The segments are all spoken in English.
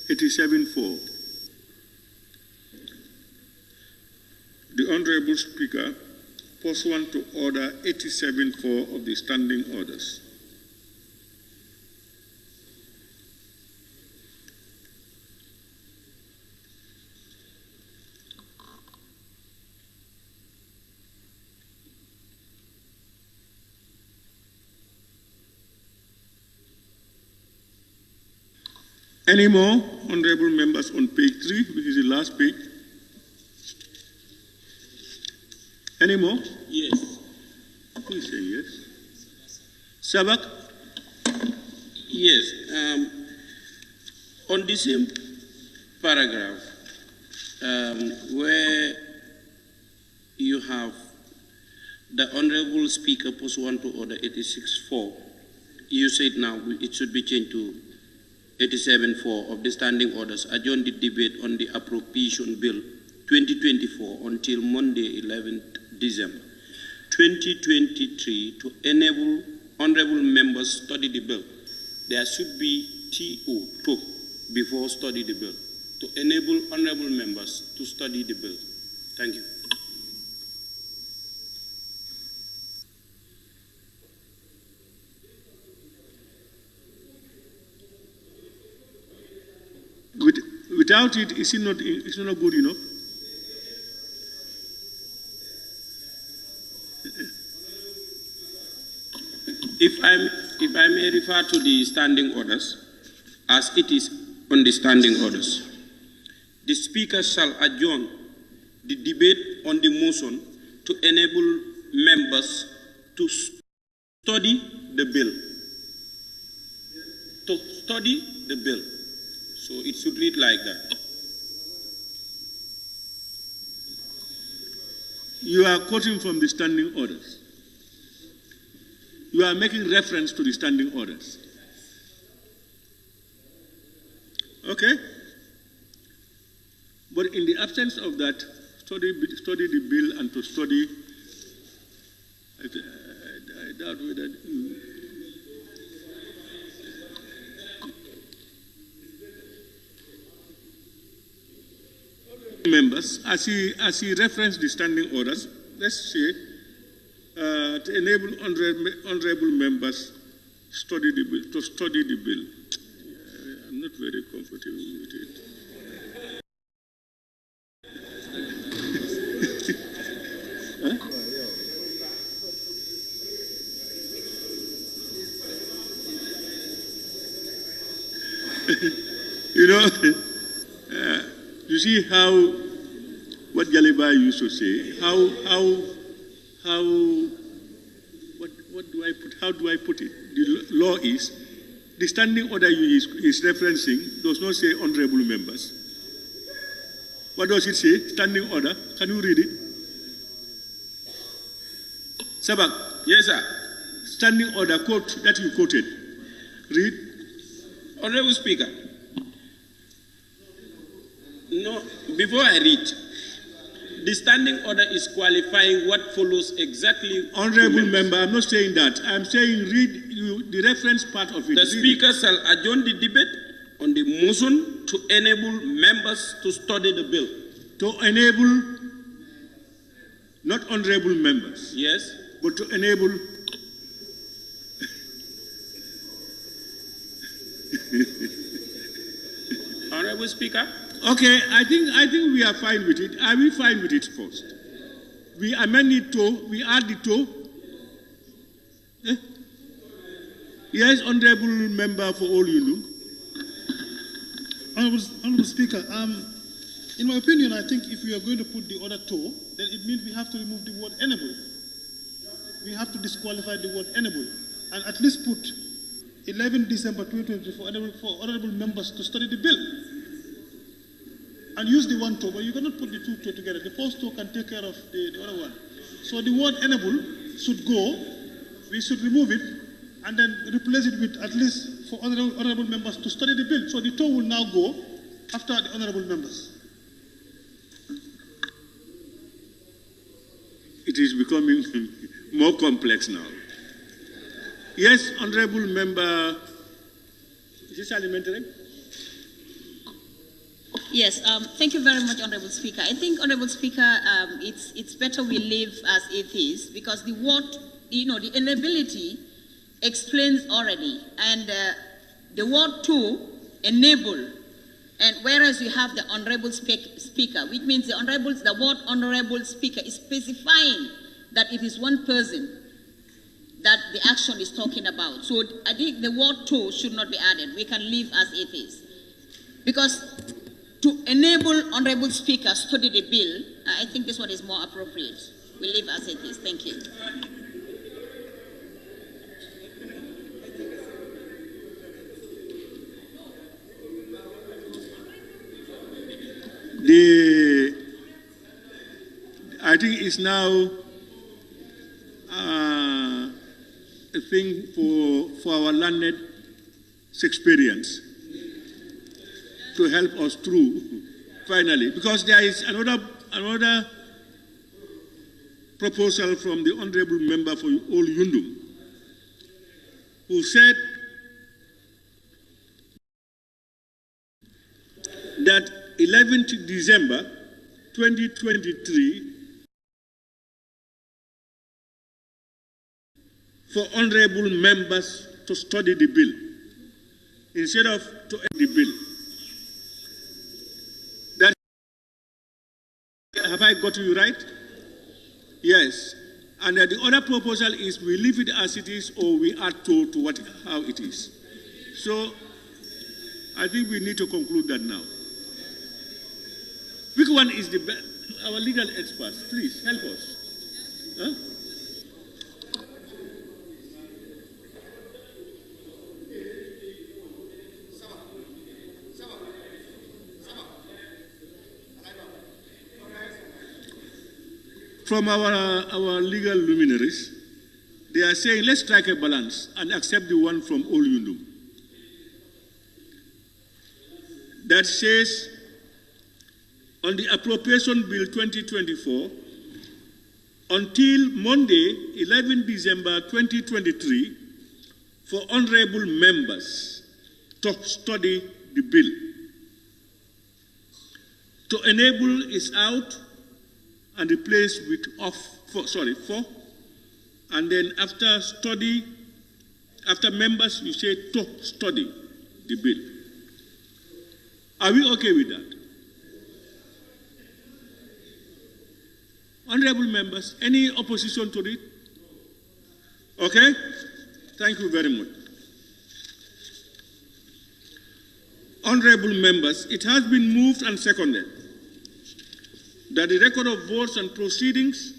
87-4. The Honorable Speaker, pursuant to Order 87-4 of the Standing Orders. Any more, honorable members, on page 3, which is the last page? Any more? Yes. Who is saying yes? Sabak? Yes. On the same paragraph, where you have the Honorable Speaker pursuant to Order 86-4, you said now it should be changed to 87-4 of the Standing Orders, adjourn the debate on the Appropriation Bill 2024 until Monday, 11th December 2023 to enable honorable members study the bill. There should be TO, before study the bill, to enable honorable members to study the bill. Thank you. Without it, is it not good enough? If I may refer to the standing orders, as it is on the standing orders, the Speaker shall adjourn the debate on the motion to enable members to study the bill. To study the bill. So it should read like that. You are quoting from the standing orders. You are making reference to the standing orders. Okay? But in the absence of that, study the bill and to study, I doubt whether members, as he referenced the standing orders, let's say, to enable honorable members to study the bill. I'm not very comfortable with it. You know, you see how, what Jaliba used to say, how do I put it? The law is, the standing order is referencing does not say honorable members. What does it say? Standing order. Can you read it? Sabak. Yes, sir. Standing order quote that you quoted. Read. Honorable Speaker. No, before I read, the standing order is qualifying what follows exactly. Honorable member, I'm not saying that. I'm saying read the reference part of it. The Speaker shall adjourn the debate on the motion to enable members to study the bill. To enable, not honorable members. Yes. But to enable. Honorable Speaker. Okay, I think we are fine with it. Are we fine with it first? We amend it to, we add it to. Eh? Yes, honorable member for all you know. Honorable Speaker, in my opinion, I think if we are going to put the order to, then it means we have to remove the word enable. We have to disqualify the word enable and at least put 11 December 2020 for honorable members to study the bill. And use the one to, but you cannot put the two to together. The first to can take care of the other one. So the word enable should go, we should remove it, and then replace it with at least for honorable members to study the bill. So the to will now go after the honorable members. It is becoming more complex now. Yes, honorable member, is this alimentary? Yes, thank you very much, Honorable Speaker. I think, Honorable Speaker, it's better we leave as it is, because the word, the inability explains already, and the word to enable, and whereas you have the Honorable Speaker, which means the word Honorable Speaker is specifying that it is one person that the action is talking about. So I think the word to should not be added. We can leave as it is. Because to enable Honorable Speaker study the bill, I think this one is more appropriate. We leave as it is. Thank you. I think it's now a thing for our learned experience to help us through finally, because there is another proposal from the honorable member for All Yundum, who said that 11th December 2023 for honorable members to study the bill instead of to end the bill. Have I got you right? Yes. And the other proposal is we leave it as it is, or we add to how it is. So I think we need to conclude that now. Which one is the best? Our legal experts, please help us. Huh? From our legal luminaries, they are saying, let's strike a balance and accept the one from All Yundum that says, on the Appropriation Bill 2024, until Monday, 11 December 2023, for honorable members to study the bill. To enable is out and replaced with for, and then after members, you say to study the bill. Are we okay with that? Honorable members, any opposition to it? Okay? Thank you very much. Honorable members, it has been moved and seconded that the record of votes and proceedings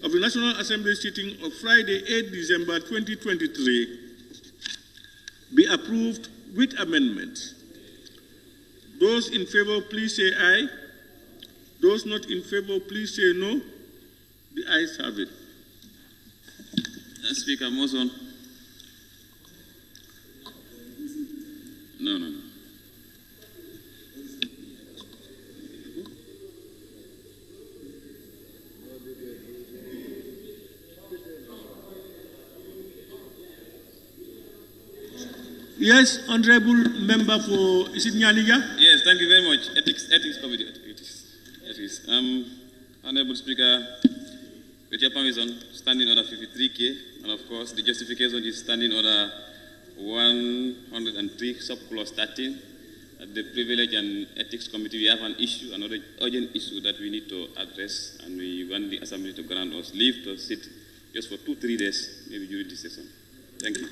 of the National Assembly sitting of Friday, 8 December 2023 be approved with amendments. Those in favor, please say aye. Those not in favor, please say no. The ayes have it. Speaker, motion. No. Yes, honorable member for, is it Nyaniga? Yes, thank you very much. Ethics Committee. Ethics. Honorable Speaker, with your permission, standing order 53K, and of course the justification is standing order 103, subclause 13. At the Privilege and Ethics Committee, we have an issue, another urgent issue that we need to address, and we want the Assembly to grant us leave to sit just for 2-3 days, maybe during this session. Thank you.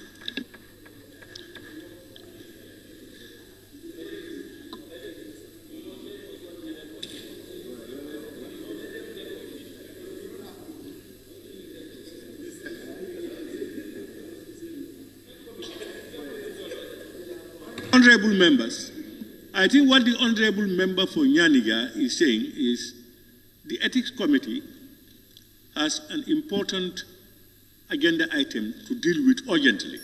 Honorable members, I think what the honorable member for Nyaniga is saying is the Ethics Committee has an important agenda item to deal with urgently.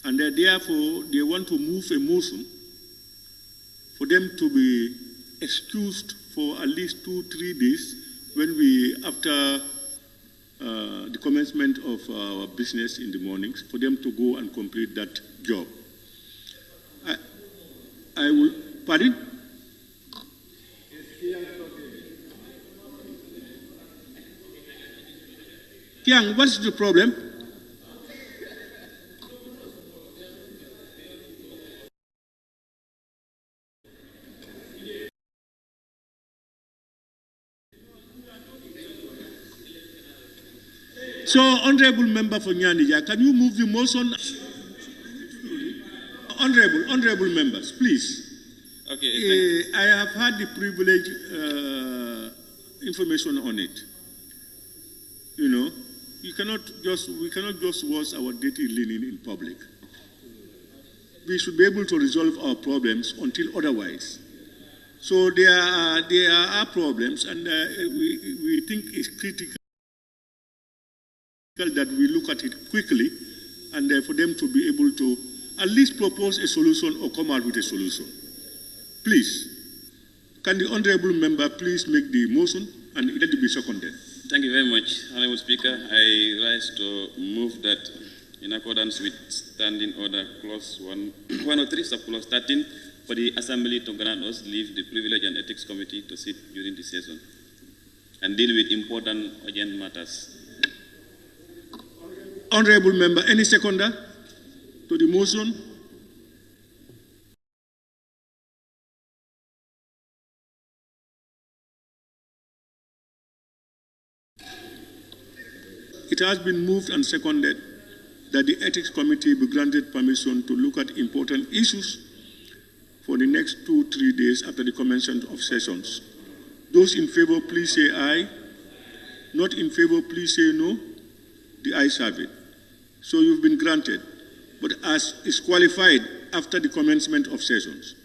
And therefore, they want to move a motion for them to be excused for at least 2-3 days when after the commencement of our business in the mornings, for them to go and complete that job. I will, pardon? Kang, what's the problem? So, Honorable Member for Nyanija, can you move the motion? Honorable members, please. Okay. I have had the privilege information on it. You know, we cannot just watch our dirty linen in public. We should be able to resolve our problems until otherwise. So there are problems, and we think it's critical that we look at it quickly, and for them to be able to at least propose a solution or come out with a solution. Please, can the honorable member please make the motion and let it be seconded? Thank you very much, Honorable Speaker. I rise to move that in accordance with Standing Order Clause 103, Subclause 13, for the Assembly to grant us leave the Privilege and Ethics Committee to sit during the session and deal with important urgent matters. Honorable member, any seconder to the motion? It has been moved and seconded that the Ethics Committee be granted permission to look at important issues for the next 2-3 days after the commencement of sessions. Those in favor, please say aye. Not in favor, please say no. The ayes have it. So you've been granted, but as is qualified after the commencement of sessions.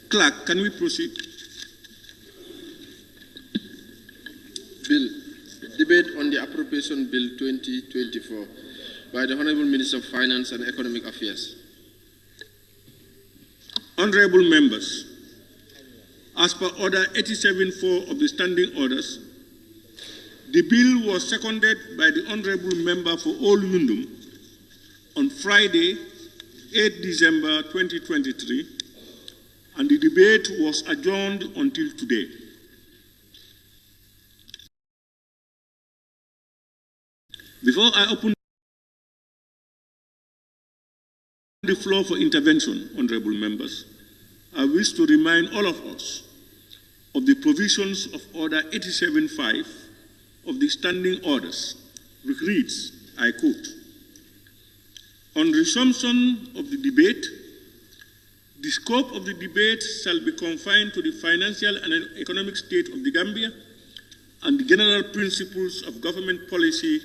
Clerk, can we proceed? Bill. Debate on the Appropriation Bill 2024 by the Honorable Minister of Finance and Economic Affairs. Honorable members, as per Order 87.4 of the Standing Orders, the bill was seconded by the Honorable Member for Ol Yundum on Friday, 8 December 2023, and the debate was adjourned until today. Before I open the floor for intervention, honorable members, I wish to remind all of us of the provisions of Order 87.5 of the Standing Orders, which reads, I quote, on resumption of the debate, the scope of the debate shall be confined to the financial and economic state of the Gambia and the general principles of government policy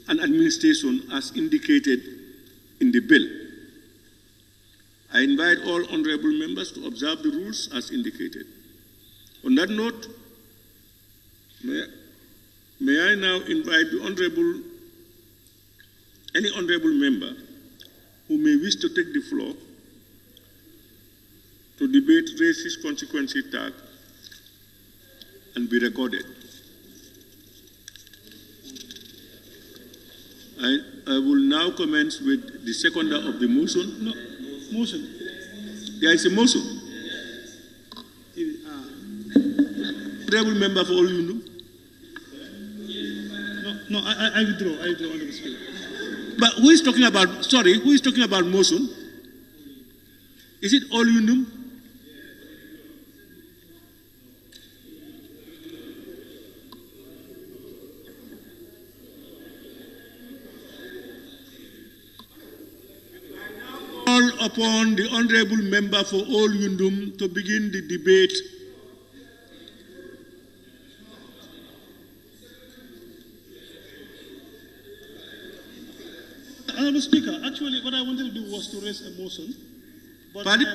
and administration as indicated in the bill. I invite all honorable members to observe the rules as indicated. On that note, may I now invite any honorable member who may wish to take the floor to debate racist consequences tag and be recorded. I will now commence with the seconder of the motion. No, motion. There is a motion. Honorable member for Olundu. No, I withdraw, Honorable Speaker. But who is talking about, who is talking about motion? Is it Olundu? Call upon the honorable member for Ol Yundum to begin the debate. Honorable Speaker, actually what I wanted to do was to raise a motion. But Pardon?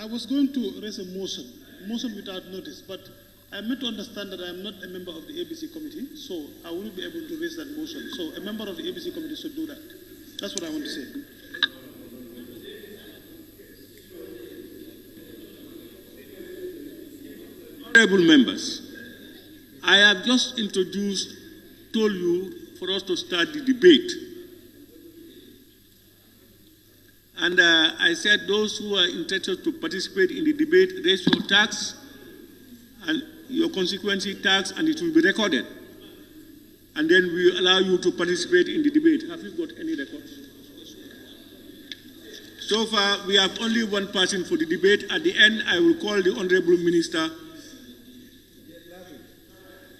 I was going to raise a motion without notice, but I am meant to understand that I am not a member of the ABC committee, so I wouldn't be able to raise that motion. So a member of the ABC committee should do that. That's what I want to say. Honorable members, I have just told you for us to start the debate. And I said those who are interested to participate in the debate, raise your tax and your consequence tax, and it will be recorded. And then we will allow you to participate in the debate. Have you got any records? So far, we have only one person for the debate. At the end, I will call the Honorable Minister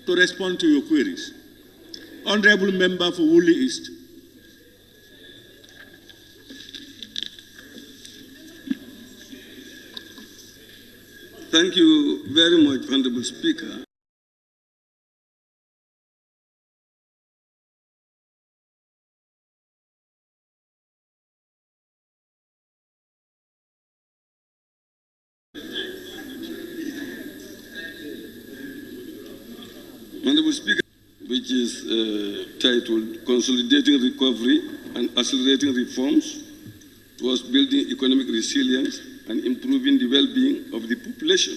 to respond to your queries. Honorable Member for Woolly East. Thank you very much, Honorable Speaker. Honorable Speaker, which is titled Consolidating Recovery and Accelerating Reforms towards Building Economic Resilience and Improving the Well-being of the Population.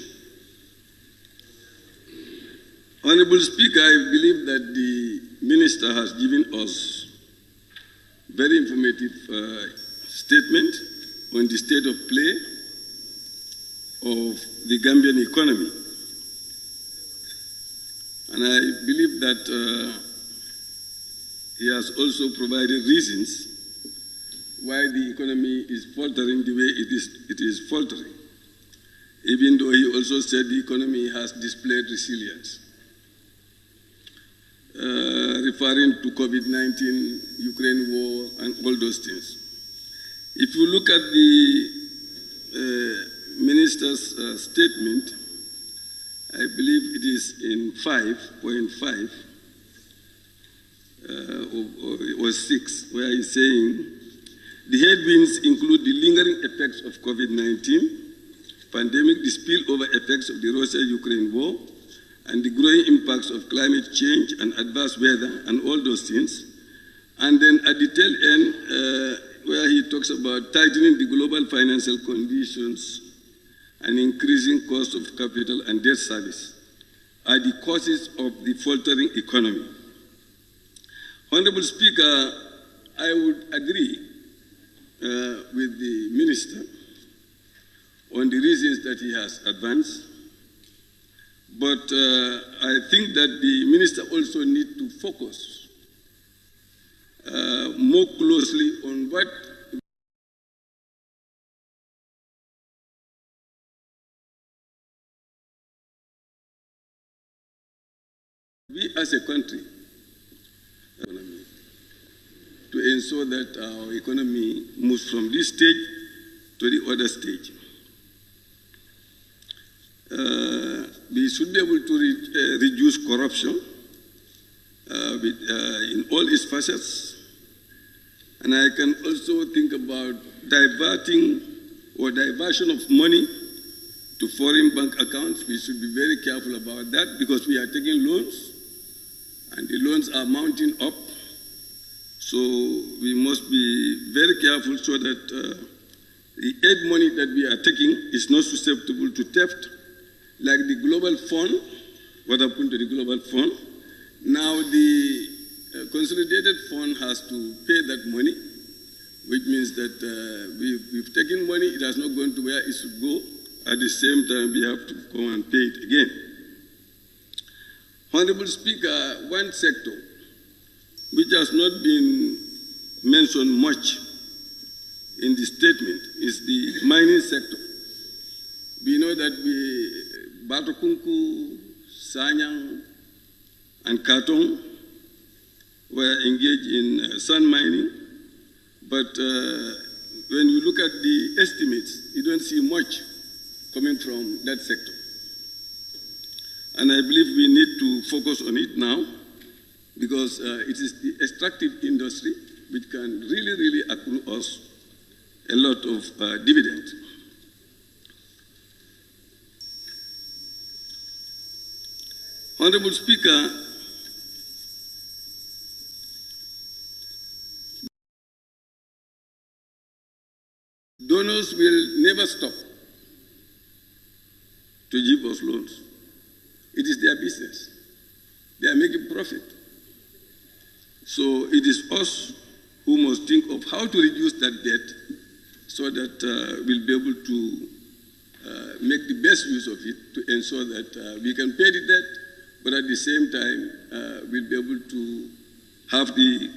Honorable Speaker, I believe that the Minister has given us very informative statement on the state of play of the Gambian economy. And I believe that he has also provided reasons why the economy is faltering the way it is faltering, even though he also said the economy has displayed resilience. Referring to COVID-19, Ukraine war, and all those things. If you look at the minister's statement, I believe it is in 5.5 or 6, where he's saying, the headwinds include the lingering effects of COVID-19, pandemic, the spillover effects of the Russia-Ukraine war, and the growing impacts of climate change and adverse weather and all those things. And then at the tail end, where he talks about tightening the global financial conditions and increasing cost of capital and debt service are the causes of the faltering economy. Honorable Speaker, I would agree with the Minister on the reasons that he has advanced, but I think that the Minister also needs to focus more closely on what we as a country to ensure that our economy moves from this stage to the other stage. We should be able to reduce corruption in all its facets. And I can also think about diverting or diversion of money to foreign bank accounts. We should be very careful about that because we are taking loans and the loans are mounting up. So we must be very careful so that the aid money that we are taking is not susceptible to theft. Like the Global Fund, what happened to the Global Fund? Now the Consolidated Fund has to pay that money, which means that we've taken money, it has not gone to where it should go. At the same time, we have to go and pay it again. Honorable Speaker, one sector which has not been mentioned much in the statement is the mining sector. We know that Batokunku, Sanyang, and Katong were engaged in sand mining, but when you look at the estimates, you don't see much coming from that sector. And I believe we need to focus on it now because it is the extractive industry which can really accrue us a lot of dividend. Honorable Speaker, donors will never stop to give us loans. It is their business. They are making profit. So it is us who must think of how to reduce that debt so that we'll be able to make the best use of it to ensure that we can pay the debt, but at the same time, we'll be able to have the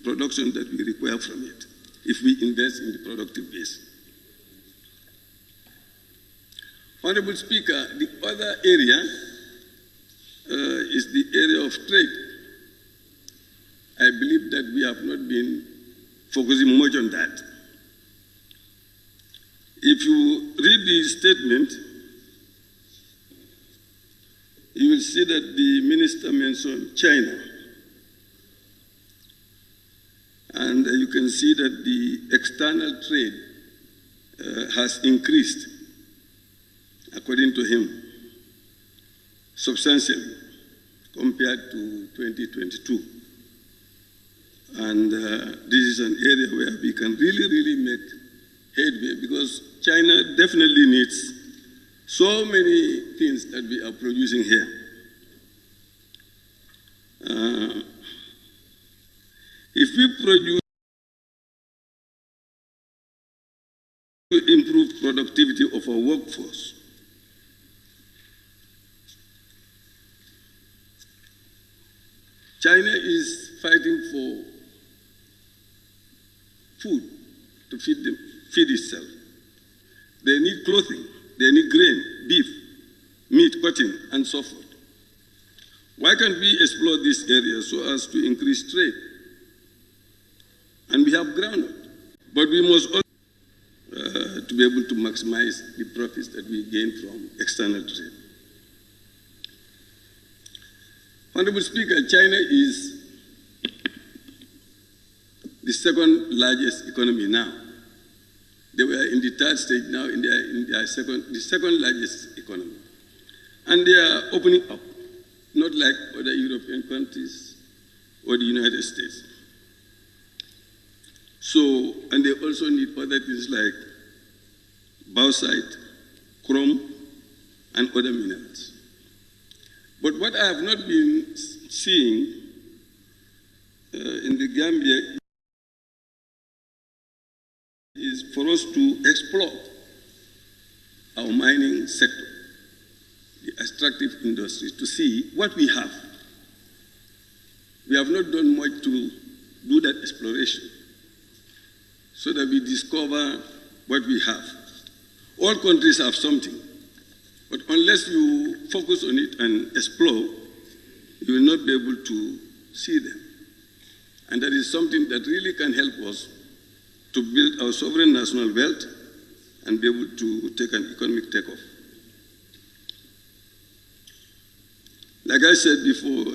production that we require from it if we invest in the productive base. Honorable Speaker, the other area is the area of trade. I believe that we have not been focusing much on that. If you read the statement, you will see that the minister mentioned China. And you can see that the external trade has increased, according to him, substantially compared to 2022. And this is an area where we can really make headway, because China definitely needs so many things that we are producing here. If we produce to improve productivity of our workforce, China is fighting for food to feed itself. They need clothing, they need grain, beef, meat, cotton, and so forth. Why can't we explore this area so as to increase trade? And we have groundnut, but we must also to be able to maximize the profits that we gain from external trade. Honorable Speaker, China is the second largest economy now. They were in the third stage, now the second largest economy. And they are opening up, not like other European countries or the United States. So, and they also need other things like bauxite, chrome, and other minerals. But what I have not been seeing in the Gambia is for us to explore our mining sector, the extractive industries, to see what we have. We have not done much to do that exploration so that we discover what we have. All countries have something, but unless you focus on it and explore, you will not be able to see them. And that is something that really can help us to build our sovereign national wealth and be able to take an economic takeoff. Like I said before,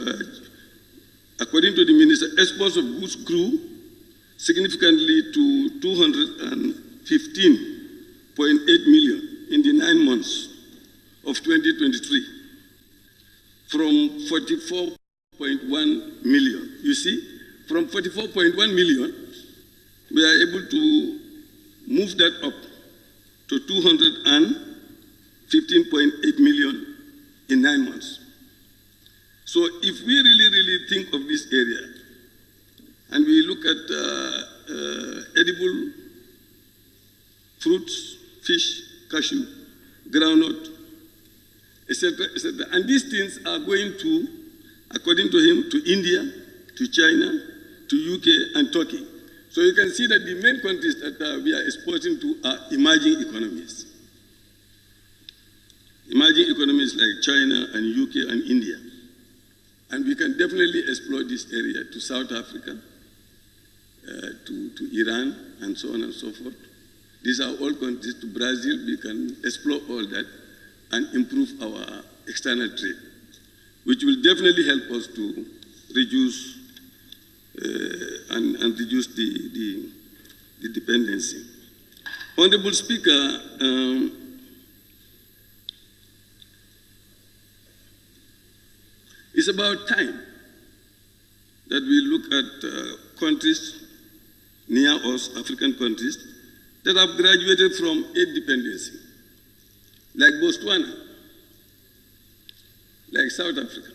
according to the minister, exports of goods grew significantly to 215.8 million in the 9 months of 2023 from 44.1 million. You see, from 44.1 million, we are able to move that up to 215.8 million in 9 months. So if we really think of this area, and we look at edible fruits, fish, cashew, groundnut, etc., etc., and these things are going to, according to him, to India, to China, to UK, and Turkey. So you can see that the main countries that we are exporting to are emerging economies. Emerging economies like China and UK and India. And we can definitely explore this area to South Africa, to Iran, and so on and so forth. These are all countries. To Brazil, we can explore all that and improve our external trade, which will definitely help us to reduce and reduce the dependency. Honorable Speaker, it's about time that we look at countries near us, African countries, that have graduated from aid dependency, like Botswana, like South Africa,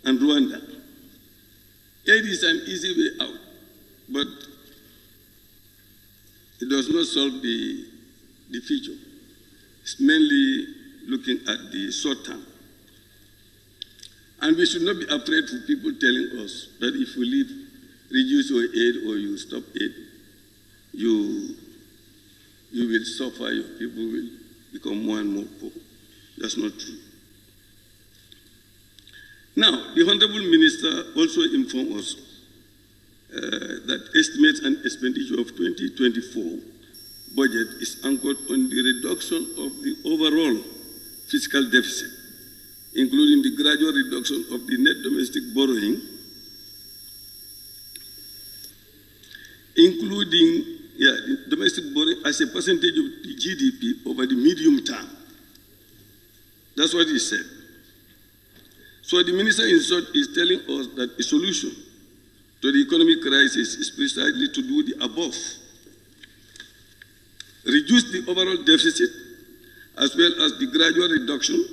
and Rwanda. Aid is an easy way out, but It does not solve the future. It's mainly looking at the short term. And we should not be afraid for people telling us that if we reduce your aid or you stop aid, you will suffer, your people will become more and more poor. That's not true. Now, the Honorable Minister also informed us that estimates and expenditure of 2024 budget is anchored on the reduction of the overall fiscal deficit, including the gradual reduction of the net domestic borrowing, including the domestic borrowing as a percentage of the GDP over the medium term. That's what he said. So the minister in short is telling us that a solution to the economic crisis is precisely to do the above. Reduce the overall deficit as well as the gradual reduction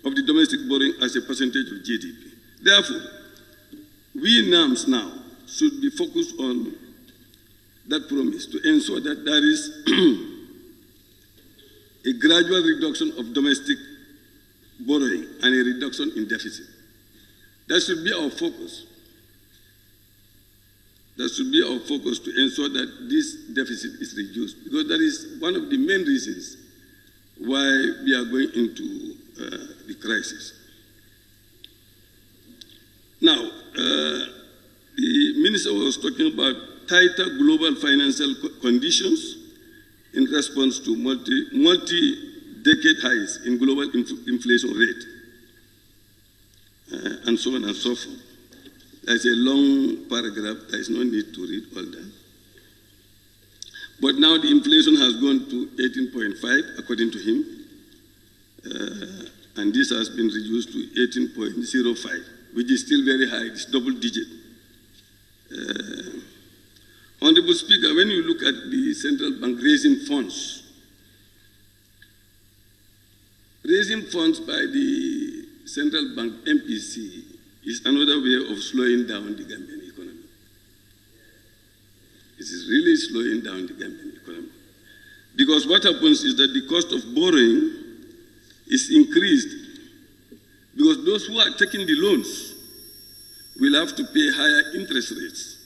of the domestic borrowing as a percentage of GDP. Therefore, we NAMS now should be focused on that promise to ensure that there is a gradual reduction of domestic borrowing and a reduction in deficit. That should be our focus. That should be our focus to ensure that this deficit is reduced, because that is one of the main reasons why we are going into the crisis. Now, the minister was talking about tighter global financial conditions in response to multi-decade highs in global inflation rate, and so on and so forth. There's a long paragraph, there is no need to read all that. But now the inflation has gone to 18.5, according to him, and this has been reduced to 18.05, which is still very high, it's double digit. Honorable Speaker, when you look at the central bank raising funds by the central bank MPC is another way of slowing down the Gambian economy. It is really slowing down the Gambian economy. Because what happens is that the cost of borrowing is increased, because those who are taking the loans will have to pay higher interest rates,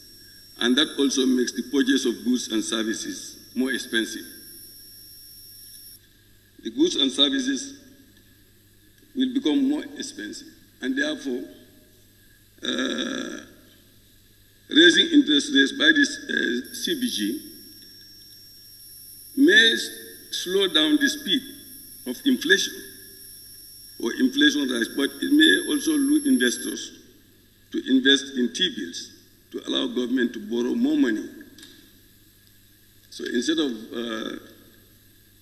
and that also makes the purchase of goods and services more expensive. The goods and services will become more expensive, and therefore raising interest rates by this CBG may slow down the speed of inflation or inflation rise, but it may also lure investors to invest in T-bills to allow government to borrow more money. So instead of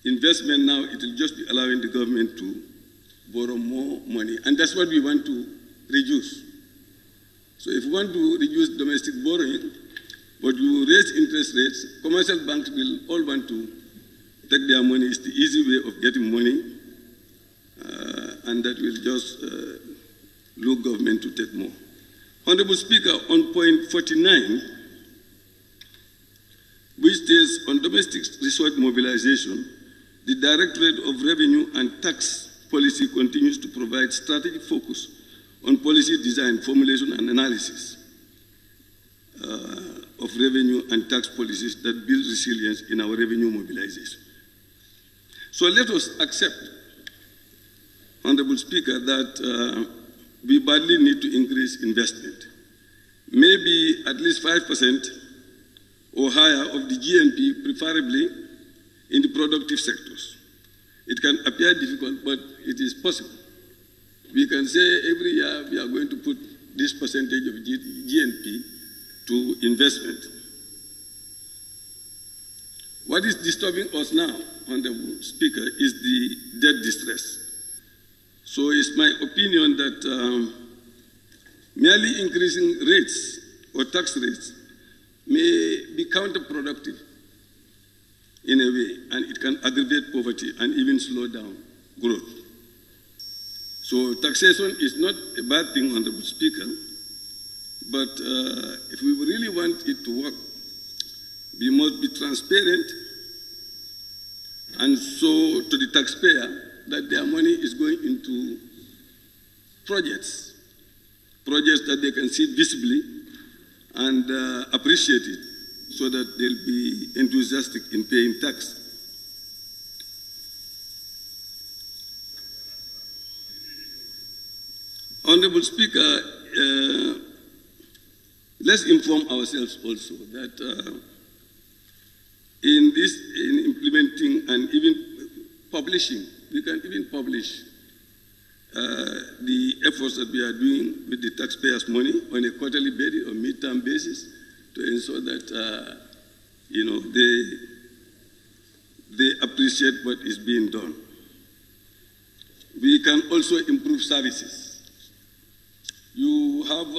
investment now, it will just be allowing the government to borrow more money, and that's what we want to reduce. So if we want to reduce domestic borrowing, but you raise interest rates, commercial banks will all want to take their money. It's the easy way of getting money, and that will just lure government to take more. Honorable Speaker, on point 49, which states on domestic resource mobilization, the Directorate of Revenue and Tax Policy continues to provide strategic focus on policy design, formulation, and analysis of revenue and tax policies that build resilience in our revenue mobilization. So let us accept, Honorable Speaker, that we badly need to increase investment. Maybe at least 5% or higher of the GNP, preferably in the productive sectors. It can appear difficult, but it is possible. We can say every year we are going to put this percentage of GNP to investment. What is disturbing us now, Honorable Speaker, is the debt distress. So it's my opinion that merely increasing rates or tax rates may be counterproductive in a way, and it can aggravate poverty and even slow down growth. So taxation is not a bad thing, Honorable Speaker, but if we really want it to work, we must be transparent and so to the taxpayer that their money is going into projects that they can see visibly and appreciate it so that they'll be enthusiastic in paying tax. Honorable Speaker, let's inform ourselves also that in implementing and even publishing, we can even publish the efforts that we are doing with the taxpayers' money on a quarterly basis or mid-term basis to ensure that they appreciate what is being done. We can also improve services. You have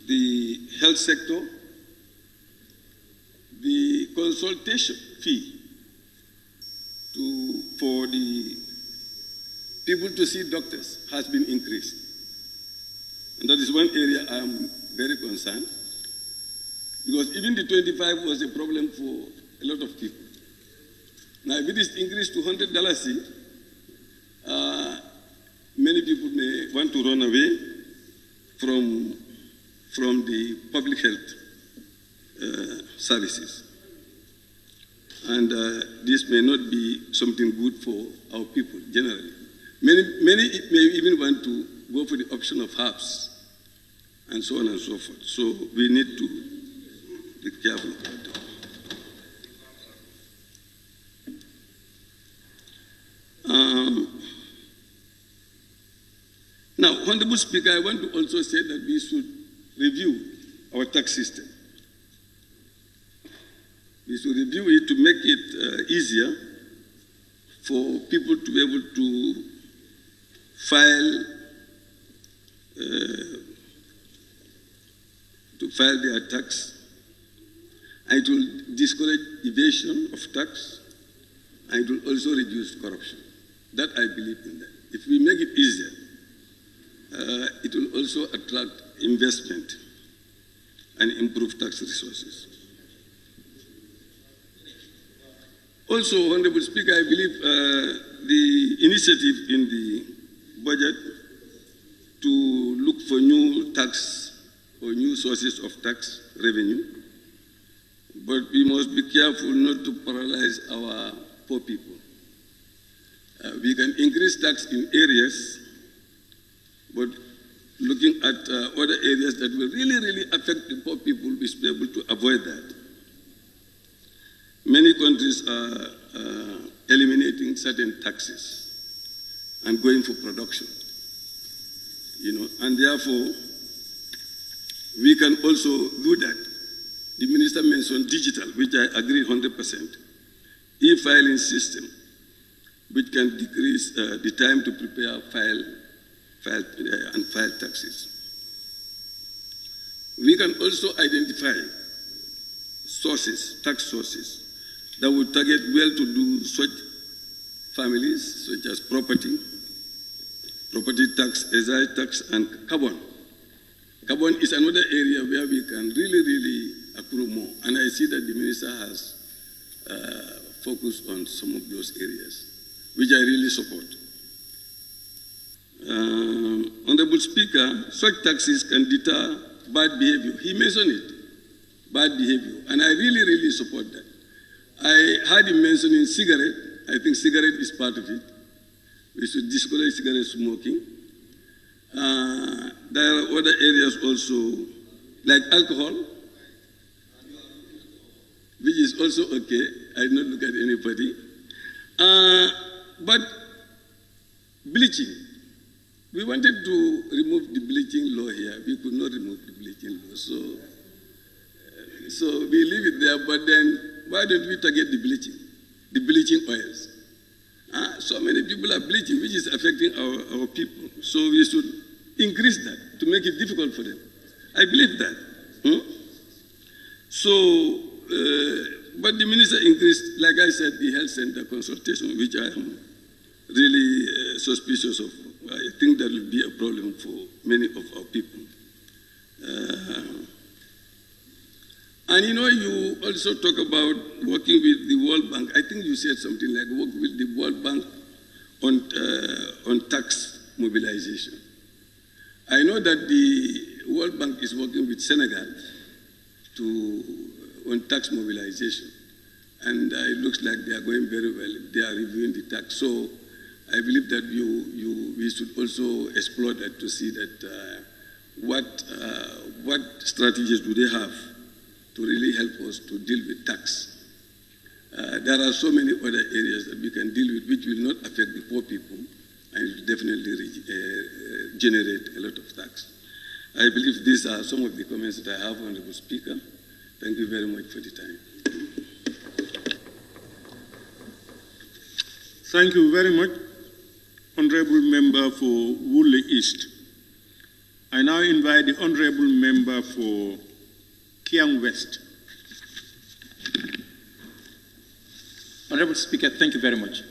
the health sector, the consultation fee for the people to see doctors has been increased. And that is one area I am very concerned, because even the 25 was a problem for a lot of people. Now, if it is increased to $100, many people may want to run away from the public health services. And this may not be something good for our people generally. Many may even want to go for the option of herbs and so on and so forth. So we need to be careful about that. Now, Honorable Speaker, I want to also say that we should review our tax system. We should review it to make it easier for people to be able to file their tax. And it will discourage evasion of tax, and it will also reduce corruption. That I believe in that. If we make it easier, it will also attract investment and improve tax resources. Also, Honorable Speaker, I believe the initiative in the budget to look for new tax or new sources of tax revenue, but we must be careful not to paralyze our poor people. We can increase tax in areas, but looking at other areas that will really affect the poor people, we should be able to avoid that. Many countries are eliminating certain taxes and going for production, and therefore we can also do that. The minister mentioned digital, which I agree 100%. E-filing system, which can decrease the time to prepare and file taxes. We can also identify tax sources, that would target well-to-do such families, such as property tax, excise tax, and carbon. Carbon is another area where we can really accrue more, and I see that the minister has focused on some of those areas, which I really support. Honorable Speaker, such taxes can deter bad behavior. He mentioned it, bad behavior, and I really support that. I heard him mentioning cigarette. I think cigarette is part of it. We should discourage cigarette smoking. There are other areas also, like alcohol, which is also okay. I did not look at anybody. But bleaching. We wanted to remove the bleaching law here. We could not remove the bleaching law. So we leave it there, but then why don't we target the bleaching oils? So many people are bleaching, which is affecting our people. So we should increase that to make it difficult for them. I believe that. But the minister increased, like I said, the health center consultation, which I am really suspicious of. I think that will be a problem for many of our people. And you know, you also talk about working with the World Bank. I think you said something like work with the World Bank on tax mobilization. I know that the World Bank is working with Senegal on tax mobilization. And it looks like they are going very well. They are reviewing the tax. So I believe that we should also explore that to see that what strategies do they have to really help us to deal with tax. There are so many other areas that we can deal with which will not affect the poor people and it will definitely generate a lot of tax. I believe these are some of the comments that I have, Honorable Speaker. Thank you very much for the time. Thank you very much, Honorable Member for Woolly East. I now invite the Honorable Member for Kiang West. Honorable Speaker, thank you very much.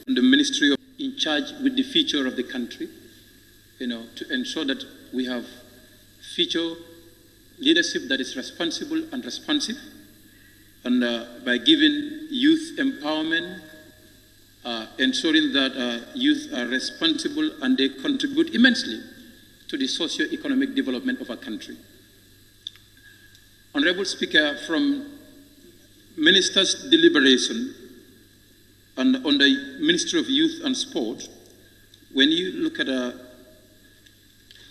The Ministry of in charge with the future of the country, to ensure that we have future leadership that is responsible and responsive, and by giving youth empowerment, ensuring that youth are responsible and they contribute immensely to the socio-economic development of our country. Honorable Speaker, from Minister's deliberation, and on the Ministry of Youth and Sport, when you look at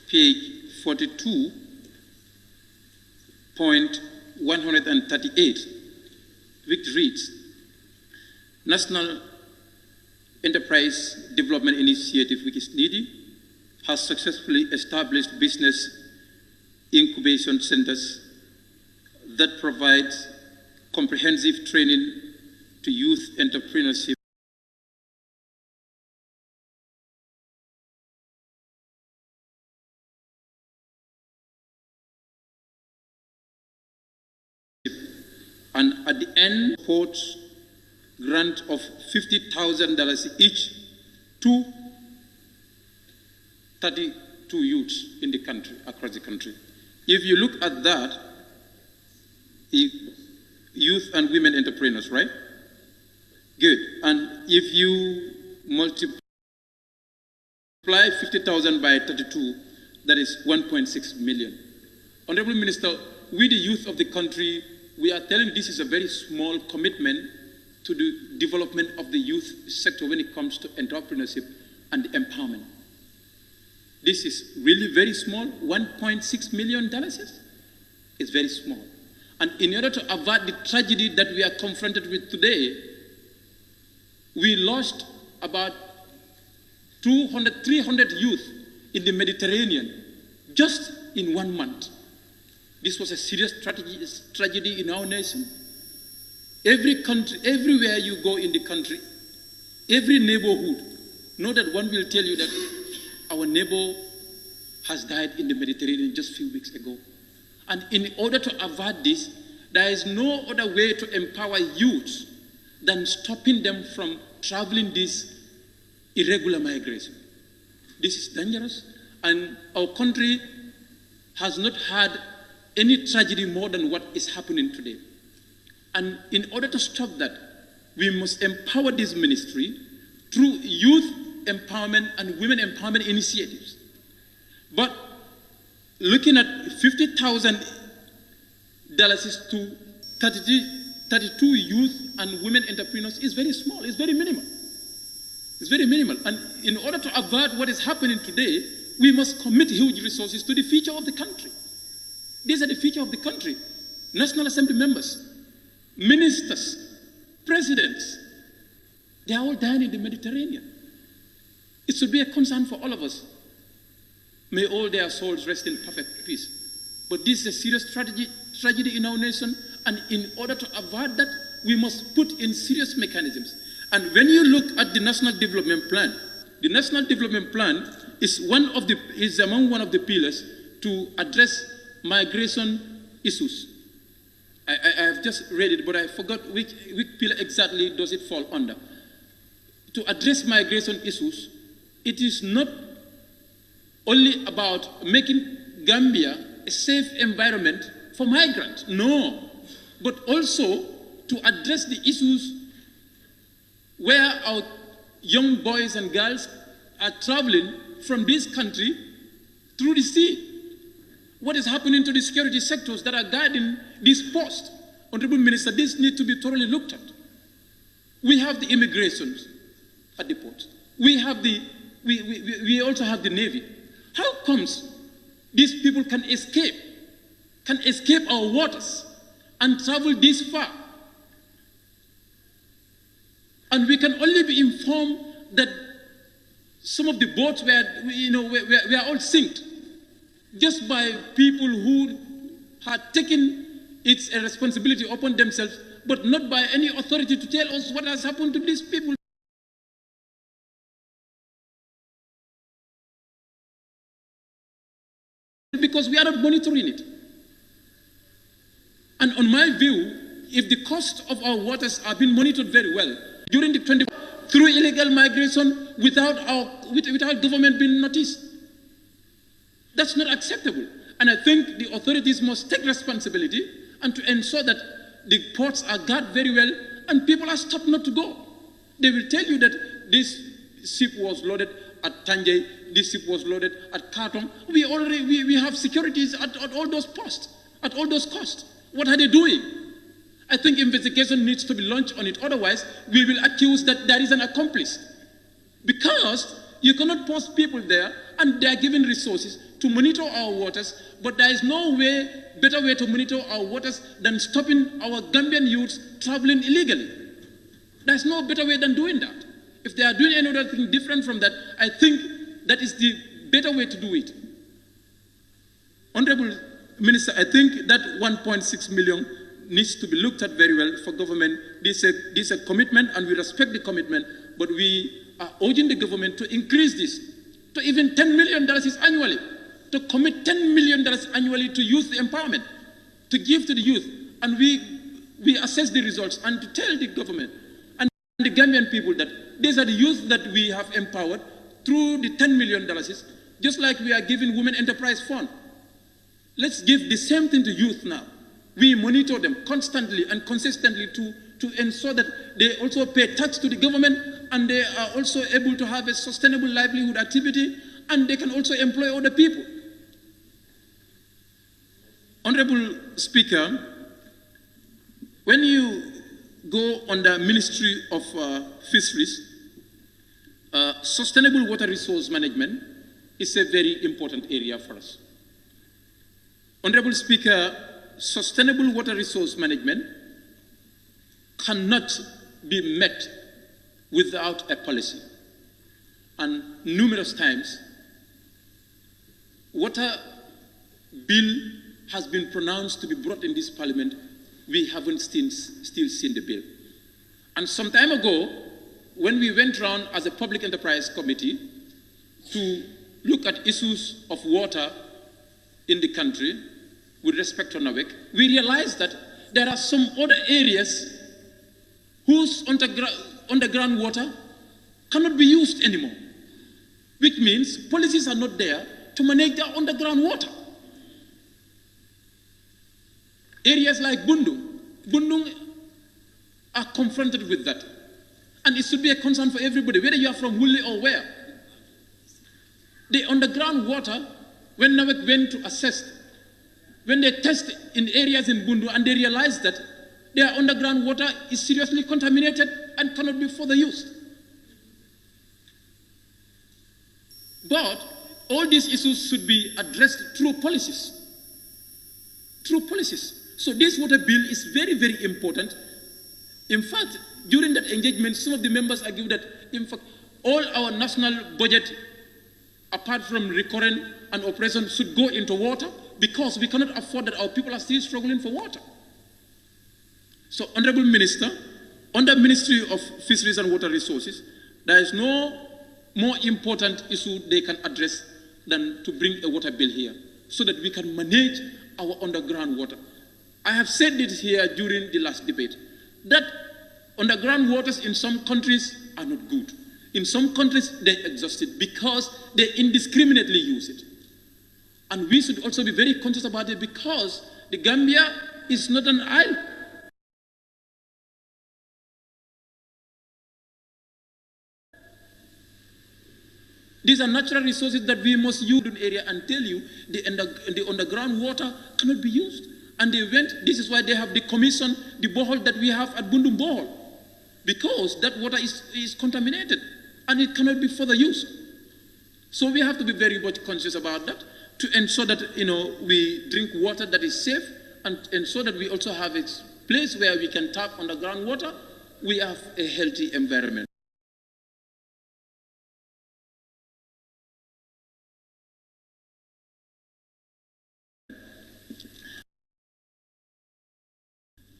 page 42.138, which reads, National Enterprise Development Initiative, which is NEDI, has successfully established business incubation centers that provide comprehensive training to youth entrepreneurship and at the end, quotes grant of $50,000 each to 32 youths in the country, across the country. If you look at that, youth and women entrepreneurs, right? Good. And if you multiply 50,000 by 32, that is 1.6 million. Honorable Minister, we the youth of the country, we are telling this is a very small commitment to the development of the youth sector when it comes to entrepreneurship and empowerment. This is really very small, $1.6 million. It's very small. And in order to avert the tragedy that we are confronted with today, we lost about 300 youth in the Mediterranean just in 1 month. This was a serious tragedy in our nation. Every country, everywhere you go in the country, every neighborhood, know that one will tell you that our neighbor has died in the Mediterranean just a few weeks ago. And in order to avert this, there is no other way to empower youth than stopping them from traveling this irregular migration. This is dangerous, and our country has not had any tragedy more than what is happening today. And in order to stop that, we must empower this ministry through youth empowerment and women empowerment initiatives. But looking at $50,000 to 32 youth and women entrepreneurs is very small, it's very minimal. It's very minimal. And in order to avert what is happening today, we must commit huge resources to the future of the country. These are the future of the country. National Assembly members, ministers, presidents, they are all dying in the Mediterranean. It should be a concern for all of us. May all their souls rest in perfect peace. But this is a serious tragedy in our nation, and in order to avoid that, we must put in serious mechanisms. And when you look at the National Development Plan, the National Development Plan is among one of the pillars to address migration issues. I have just read it, but I forgot which pillar exactly does it fall under. To address migration issues, it is not only about making Gambia a safe environment for migrants, no, but also to address the issues where our young boys and girls are traveling from this country through the sea. What is happening to the security sectors that are guiding this post? Honorable Minister, this needs to be thoroughly looked at. We have the immigration at the port. We also have the Navy. How comes these people can escape our waters and travel this far? And we can only be informed that some of the boats were all sinked just by people who had taken its responsibility upon themselves, but not by any authority to tell us what has happened to these people. Because we are not monitoring it. And on my view, if the cost of our waters are being monitored very well during the through illegal migration without government being noticed, that's not acceptable. And I think the authorities must take responsibility and to ensure that the ports are guarded very well and people are stopped not to go. They will tell you that this ship was loaded at Tanjay, this ship was loaded at Khartoum. We have securities at all those posts, at all those costs. What are they doing? I think investigation needs to be launched on it. Otherwise, we will accuse that there is an accomplice. Because you cannot post people there and they are given resources to monitor our waters, but there is no better way to monitor our waters than stopping our Gambian youths traveling illegally. There's no better way than doing that. If they are doing any other thing different from that, I think that is the better way to do it. Honorable Minister, I think that 1.6 million needs to be looked at very well for government. This is a commitment and we respect the commitment, but we are urging the government to increase this to even $10 million annually, to commit $10 million annually to youth empowerment, to give to the youth. And we assess the results and to tell the government and the Gambian people that these are the youth that we have empowered through the $10 million, just like we are giving Women Enterprise Fund. Let's give the same thing to youth now. We monitor them constantly and consistently to ensure that they also pay tax to the government and they are also able to have a sustainable livelihood activity and they can also employ other people. Honorable Speaker, when you go on the Ministry of Fisheries, sustainable water resource management is a very important area for us. Honorable Speaker, sustainable water resource management cannot be met without a policy. And numerous times, water bill has been pronounced to be brought in this parliament. We haven't still seen the bill. And some time ago, when we went around as a public enterprise committee to look at issues of water in the country with respect to NAWEC, we realized that there are some other areas whose underground water cannot be used anymore, which means policies are not there to manage their underground water. Areas like Bundung are confronted with that. And it should be a concern for everybody, whether you are from Wuli or where. The underground water, when NAWEC went to assess, when they test in areas in Bundu and they realize that their underground water is seriously contaminated and cannot be further used. But all these issues should be addressed through policies. Through policies. So this water bill is very, very important. In fact, during that engagement, some of the members argued that, in fact, all our national budget, apart from recurrent and operation, should go into water because we cannot afford that our people are still struggling for water. So, Honorable Minister, under Ministry of Fisheries and Water Resources, there is no more important issue they can address than to bring a water bill here so that we can manage our underground water. I have said this here during the last debate, that underground waters in some countries are not good. In some countries, they exhaust it because they indiscriminately use it. And we should also be very conscious about it because the Gambia is not an island. These are natural resources that we must use in an area and tell you the underground water cannot be used. And they went, this is why they have the commission, the borehole that we have at Bundum Borehole, because that water is contaminated and it cannot be further used. So we have to be very much conscious about that to ensure that we drink water that is safe and ensure that we also have a place where we can tap underground water. We have a healthy environment.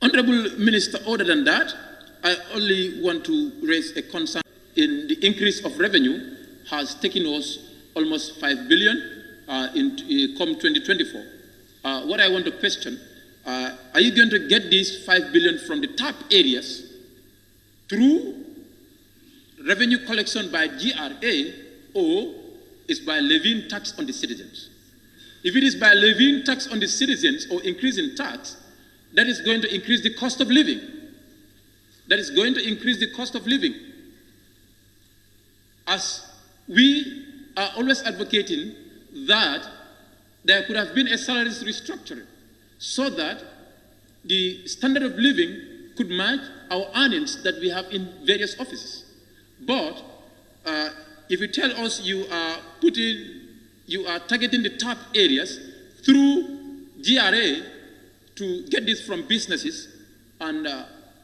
Honorable Minister, other than that, I only want to raise a concern in the increase of revenue has taken us almost 5 billion come 2024. What I want to question, are you going to get these 5 billion from the top areas through revenue collection by GRA or is by levying tax on the citizens? If it is by levying tax on the citizens or increasing tax, that is going to increase the cost of living. That is going to increase the cost of living. As we are always advocating that there could have been a salaries restructuring so that the standard of living could match our earnings that we have in various offices. But if you tell us you are targeting the top areas through GRA to get this from businesses and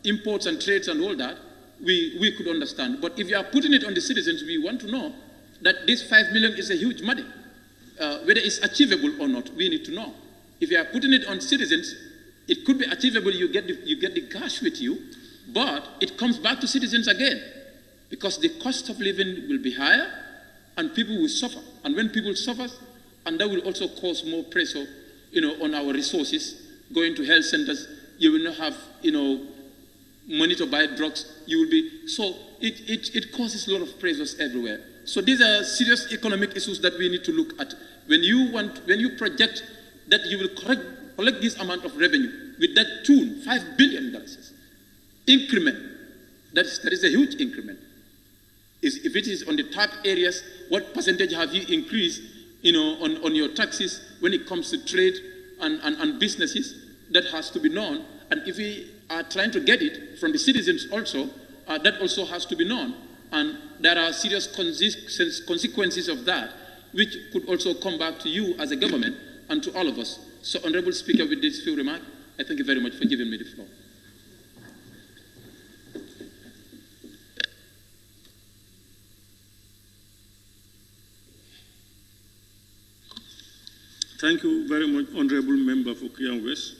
imports and trades and all that, we could understand. But if you are putting it on the citizens, we want to know that this 5 million is a huge money. Whether it's achievable or not, we need to know. If you are putting it on citizens, it could be achievable, you get the cash with you, but it comes back to citizens again because the cost of living will be higher and people will suffer. And when people suffer, and that will also cause more pressure on our resources. Going to health centers, you will not have, money to buy drugs. You will be, so it causes a lot of pressures everywhere. So these are serious economic issues that we need to look at. When you project that you will collect this amount of revenue with that tune, $5 billion increment, that is a huge increment. If it is on the top areas, what percentage have you increased, on your taxes when it comes to trade and businesses? That has to be known. And if we are trying to get it from the citizens also, that also has to be known. And there are serious consequences of that, which could also come back to you as a government and to all of us. So, Honorable Speaker, with this few remarks, I thank you very much for giving me the floor. Thank you very much, Honorable Member for Kiang West.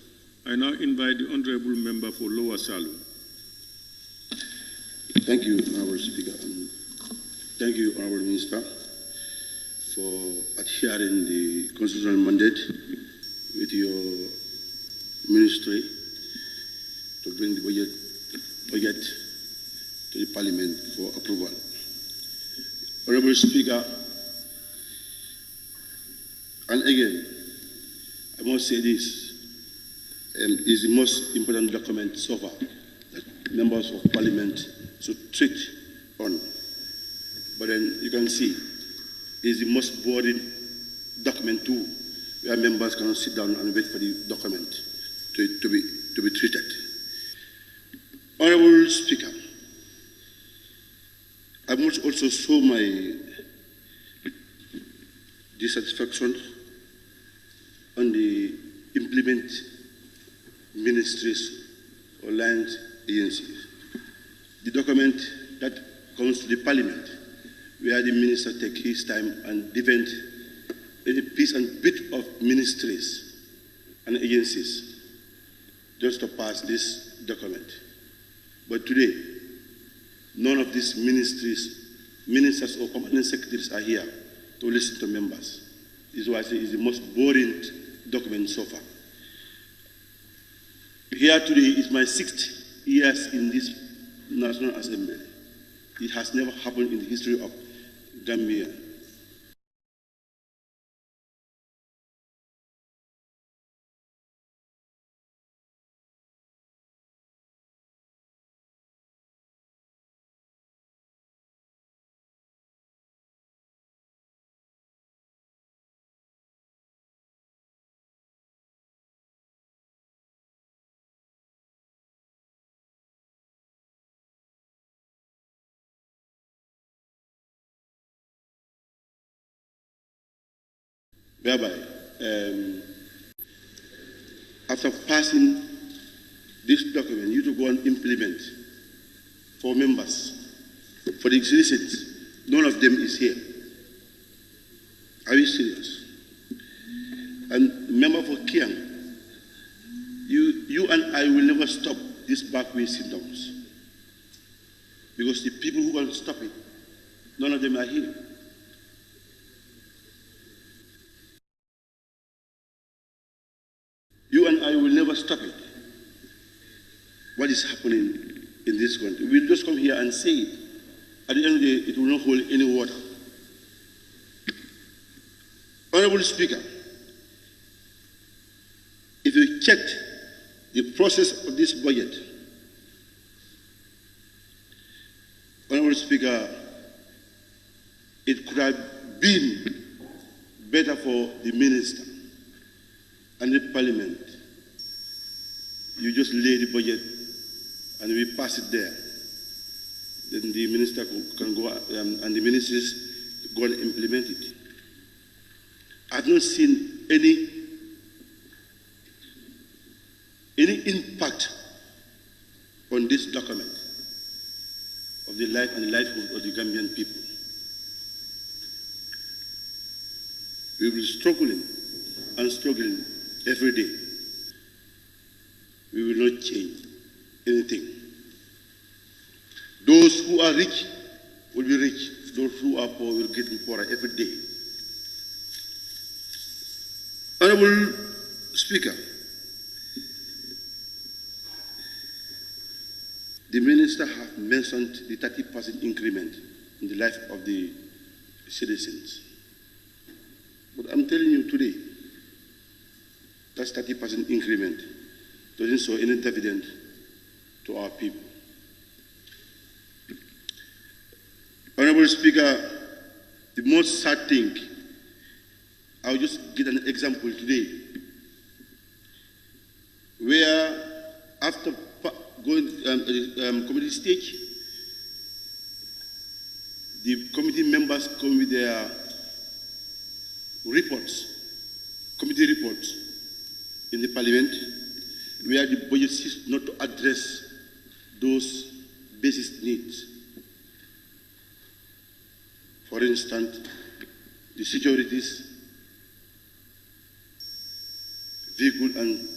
I now invite the Honorable Member for Lower Salu. Thank you, Honorable Speaker. And thank you, Honorable Minister, for adhering the constitutional mandate with your ministry to bring the budget to the Parliament for approval. Honorable Speaker, and again, I must say this is the most important document so far that members of Parliament should treat on. But then you can see it's the most boring document too, where members cannot sit down and wait for the document to be treated. Honorable Speaker, I must also show dissatisfaction on the implement ministries or land agencies. The document that comes to the parliament, where the minister take his time and defend any piece and bit of ministries and agencies just to pass this document. But today, none of these ministers or commanding secretaries are here to listen to members. This is why I say it's the most boring document so far. Here today is my 6th years in this National Assembly. It has never happened in the history of Gambia. Whereby, after passing this document, you to go and implement for members, for the citizens. None of them is here. Are you serious? And member for Kiang, you and I will never stop these backway symptoms. Because the people who will stop it, none of them are here. You and I will never stop it. What is happening in this country? We'll just come here and say it. At the end of the day, it will not hold any water. Honorable Speaker, if you checked the process of this budget, Honorable Speaker, it could have been better for the minister and the parliament. You just lay the budget and we pass it there. Then the minister can go and the ministries go and implement it. I've not seen any impact on this document of the life and livelihood of the Gambian people. We will be struggling and struggling every day. We will not change anything. Those who are rich will be rich. Those who are poor will get poorer every day. Honorable Speaker, the minister has mentioned the 30% increment in the life of the citizens. But I'm telling you today, that's 30% increment doesn't show any dividend to our people. Honorable Speaker, the most sad thing, I'll just give an example today, where after going committee stage, the committee members come with their reports, committee reports in the parliament, where the budget seeks not to address those basic needs. For instance, the securities, vehicle and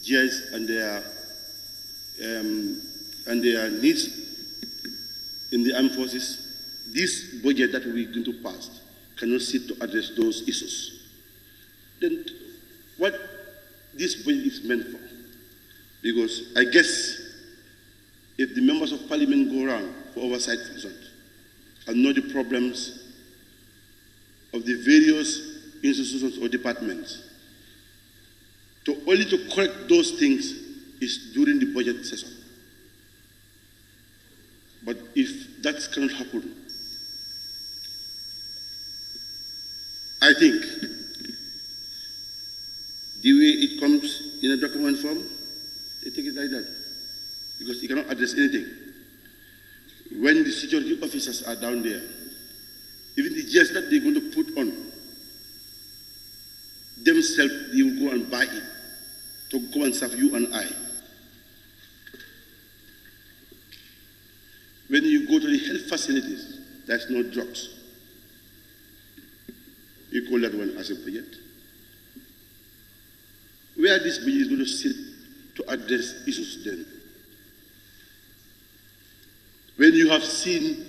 GIs and their needs in the armed forces. This budget that we're going to pass cannot sit to address those issues. Then what this budget is meant for? Because I guess if the members of parliament go around for oversight functions and know the problems of the various institutions or departments, only to correct those things is during the budget session. But if that cannot happen, I think the way it comes in a document form, they take it like that, because it cannot address anything. When the security officers are down there, even the GS that they're going to put on themselves, they will go and buy it to go and serve you and I. When you go to the health facilities, there's no drugs. You call that one as a budget. Where this budget is going to sit to address issues then? When you have seen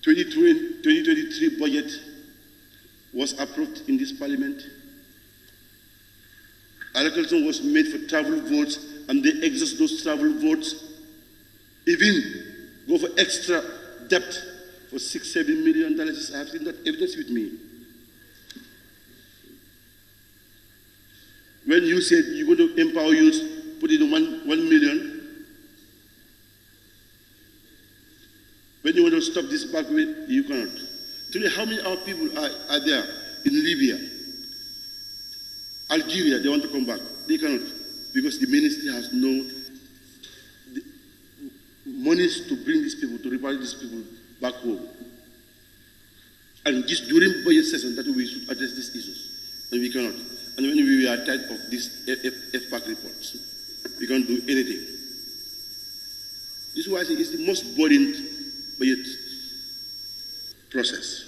2023 budget was approved in this parliament, allocation was made for travel votes, and they exhaust those travel votes, even go for extra debt for $6-7 million. I have seen that evidence with me. When you said you're going to empower youth, put in 1 million. When you want to stop this back way, you cannot. Today, how many of our people are there in Libya? Algeria, they want to come back. They cannot, because the ministry has no monies to bring these people, to repatriate these people back home. And just during budget session, that we should address these issues. And we cannot. And when we are tired of these FPAC reports, we can't do anything. This is why I say it's the most boring budget process.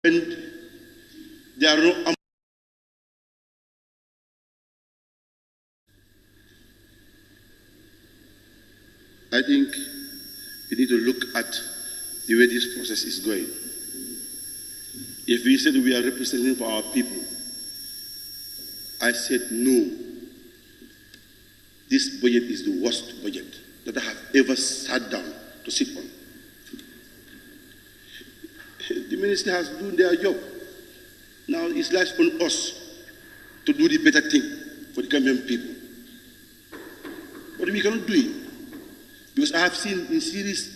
When there are no I think we need to look at the way this process is going. If we said we are representing for our people, I said no. This budget is the worst budget that I have ever sat down to sit on. The minister has done their job. Now it's left on us to do the better thing for the Gambian people. But we cannot do it. Because I have seen in series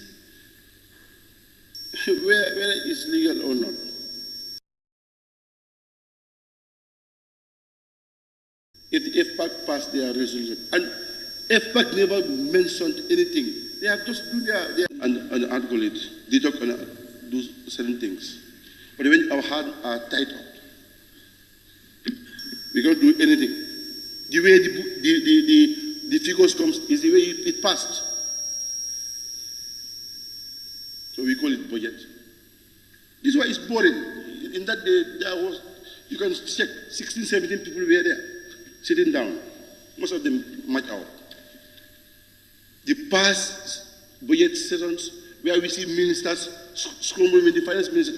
whether it's legal or not. If the FPAC passed their resolution, and FPAC never mentioned anything, they have just do their and article it, they talk and do certain things. But when our hands are tied up, we can't do anything. The way the figures comes is the way it passed. So we call it budget. This is why it's boring. In that day, there was, you can check, 16, 17 people were there, sitting down. Most of them match out. The past budget sessions, where we see ministers scrambling with the finance minister,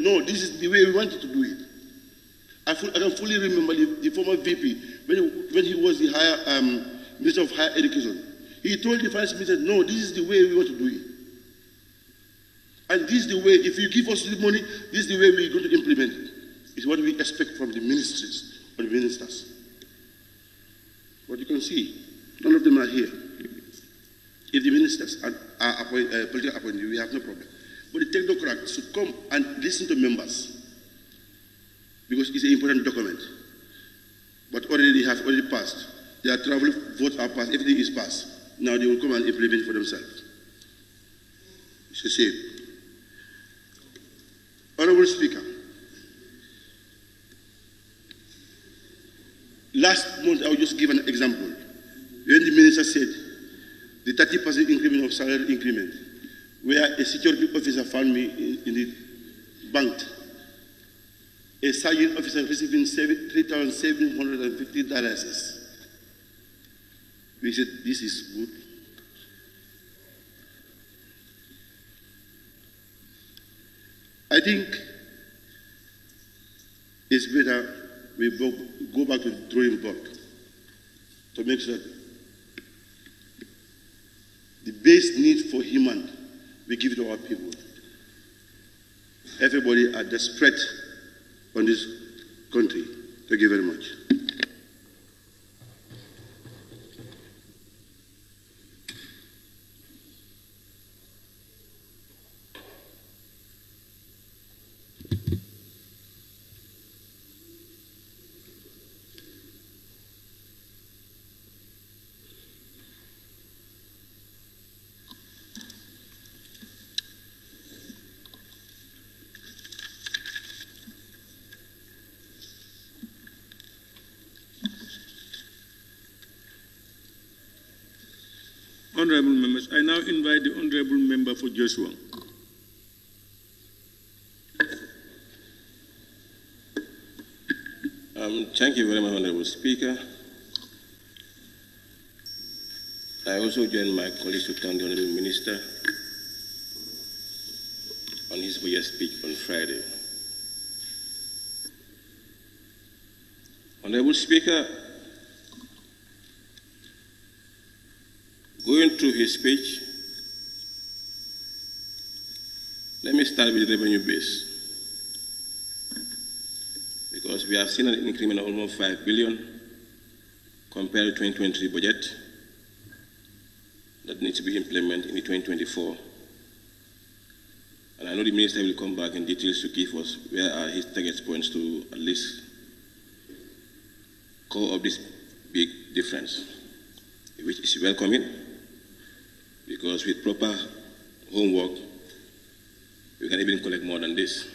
no, this is the way we wanted to do it. I can fully remember the former VP, when he was the Minister of Higher Education. He told the finance minister, no, this is the way we want to do it. And this is the way, if you give us the money, this is the way we're going to implement it. It's what we expect from the ministries or the ministers. But you can see, none of them are here. If the ministers are political appointed, we have no problem. But the technocrats should come and listen to members, because it's an important document. But already they have already passed. Their travel votes are passed, everything is passed. Now they will come and implement it for themselves. It's a shame. Honorable Speaker, last month I will just give an example. When the minister said the 30% increment of salary increment, where a security officer found me in the bank, a sergeant officer receiving $3,750. We said, this is good. I think it's better we go back to the drawing board to make sure the base need for human, we give it to our people. Everybody are desperate on this country. Thank you very much. Honorable members, I now invite the Honorable Member for Joshua. Thank you very much, Honorable Speaker. I also join my colleagues to thank the Honorable Minister on his budget speech on Friday. Honorable Speaker, going through his speech, let me start with the revenue base. Because we have seen an increment of almost 5 billion compared to 2023 budget that needs to be implemented in the 2024. And I know the Minister will come back in details to give us where are his target points to at least cover up this big difference, which is welcoming, because with proper homework, we can even collect more than this.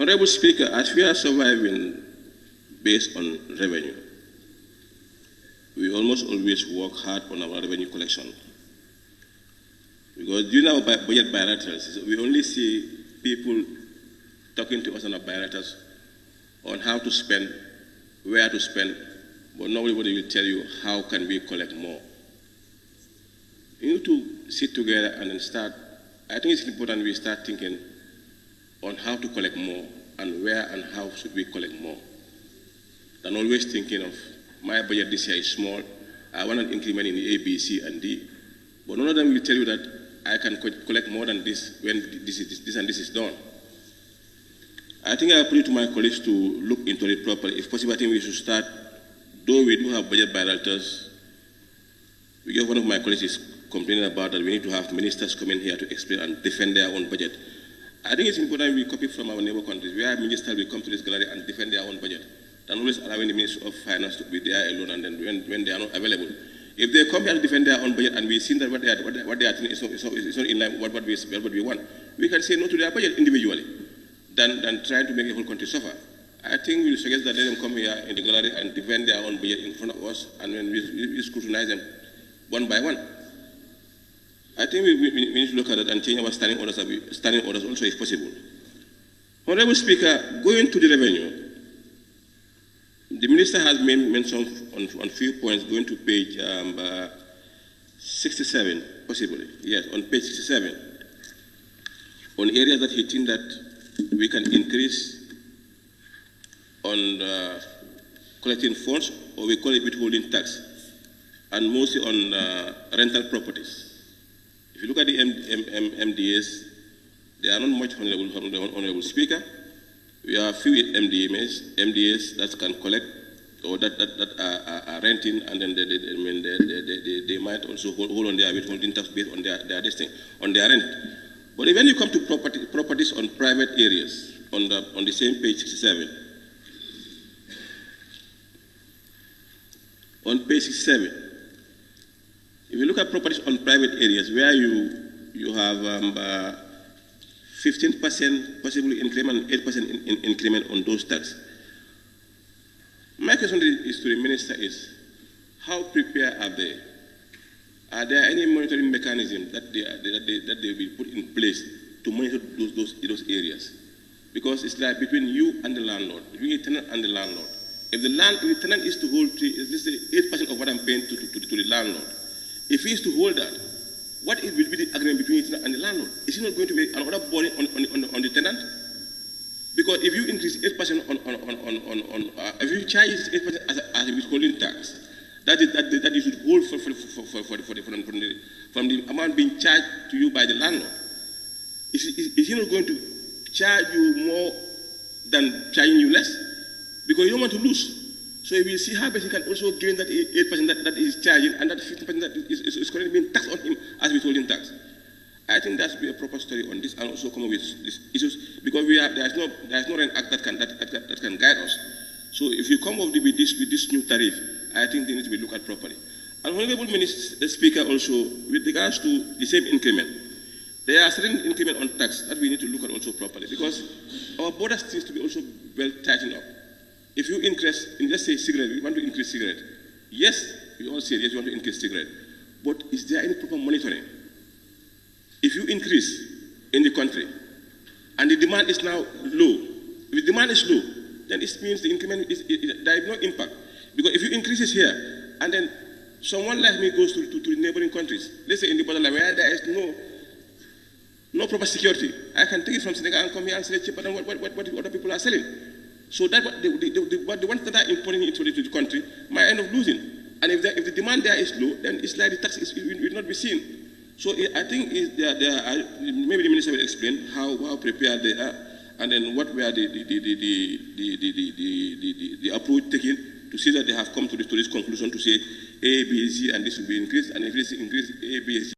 Honorable Speaker, as we are surviving based on revenue, we almost always work hard on our revenue collection. Because during our budget bilaterals, we only see people talking to us on our bilaterals on how to spend, where to spend, but nobody will tell you how can we collect more. You need to sit together and then start. I think it's important we start thinking on how to collect more and where and how should we collect more. Than always thinking of my budget this year is small, I want an increment in the A, B, C, and D. But none of them will tell you that I can collect more than this when this and this is done. I think I put it to my colleagues to look into it properly. If possible, I think we should start, though we do have budget bilaterals, because one of my colleagues is complaining about that we need to have ministers come in here to explain and defend their own budget. I think it's important we copy from our neighbor countries, where ministers will come to this gallery and defend their own budget, than always allowing the Minister of Finance to be there alone, and then when they are not available. If they come here to defend their own budget and we've seen that what they are doing is not in line with what we want, we can say no to their budget individually, than trying to make the whole country suffer. I think we'll suggest that let them come here in the gallery and defend their own budget in front of us, and then we scrutinize them one by one. I think we need to look at it and change our standing orders also if possible. Honorable Speaker, going to the revenue, the Minister has mentioned on few points, going to page 67, possibly, yes, on page 67, on areas that he thinks that we can increase on collecting funds, or we call it withholding tax, and mostly on rental properties. If you look at the MDAs, they are not much, Honorable Speaker. We have few MDAs that can collect, or that are renting, and then they might also hold on their withholding tax based on their rent. But when you come to properties on private areas, on the same page 67, on page 67, if you look at properties on private areas where you have 15% possibly increment, 8% increment on those taxes. My question is to the Minister is, how prepared are they? Are there any monitoring mechanism that they will put in place to monitor those areas? Because it's like between you and the landlord, between the tenant and the landlord. If the tenant is to hold, let's say 8% of what I'm paying to the landlord, if he is to hold that, what will be the agreement between the tenant and the landlord? Is he not going to make another burden on the tenant? Because if you increase 8% if you charge 8% as a withholding tax, that you should hold from the amount being charged to you by the landlord. Is he not going to charge you more than charging you less? Because you don't want to lose. So if you see how best he can also gain that 8% that is charging, and that 15% that is currently being taxed on him as withholding tax. I think that should be a proper story on this, and also come up with these issues, because there is no rent act that can guide us. So if you come up with this new tariff, I think they need to be looked at properly. And Honorable Speaker, also with regards to the same increment, there are certain increment on tax that we need to look at also properly, because our borders seems to be also well tightened up. If you increase, let's say cigarette, we want to increase cigarette. Yes, you all said, yes, you want to increase cigarette. But is there any proper monitoring? If you increase in the country, and the demand is now low, if the demand is low, then it means the increment there is no impact. Because if you increase it here, and then someone like me goes to the neighboring countries, let's say in the borderline where there is no proper security, I can take it from Senegal and come here and sell it cheaper than what other people are selling. So that the ones that are importing into the country might end up losing. And if the demand there is low, then it's like the tax will not be seen. So I think maybe the minister will explain how prepared they are, and then what were the approach taken to see that they have come to this conclusion to say A, B, C, and this will be increased, and if this increase A, B, C.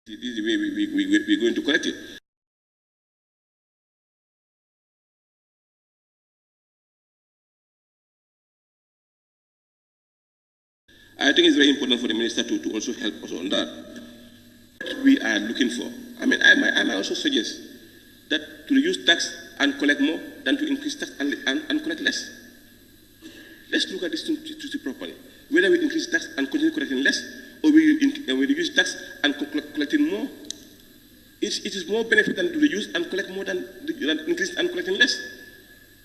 This is the way we're going to correct it. I think it's very important for the minister to also help us on that. We are looking for. I mean, I might also suggest that to reduce tax and collect more than to increase tax and collect less. Let's look at this to see properly. Whether we increase tax and continue collecting less, or we reduce tax and collecting more. It is more benefit than to reduce and collect more than increase and collecting less.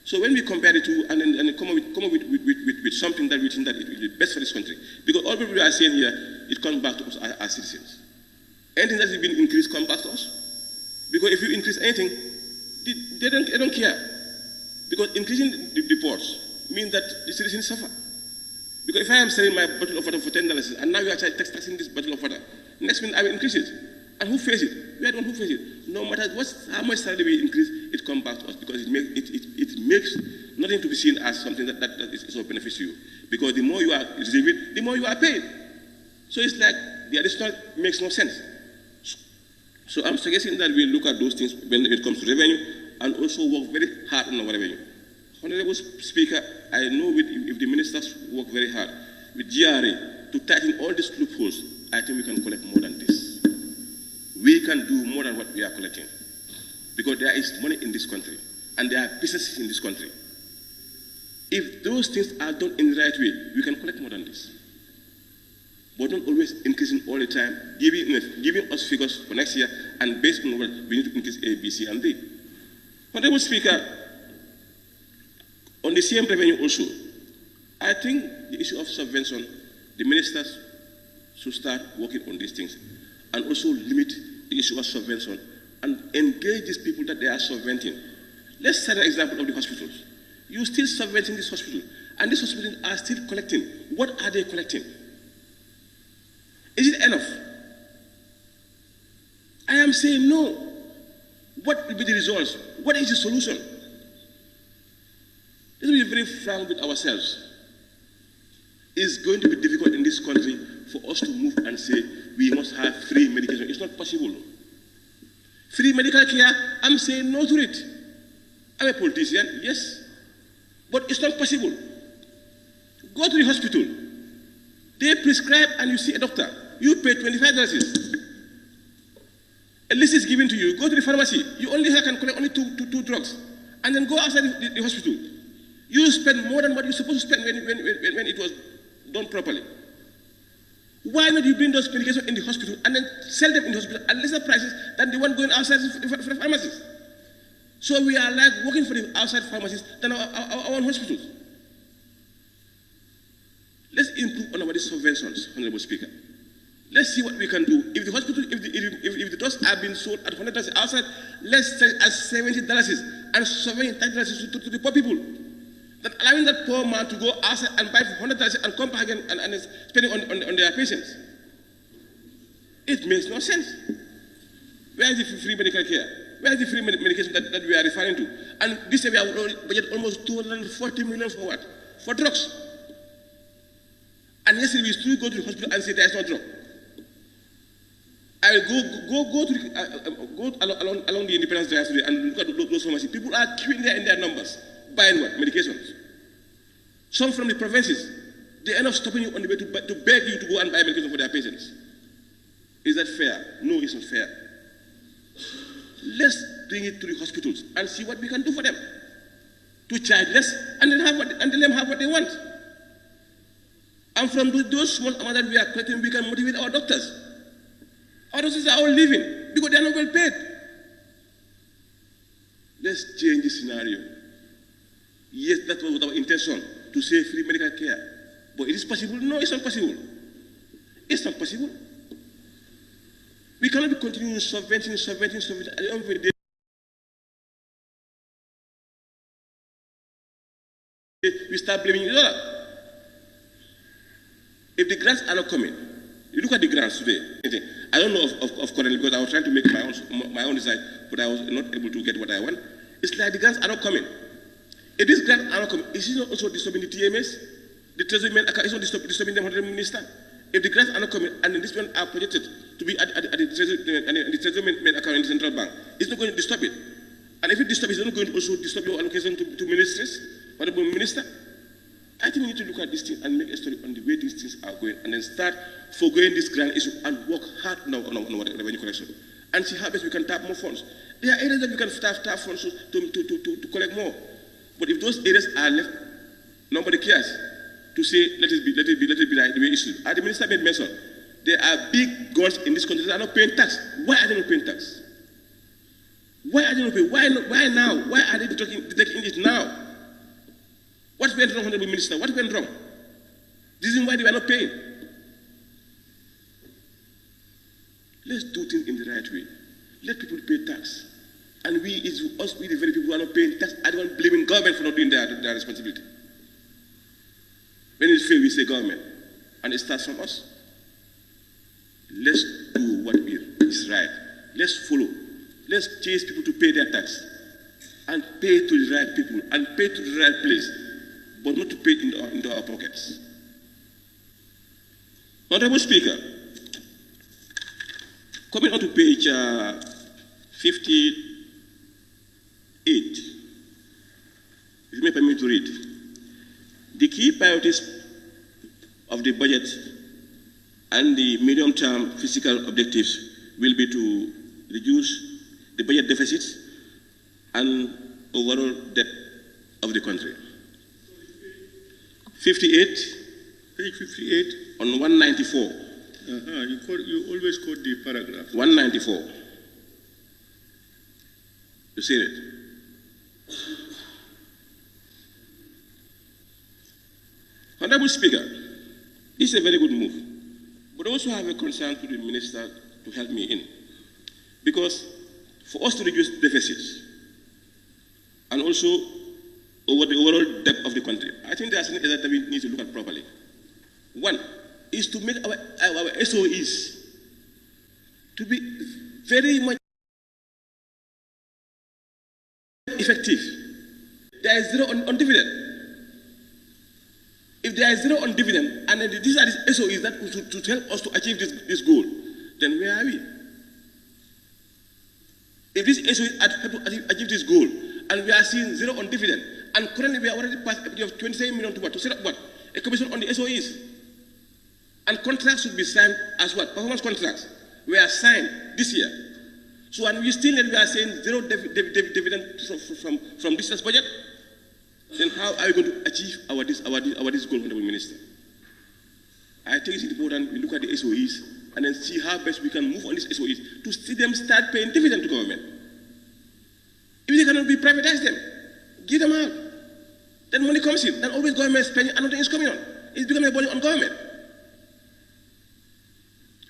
So when we compare the two and come up with something that we think that it will be best for this country, because all what we are saying here, it comes back to us as citizens. Anything that has been increased comes back to us. Because if you increase anything, they don't care. Because increasing the ports means that the citizens suffer. Because if I am selling my bottle of water for $10 and now you are taxing this bottle of water, next minute I will increase it. And who pays it? We are the one who pays it. No matter how much salary we increase, it comes back to us because it makes nothing to be seen as something that is of benefit to you. Because the more you are receiving, the more you are paid. So it's like the additional makes no sense. So I'm suggesting that we look at those things when it comes to revenue and also work very hard on our revenue. Honorable Speaker, I know if the ministers work very hard with GRA to tighten all these loopholes, I think we can collect more than this. We can do more than what we are collecting. Because there is money in this country, and there are businesses in this country. If those things are done in the right way, we can collect more than this. But not always increasing all the time, giving us figures for next year, and based on what we need to increase A, B, C, and D. Honorable Speaker, on the same revenue also, I think the issue of subvention, the ministers should start working on these things and also limit the issue of subvention and engage these people that they are subventing. Let's set an example of the hospitals. You're still subventing this hospital, and these hospitals are still collecting. What are they collecting? Is it enough? I am saying no. What will be the results? What is the solution? Let's be very frank with ourselves. It's going to be difficult in this country for us to move and say we must have free medication. It's not possible. Free medical care, I'm saying no to it. I'm a politician, yes, but it's not possible. Go to the hospital. They prescribe and you see a doctor. You pay $25. A list is given to you. Go to the pharmacy. You only can collect only two drugs. And then go outside the hospital. You spend more than what you're supposed to spend when it was done properly. Why not you bring those medications in the hospital and then sell them in the hospital at lesser prices than the one going outside for the pharmacies? So we are like working for the outside pharmacies than our own hospitals. Let's improve on our subventions, Honorable Speaker. Let's see what we can do. If the hospital, if the drugs are being sold at $100 outside, let's sell at $70 and $70 to the poor people. That allowing that poor man to go outside and buy for $100 and come back again and spending on their patients. It makes no sense. Where is the free medical care? Where is the free medication that we are referring to? And this year we have budgeted almost $240 million for what? For drugs. And yesterday we still go to the hospital and say there is no drug. I will go along the Independence Drive today and look at those pharmacies. People are queuing there in their numbers, buying what? Medications. Some from the provinces, they end up stopping you on the way to beg you to go and buy medication for their patients. Is that fair? No, it's not fair. Let's bring it to the hospitals and see what we can do for them. To charge less and then let them have what they want. And from those small amounts that we are collecting, we can motivate our doctors. Our doctors are all leaving because they are not well paid. Let's change the scenario. Yes, that was our intention, to say free medical care. But it is possible? No, it's not possible. It's not possible. We cannot be continuing subventing. At the end of the day, we start blaming each other. If the grants are not coming, you look at the grants today. I don't know of currently because I was trying to make my own design, but I was not able to get what I want. It's like the grants are not coming. If these grants are not coming, is it not also disturbing the TMS? The Treasury men is not disturbing the Honorable Minister? If the grants are not coming and these men are projected to be at the Treasury men account in the central bank, it's not going to disturb it. And if it disturbs, it's not going to also disturb your allocation to ministries, Honorable Minister. I think we need to look at this thing and make a study on the way these things are going and then start forgoing this grand issue and work hard on revenue collection and see how best we can tap more funds. There are areas that we can tap funds to collect more. But if those areas are left, nobody cares to say, let it be like the way it should. As the Minister made mention, there are big guns in this country that are not paying tax. Why are they not paying tax? Why are they not paying? Why now? Why are they detecting it now? What went wrong, Honorable Minister? What went wrong? This is why they were not paying. Let's do things in the right way. Let people pay tax. And it's us, the very people who are not paying tax, are the one blaming government for not doing their responsibility. When it fails, we say government. And it starts from us. Let's do what is right. Let's follow. Let's chase people to pay their tax. And pay to the right people. And pay to the right place. But not to pay into our pockets. Honorable Speaker, coming on to page 58, if you may permit me to read, the key priorities of the budget and the medium-term fiscal objectives will be to reduce the budget deficits and overall debt of the country. 58. Page 58. On 194. You always quote the paragraph. 194. You see it? Honorable Speaker, this is a very good move. But I also have a concern to the Minister to help me in. Because for us to reduce deficits and also over the overall debt of the country, I think there are certain areas that we need to look at properly. One is to make our SOEs to be very much effective. There is zero on dividend. If there is zero on dividend, and these are the SOEs that to help us to achieve this goal, then where are we? If these SOEs help to achieve this goal, and we are seeing zero on dividend, and currently we are already past a budget of 27 million to what? To set up what? A commission on the SOEs. And contracts should be signed as what? Performance contracts. We are signed this year. So, and we still we are saying zero dividend from this year's budget. Then how are we going to achieve our this goal, Honorable Minister? I think it's important we look at the SOEs and then see how best we can move on these SOEs to see them start paying dividend to government. If they cannot be privatized them, give them out. Then money comes in, then always government is spending and nothing is coming on. It's becoming a burden on government.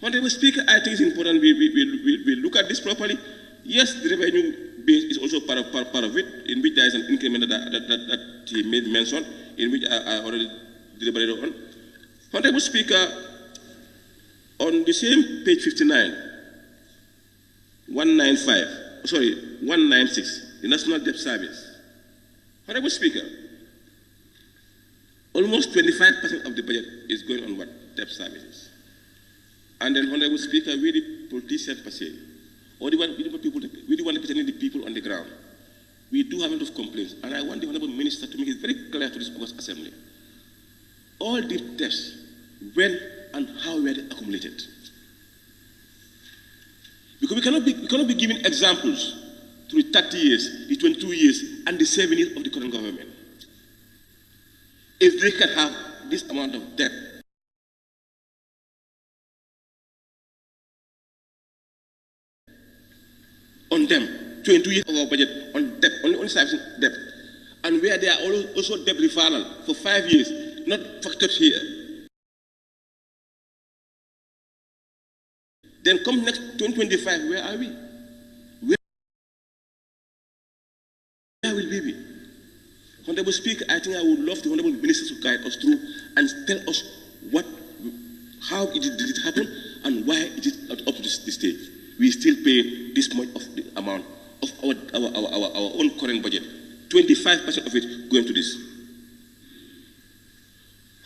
Honorable Speaker, I think it's important we look at this properly. Yes, the revenue base is also part of it, in which there is an increment that he made mention, in which I already deliberated on. Honorable Speaker, on the same page 59, 196, the National Debt Service. Honorable Speaker, almost 25% of the budget is going on what? Debt services. And then, Honorable Speaker, we the politicians per se, or we want representing the people on the ground. we do have a lot of complaints, and I want the Honorable Minister to make it very clear to this August Assembly. All these debts, when and how were they accumulated? Because we cannot be giving examples through the 30 years, the 22 years, and the 7 years of the current government. If they can have this amount of debt, on them, 22 years of our budget on debt, only servicing debt, and where they are also debt referral for 5 years, not factored here. Then come next 2025, where are we? Where will we be? Honorable Speaker, I think I would love the Honorable Minister to guide us through and tell us how did it happen and why it is up to this stage. We still pay this much of the amount of our own current budget, 25% of it going to this.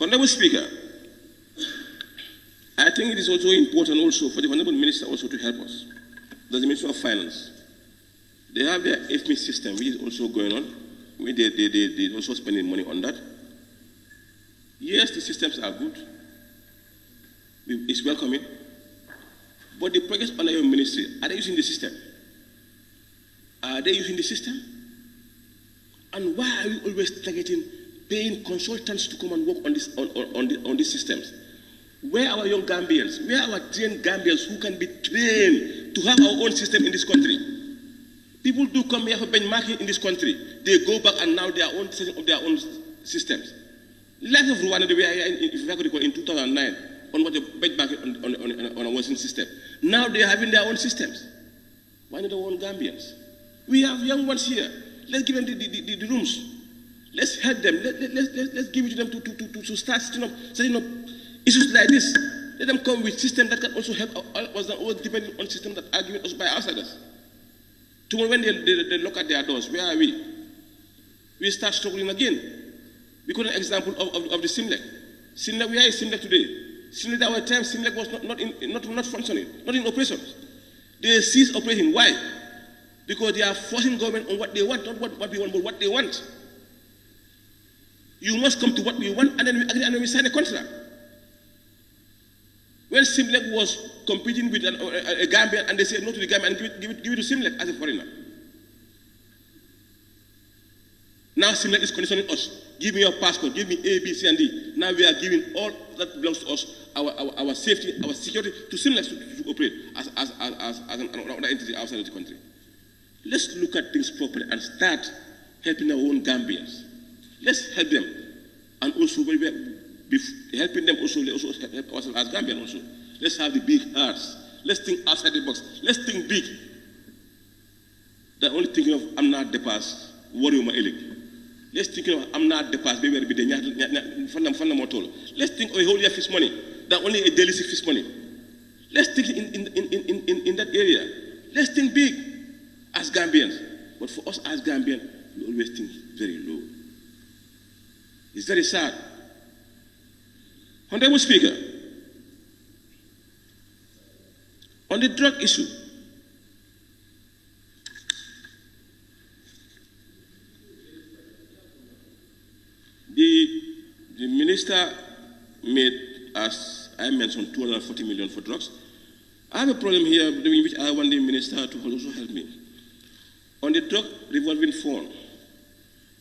Honorable Speaker, I think it is also important also for the Honorable Minister also to help us. There's the Ministry of Finance. They have their FMI system, which is also going on. They're also spending money on that. Yes, the systems are good. It's welcoming. But the projects under your ministry, are they using the system? Are they using the system? And why are we always targeting paying consultants to come and work on these systems? Where are our young Gambians? Where are our trained Gambians who can be trained to have our own system in this country? People do come here for benchmarking in this country. They go back and now they are setting up their own systems. Like of Rwanda, they were if I could recall, in 2009 on what the benchmarking on a Western system. Now they are having their own systems. Why not our own Gambians? We have young ones here. Let's give them the rooms. Let's help them. Let's give it to them to start setting up issues like this. Let them come with systems that can also help us than always depending on systems that are given us by outsiders. Tomorrow when they look at their doors, where are we? We start struggling again. We got an example of the SIMLEC. SIMLEC, where is SIMLEC today? SIMLEC at our time, SIMLEC was not functioning, not in operations. They ceased operating. Why? Because they are forcing government on what they want, not what we want, but what they want. You must come to what we want, and then we agree, and then we sign a contract. When SIMLEC was competing with a Gambian, and they said no to the Gambian and give it to SIMLEC as a foreigner. Now SIMLEC is conditioning us. Give me your passport, give me A, B, C, and D. Now we are giving all that belongs to us, our safety, our security, to SIMLEC to operate as another entity outside of the country. Let's look at things properly and start helping our own Gambians. Let's help them. And also, helping them also, let's also help ourselves as Gambians also. Let's have the big hearts. Let's think outside the box. Let's think big. They're only thinking of, I'm not the past, worry my elect. Let's think of, I'm not the past, baby, let's think of a whole year fish money. That only a daily fish money. Let's think in that area. Let's think big as Gambians. But for us as Gambians, we always think very low. It's very sad. Honorable Speaker, on the drug issue, the minister made, as I mentioned, 240 million for drugs. I have a problem here in which I want the minister to also help me. On the drug revolving fund,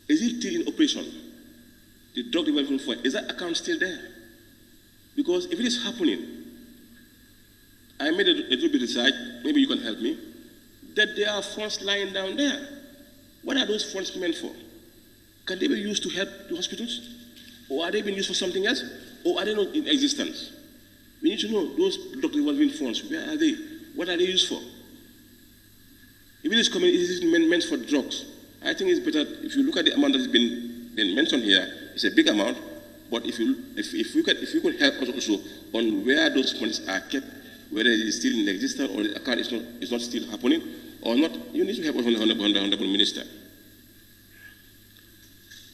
is it still in operation? The drug revolving fund, is that account still there? Because if it is happening, I made a little bit of research, maybe you can help me, that there are funds lying down there. What are those funds meant for? Can they be used to help the hospitals? Or are they being used for something else? Or are they not in existence? We need to know those drug revolving funds, where are they? What are they used for? If it is coming, it is meant for drugs. I think it's better, if you look at the amount that has been mentioned here, it's a big amount, but if you could help us also on where those funds are kept, whether it is still in existence or the account is not still happening or not, you need to help us, Honorable Minister.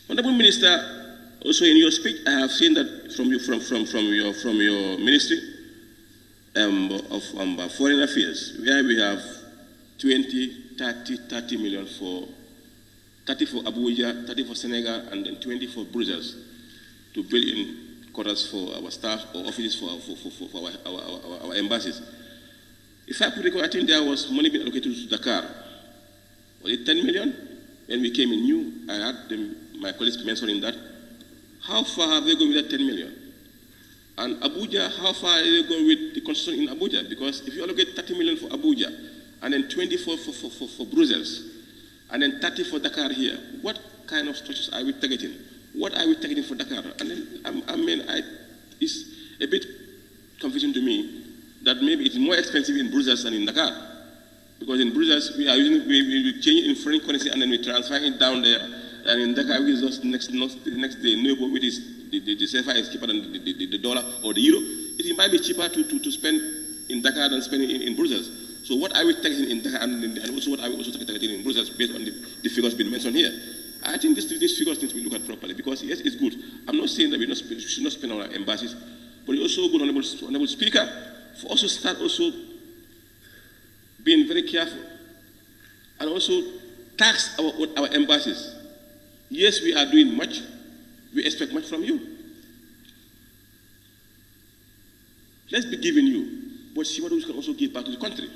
Honorable Minister, also in your speech, I have seen that from your ministry of Foreign Affairs, where we have 30 million for 30 for Abuja, 30 for Senegal, and then 20 for Brussels to build in quarters for our staff or offices for our embassies. If I could recall, I think there was money being allocated to Dakar. Was it 10 million? When we came in new, I had my colleagues mentioning that. How far have they gone with that 10 million? And Abuja, how far are they going with the construction in Abuja? Because if you allocate 30 million for Abuja, and then 20 for Brussels, and then 30 for Dakar here, what kind of structures are we targeting? What are we targeting for Dakar? And then, it's a bit confusing to me that maybe it's more expensive in Brussels than in Dakar. Because in Brussels, we change in foreign currency and then we transfer it down there. And in Dakar, we just the next day, neighbor, which is the CFA is cheaper than the dollar or the euro. It might be cheaper to spend in Dakar than spending in Brussels. So what are we targeting in Dakar and also what are we also targeting in Brussels based on the figures being mentioned here? I think these figures need to be looked at properly because yes, it's good. I'm not saying that we should not spend on our embassies, but it's also good, Honorable Speaker, for us to start also being very careful and also tax our embassies. Yes, we are doing much. We expect much from you. Let's be giving you, but see what we can also give back to the country.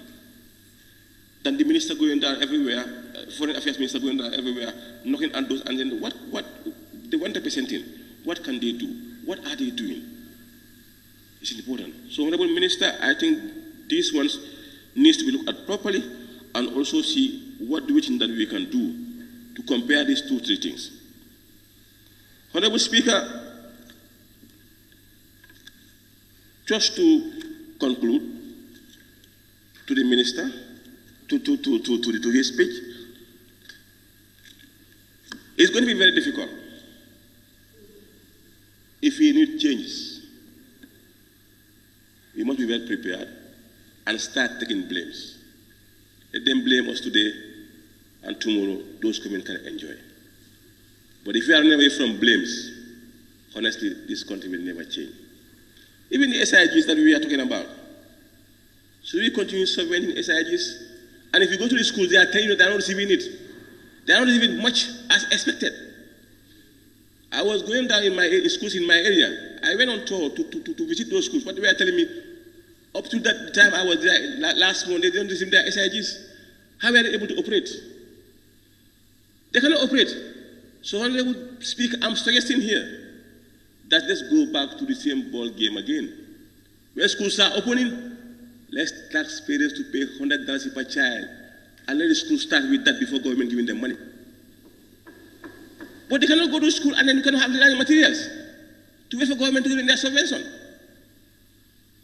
Than the minister going down everywhere, foreign affairs minister going down everywhere, knocking on doors, and then what they want representing, what can they do? What are they doing? It's important. So, Honorable Minister, I think these ones needs to be looked at properly and also see what do we think that we can do to compare these three things. Honorable Speaker, just to conclude, to the Minister, to his speech, it's going to be very difficult if we need changes. We must be well prepared and start taking blames. Let them blame us today, and tomorrow those coming can enjoy. But if we are away from blames, honestly, this country will never change. Even the SIGs that we are talking about, should we continue subventing SIGs? And if you go to the schools, they are telling you they are not receiving it. They are not receiving much as expected. I was going down in schools in my area. I went on tour to visit those schools. What they were telling me, up to that time I was there last month, they didn't receive their SIGs. How were they able to operate? They cannot operate. So Honorable Speaker, I'm suggesting here that let's go back to the same ball game again. When schools are opening, let's tax parents to pay $100 per child, and let the school start with that before government giving them money. But they cannot go to school and then you cannot have the learning materials to wait for government to give them their subvention.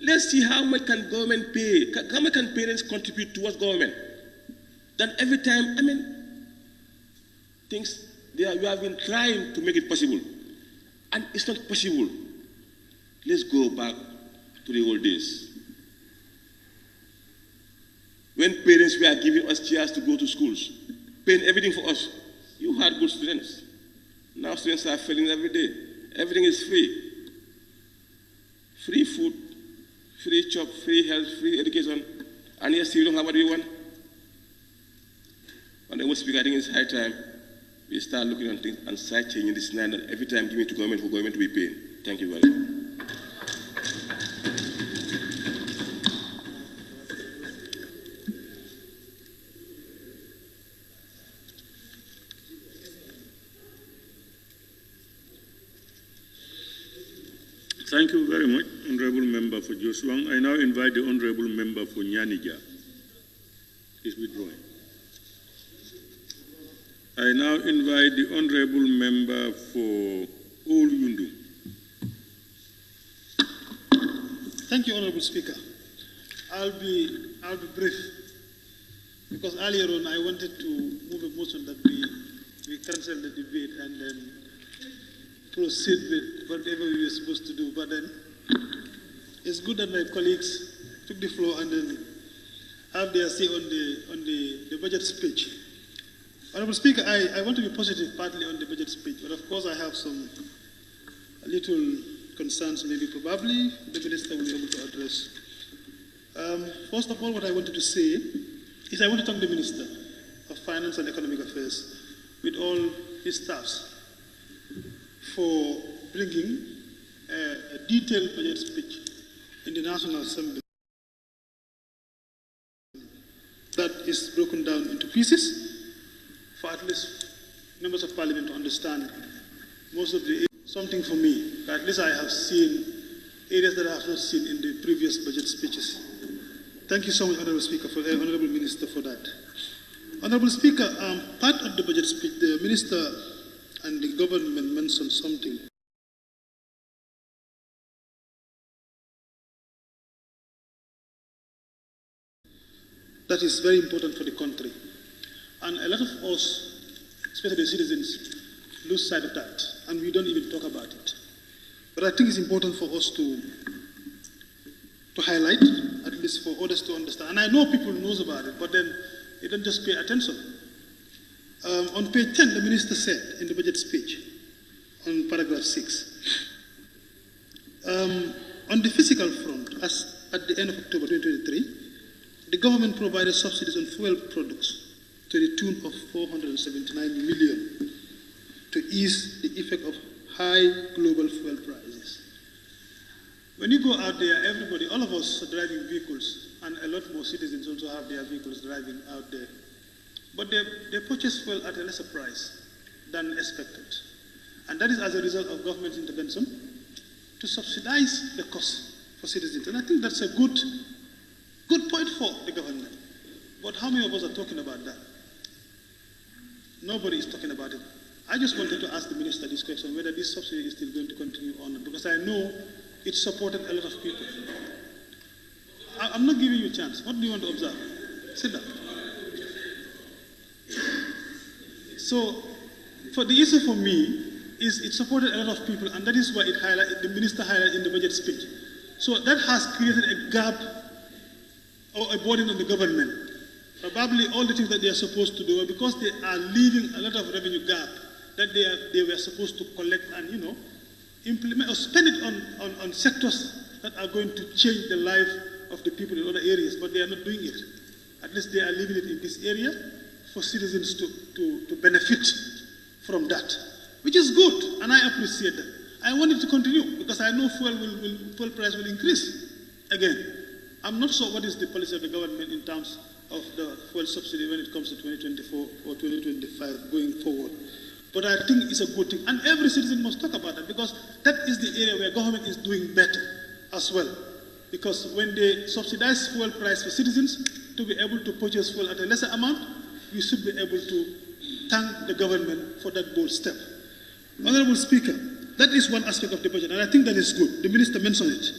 Let's see how much can government pay, how much can parents contribute towards government. Then every time, things, we have been trying to make it possible. And it's not possible. Let's go back to the old days. When parents were giving us chairs to go to schools, paying everything for us, you had good students. Now students are failing every day. Everything is free. Free food, free job, free health, free education. And yes, you don't have what we want. When I was speaking, I think it's high time we start looking at things and start changing this line that every time giving to government for government to be paid. Thank you very much. Thank you very much, Honorable Member for Josuang. I now invite the Honorable Member for Nyanija. He's withdrawing. I now invite the Honorable Member for Old Yundu. Thank you, Honorable Speaker. I'll be brief because earlier on I wanted to move a motion that we cancel the debate and then proceed with whatever we were supposed to do. But then it's good that my colleagues took the floor and then have their say on the budget speech. Honorable Speaker, I want to be positive partly on the budget speech, but of course I have some little concerns maybe probably the Minister will be able to address. First of all, what I wanted to say is I want to thank the Minister of Finance and Economic Affairs with all his staffs for bringing a detailed budget speech in the National Assembly that is broken down into pieces for at least members of parliament to understand most of the something for me. At least I have seen areas that I have not seen in the previous budget speeches. Thank you so much, Honorable Speaker, Honorable Minister, for that. Honorable Speaker, part of the budget speech, the Minister and the government mentioned something. That is very important for the country. And a lot of us, especially the citizens, lose sight of that, and we don't even talk about it. But I think it's important for us to highlight, at least for others to understand. And I know people knows about it, but then they don't just pay attention. On page 10, the minister said in the budget speech, on paragraph 6, on the fiscal front, as at the end of October 2023, the government provided subsidies on fuel products to the tune of 479 million to ease the effect of high global fuel prices. When you go out there, everybody, all of us are driving vehicles, and a lot more citizens also have their vehicles driving out there. But they purchase fuel at a lesser price than expected. And that is as a result of government intervention to subsidize the cost for citizens. And I think that's a good point for the government. But how many of us are talking about that? Nobody is talking about it. I just wanted to ask the minister this question, whether this subsidy is still going to continue on, because I know it supported a lot of people. I'm not giving you a chance. What do you want to observe? Sit down. So, for the issue for me is it supported a lot of people, and that is why the minister highlighted in the budget speech. So that has created a gap or a burden on the government. Probably all the things that they are supposed to do, because they are leaving a lot of revenue gap that they were supposed to collect and, implement or spend it on sectors that are going to change the life of the people in other areas, but they are not doing it. At least they are leaving it in this area for citizens to benefit from that, which is good, and I appreciate that. I want it to continue because I know fuel price will increase again. I'm not sure what is the policy of the government in terms of the fuel subsidy when it comes to 2024 or 2025 going forward. But I think it's a good thing. And every citizen must talk about that, because that is the area where government is doing better as well. Because when they subsidize fuel price for citizens to be able to purchase fuel at a lesser amount, we should be able to thank the government for that bold step. Honorable Speaker, that is one aspect of the budget, and I think that is good. The minister mentioned it.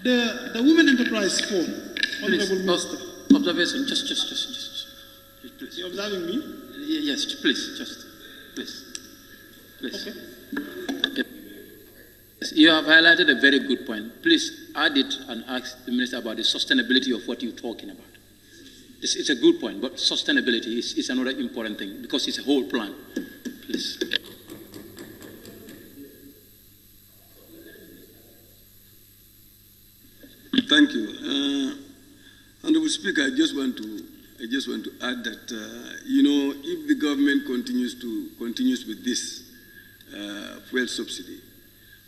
The Women Enterprise Fund, Honorable Minister. Observation, just, please. You're observing me? Yes, please. Okay. Yes, you have highlighted a very good point. Please add it and ask the minister about the sustainability of what you're talking about. It's a good point, but sustainability is another important thing, because it's a whole plan. Please. Thank you. Honorable Speaker, I just want to add that, if the government continues with this fuel subsidy,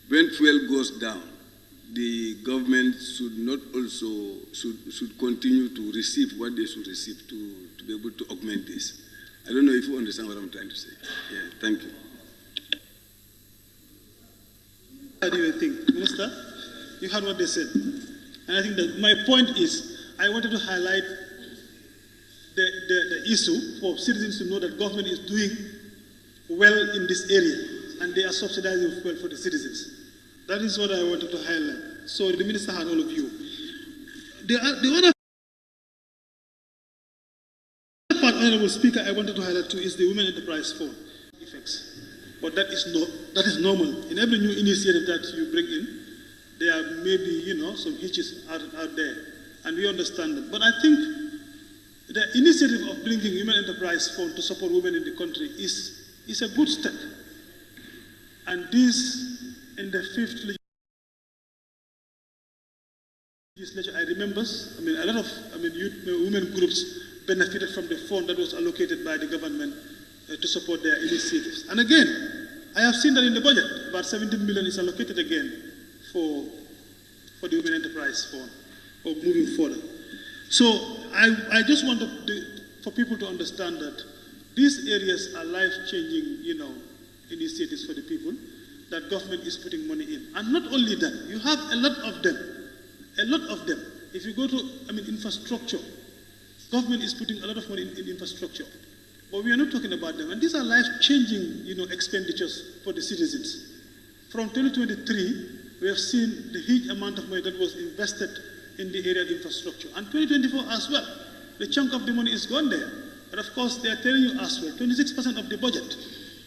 when fuel goes down, the government should not also should continue to receive what they should receive to be able to augment this. I don't know if you understand what I'm trying to say. Yeah, thank you. How do you think, Minister? You heard what they said. And I think that my point is, I wanted to highlight the issue for citizens to know that government is doing well in this area, and they are subsidizing fuel for the citizens. That is what I wanted to highlight. So the minister had all of you. The other part, Honorable Speaker, I wanted to highlight too is the Women Enterprise Fund effects. But that is normal. In every new initiative that you bring in, there are maybe, some hitches out there, and we understand that. But I think the initiative of bringing Women Enterprise Fund to support women in the country is a good step. And this, in the 5th legislature, I remember, a lot of, youth, women groups benefited from the fund that was allocated by the government to support their initiatives. And again, I have seen that in the budget, about 17 million is allocated again for the Women Enterprise Fund, or moving forward. So I just want for people to understand that these areas are life-changing, initiatives for the people that government is putting money in. And not only that, you have a lot of them. If you go to, infrastructure, government is putting a lot of money in infrastructure. But we are not talking about them. And these are life-changing, expenditures for the citizens. From 2023, we have seen the huge amount of money that was invested in the area of infrastructure. And 2024 as well, the chunk of the money is gone there. But of course, they are telling you as well, 26% of the budget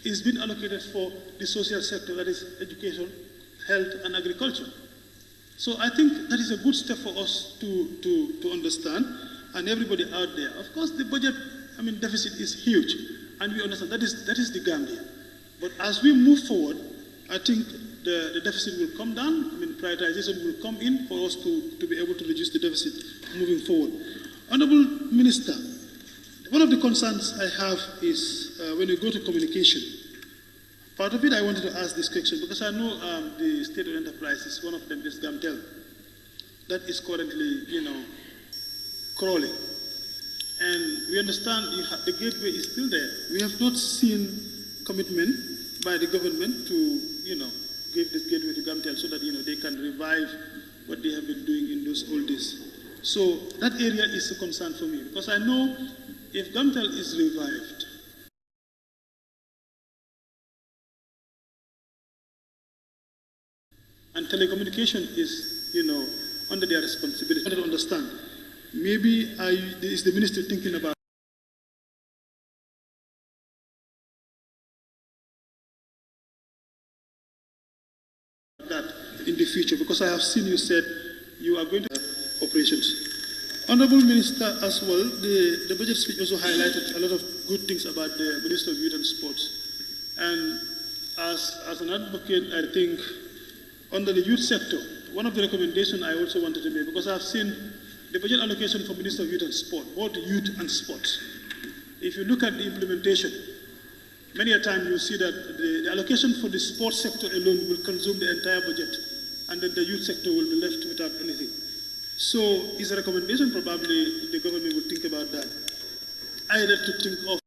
is being allocated for the social sector, that is education, health, and agriculture. So I think that is a good step for us to understand, and everybody out there. Of course, the budget, deficit is huge, and we understand that is the Gambia. But as we move forward, I think the deficit will come down. Prioritization will come in for us to be able to reduce the deficit moving forward. Honorable Minister, one of the concerns I have is when you go to communication. Part of it I wanted to ask this question because I know the state of enterprises, one of them is Gamtel, that is currently, crawling. And we understand the gateway is still there. We have not seen commitment by the government to, give this gateway to Gamtel so that, they can revive what they have been doing in those old days. So that area is a concern for me because I know if Gamtel is revived, and telecommunication is, under their responsibility, I don't understand. Maybe is the minister thinking about that in the future? Because I have seen you said you are going to operations. Honorable Minister, as well, the budget speech also highlighted a lot of good things about the Minister of Youth and Sports. And as an advocate, I think under the youth sector, one of the recommendations I also wanted to make, because I've seen the budget allocation for Minister of Youth and Sport, both youth and sports. If you look at the implementation, many a time you see that the allocation for the sports sector alone will consume the entire budget, and then the youth sector will be left without anything. So it's a recommendation, probably the government will think about that. Either to think of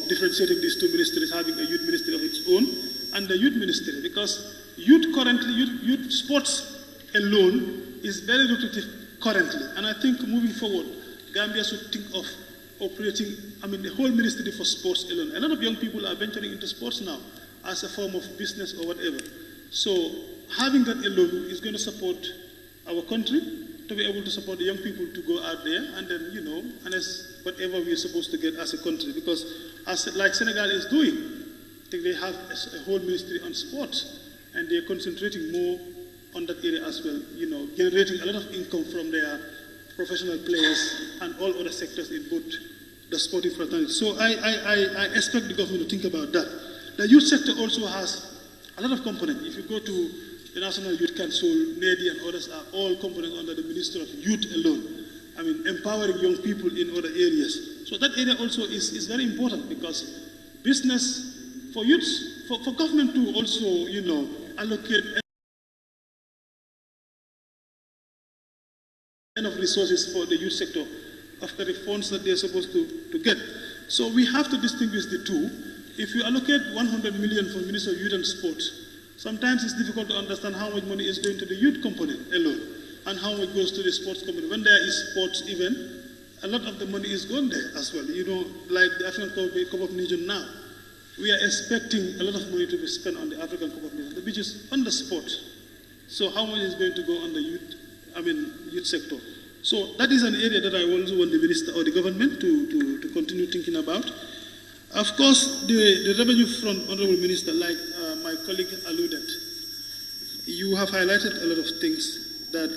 differentiating these two ministries, having a youth ministry of its own and the youth ministry, because youth sports alone is very lucrative currently. And I think moving forward, Gambia should think of operating, the whole ministry for sports alone. A lot of young people are venturing into sports now as a form of business or whatever. So having that alone is going to support our country, to be able to support the young people to go out there and then, harness whatever we are supposed to get as a country. Because like Senegal is doing, I think they have a whole ministry on sports, and they're concentrating more on that area as well, generating a lot of income from their professional players and all other sectors in both the sporting fraternity. So I expect the government to think about that. The youth sector also has a lot of components. If you go to the National Youth Council, NEDI and others are all components under the Ministry of Youth alone. Empowering young people in other areas. So that area also is very important because business for youths, for government to also, allocate enough resources for the youth sector after the funds that they're supposed to get. So we have to distinguish the two. If you allocate 100 million for Minister of Youth and Sports, sometimes it's difficult to understand how much money is going to the youth component alone and how much goes to the sports component. When there is sports event, a lot of the money is gone there as well. Like the African Cup of Nations now, we are expecting a lot of money to be spent on the African Cup of Nations, which is on the sport. So how much is going to go on the youth sector? So that is an area that I also want the minister or the government to continue thinking about. Of course, the revenue front, Honorable Minister, like my colleague alluded, you have highlighted a lot of things that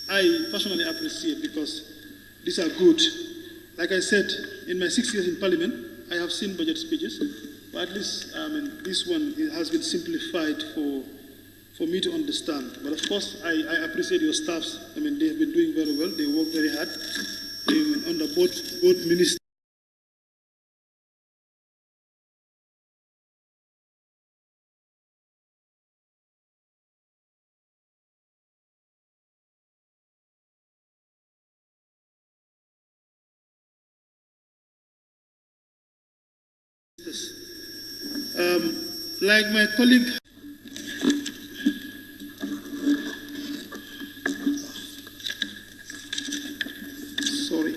I personally appreciate because these are good. Like I said, in my 6 years in Parliament, I have seen budget speeches, but at least this one has been simplified for for me to understand. But of course, I appreciate your staffs. I mean, they have been doing very well. They work very hard under both ministers. Like my colleague, sorry.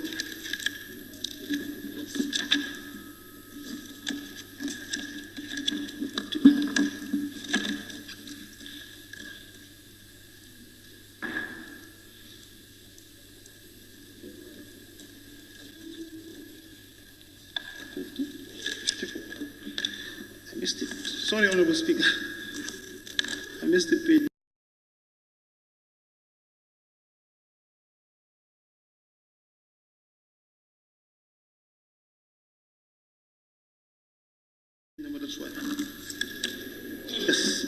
I missed it. Sorry, Honorable Speaker. I missed the page. No, that's why. Yes.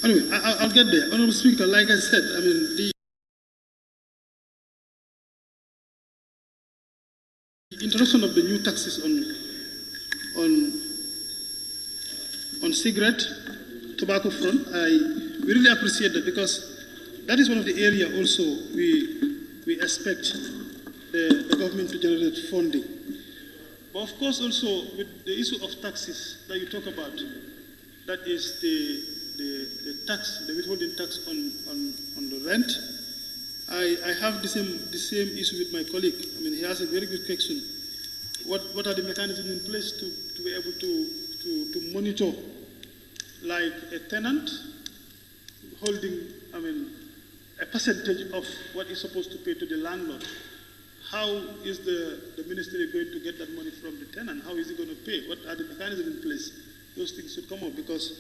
Anyway, I'll get there. Honorable Speaker, like I said, I mean, the introduction of the new taxes on cigarette, tobacco front, we really appreciate that, because that is one of the areas also we expect the government to generate funding. But of course also with the issue of taxes that you talk about, that is the tax, the withholding tax on the rent. I have the same issue with my colleague. I mean, he has a very good question. What are the mechanisms in place to be able to monitor, like a tenant holding, I mean, a percentage of what is supposed to pay to the landlord? How is the ministry going to get that money from the tenant? How is he going to pay? What are the mechanisms in place? Those things should come up, because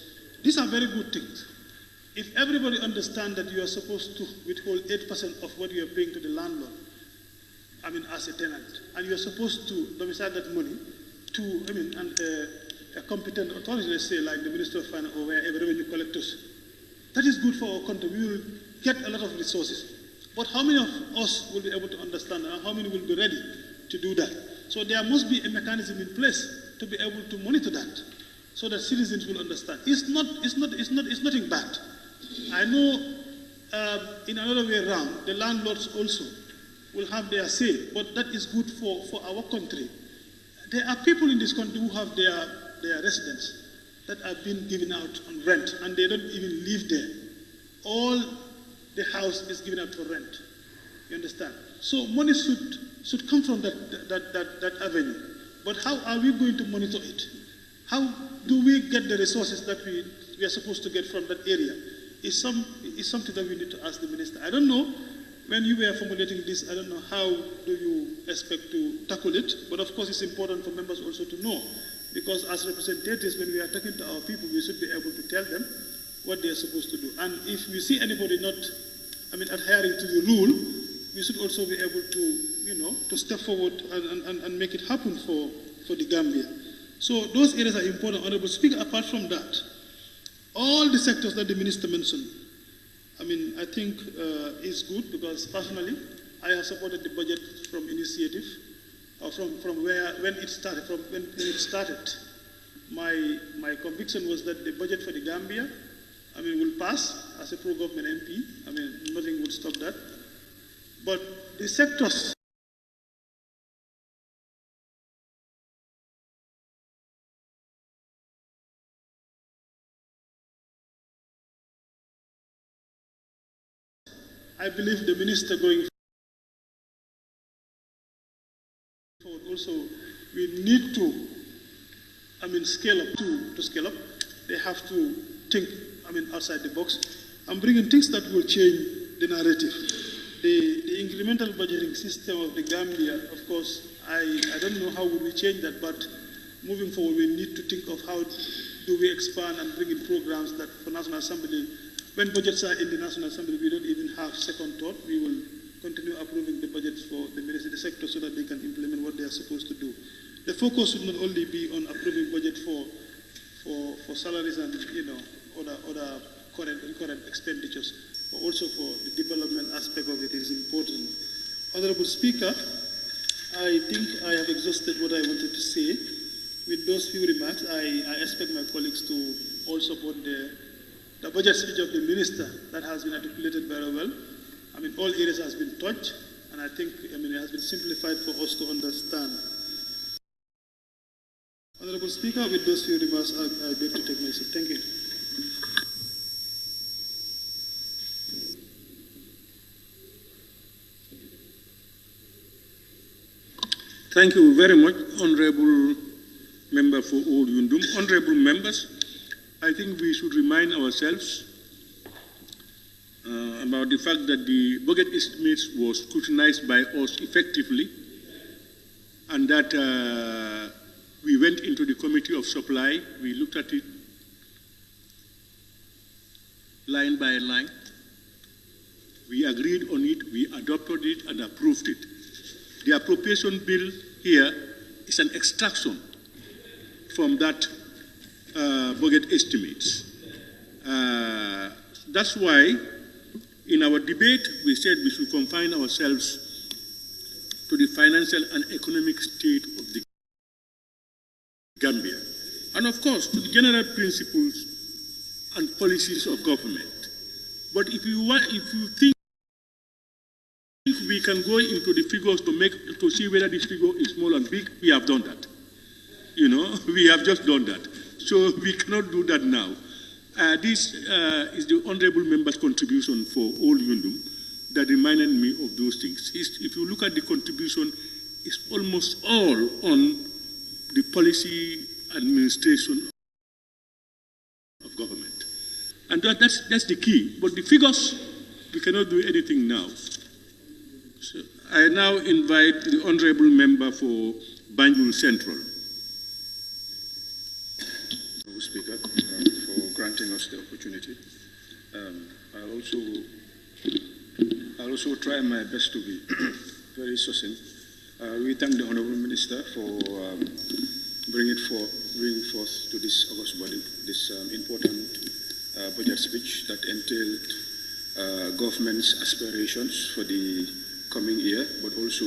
these are very good things. If everybody understands that you are supposed to withhold 8% of what you are paying to the landlord, I mean, as a tenant, and you are supposed to domicile that money to, I mean, a competent authority, let's say, like the Minister of Finance or wherever, revenue collectors, that is good for our country. We will get a lot of resources. But how many of us will be able to understand, and how many will be ready to do that? So there must be a mechanism in place to be able to monitor that, so that citizens will understand. It's nothing bad. I know in another way around, the landlords also will have their say, but that is good for our country. There are people in this country who have their residence that are being given out on rent, and they don't even live there. All the house is given out for rent. You understand? So money should come from that avenue. But how are we going to monitor it? How do we get the resources that we are supposed to get from that area? Is something that we need to ask the minister. I don't know, when you were formulating this, I don't know how do you expect to tackle it, but of course it's important for members also to know, because as representatives, when we are talking to our people, we should be able to tell them what they are supposed to do. And if we see anybody not, I mean, adhering to the rule, we should also be able to, you know, to step forward and make it happen for the Gambia. So those areas are important. Honorable Speaker, apart from that, all the sectors that the minister mentioned, I mean, I think is good, because personally, I have supported the budget from initiative, or from when it started. My conviction was that the budget for the Gambia, I mean, will pass as a pro-government MP. I mean, nothing would stop that. But the sectors, I believe the minister going forward also, we need to, I mean, scale up. To scale up, they have to think, I mean, outside the box and bring in things that will change the narrative. The incremental budgeting system of the Gambia, of course, I don't know how would we change that, but moving forward, we need to think of how do we expand and bring in programs that for National Assembly, when budgets are in the National Assembly, we don't even have second thought. We will continue approving the budgets for the sector so that they can implement what they are supposed to do. The focus should not only be on approving budget for salaries and other current expenditures, but also for the development aspect of it is important. Honorable Speaker, I think I have exhausted what I wanted to say. With those few remarks, I expect my colleagues to all support the budget speech of the minister that has been articulated very well. I mean, all areas has been touched, and I think it has been simplified for us to understand. Honorable Speaker, with those few remarks, I beg to take my seat. Thank you. Thank you very much, Honorable Member for Old Yundum. Honorable members, I think we should remind ourselves about the fact that the budget estimates was scrutinized by us effectively, and that we went into the Committee of Supply, we looked at it line by line, we agreed on it, we adopted it and approved it. The appropriation bill here is an extraction from that budget estimates. That's why in our debate we said we should confine ourselves to the financial and economic state of the Gambia, and of course to the general principles and policies of government. But if you think we can go into the figures to see whether this figure is small and big, we have done that. We have just done that. So we cannot do that now. This is the honorable member's contribution for Old Yundum that reminded me of those things. If you look at the contribution, it's almost all on the policy administration of government. And that's the key. But the figures, we cannot do anything now. So I now invite the honorable member for Banjul Central. Speaker, for granting us the opportunity. I'll also try my best to be very succinct. We thank the Honourable Minister for bringing forth to this August body this important budget speech that entailed government's aspirations for the coming year, but also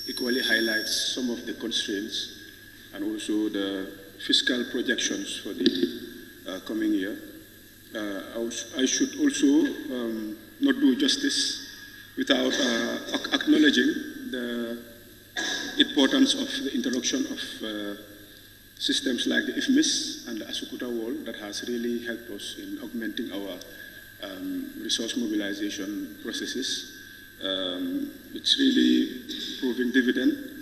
equally highlights some of the constraints and also the fiscal projections for the coming year. I should also not do justice without acknowledging the importance of the introduction of systems like the IFMIS and the Asukuta wall that has really helped us in augmenting our resource mobilization processes. It's really proving dividend.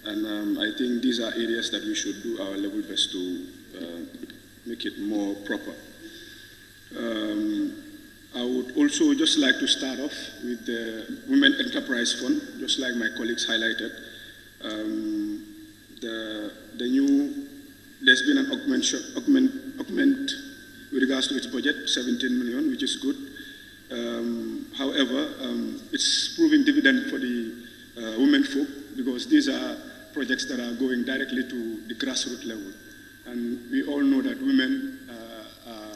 And I think these are areas that we should do our level best to make it more proper. I would also just like to start off with the Women Enterprise Fund, just like my colleagues highlighted. There's been an augment with regards to its budget, 17 million, which is good. However, it's proving dividend for the women folk, because these are projects that are going directly to the grassroots level. And we all know that women are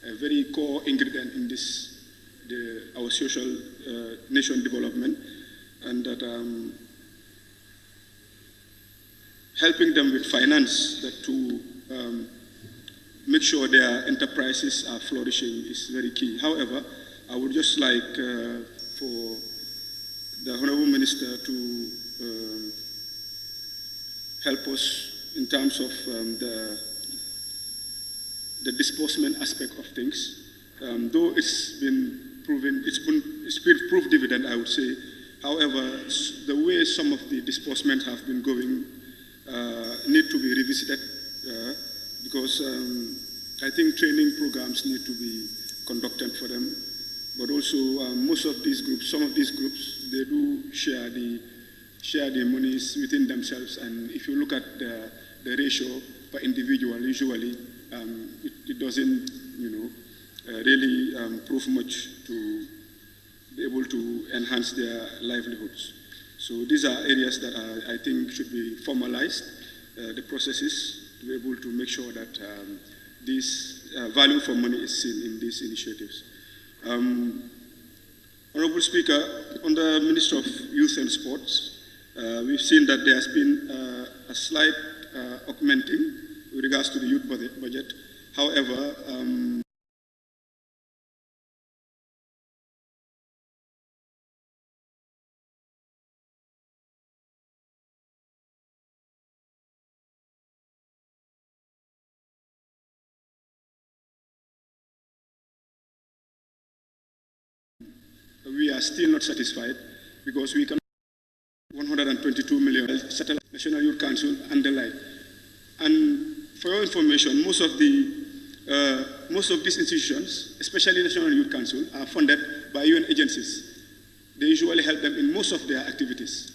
a very core ingredient in our social nation development, and that helping them with finance to make sure their enterprises are flourishing is very key. However, I would just like for the Honourable Minister to help us in terms of the disbursement aspect of things. Though it's been proved dividend, I would say. However, the way some of the disbursements have been going need to be revisited because I think training programs need to be conducted for them. But also, most of these groups, some of these groups, they do share the monies within themselves. And if you look at the ratio per individual, usually it doesn't, really prove much to be able to enhance their livelihoods. So these are areas that I think should be formalized, the processes to be able to make sure that this value for money is seen in these initiatives. Honorable Speaker, on the Minister of Youth and Sports, we've seen that there has been a slight augmenting with regards to the youth budget. However, we are still not satisfied because we can 122 million satellite National Youth Council and the like. And for your information, most of these institutions, especially National Youth Council, are funded by UN agencies. They usually help them in most of their activities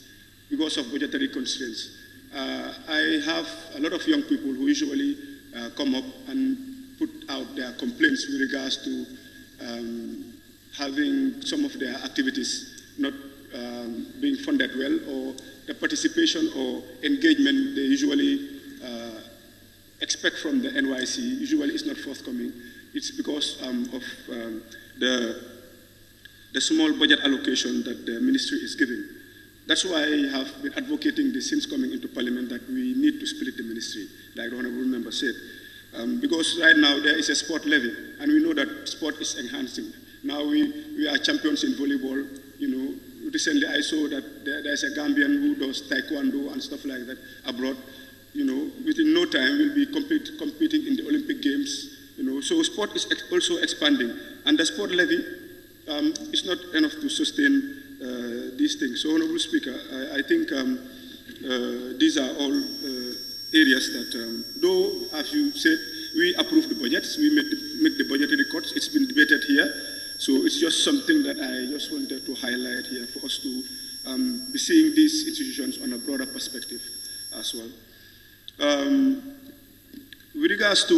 because of budgetary constraints. I have a lot of young people who usually come up and put out their complaints with regards to having some of their activities not being funded well, or the participation or engagement they usually expect from the NYC usually is not forthcoming. It's because of the small budget allocation that the ministry is giving. That's why I have been advocating this since coming into Parliament, that we need to split the ministry, like the Honourable Member said. Because right now there is a sport levy, and we know that sport is enhancing. Now we are champions in volleyball. You know, recently I saw that there's a Gambian who does taekwondo and stuff like that abroad. You know, within no time we'll be competing in the Olympic Games. You know, so sport is also expanding, and the sport levy is not enough to sustain these things. So, Honourable Speaker, I think these are all areas that, though, as you said, we approve the budgets, we make the budgetary cuts. It's been debated here. So it's just something that I just wanted to highlight here for us to be seeing these institutions on a broader perspective as well. With regards to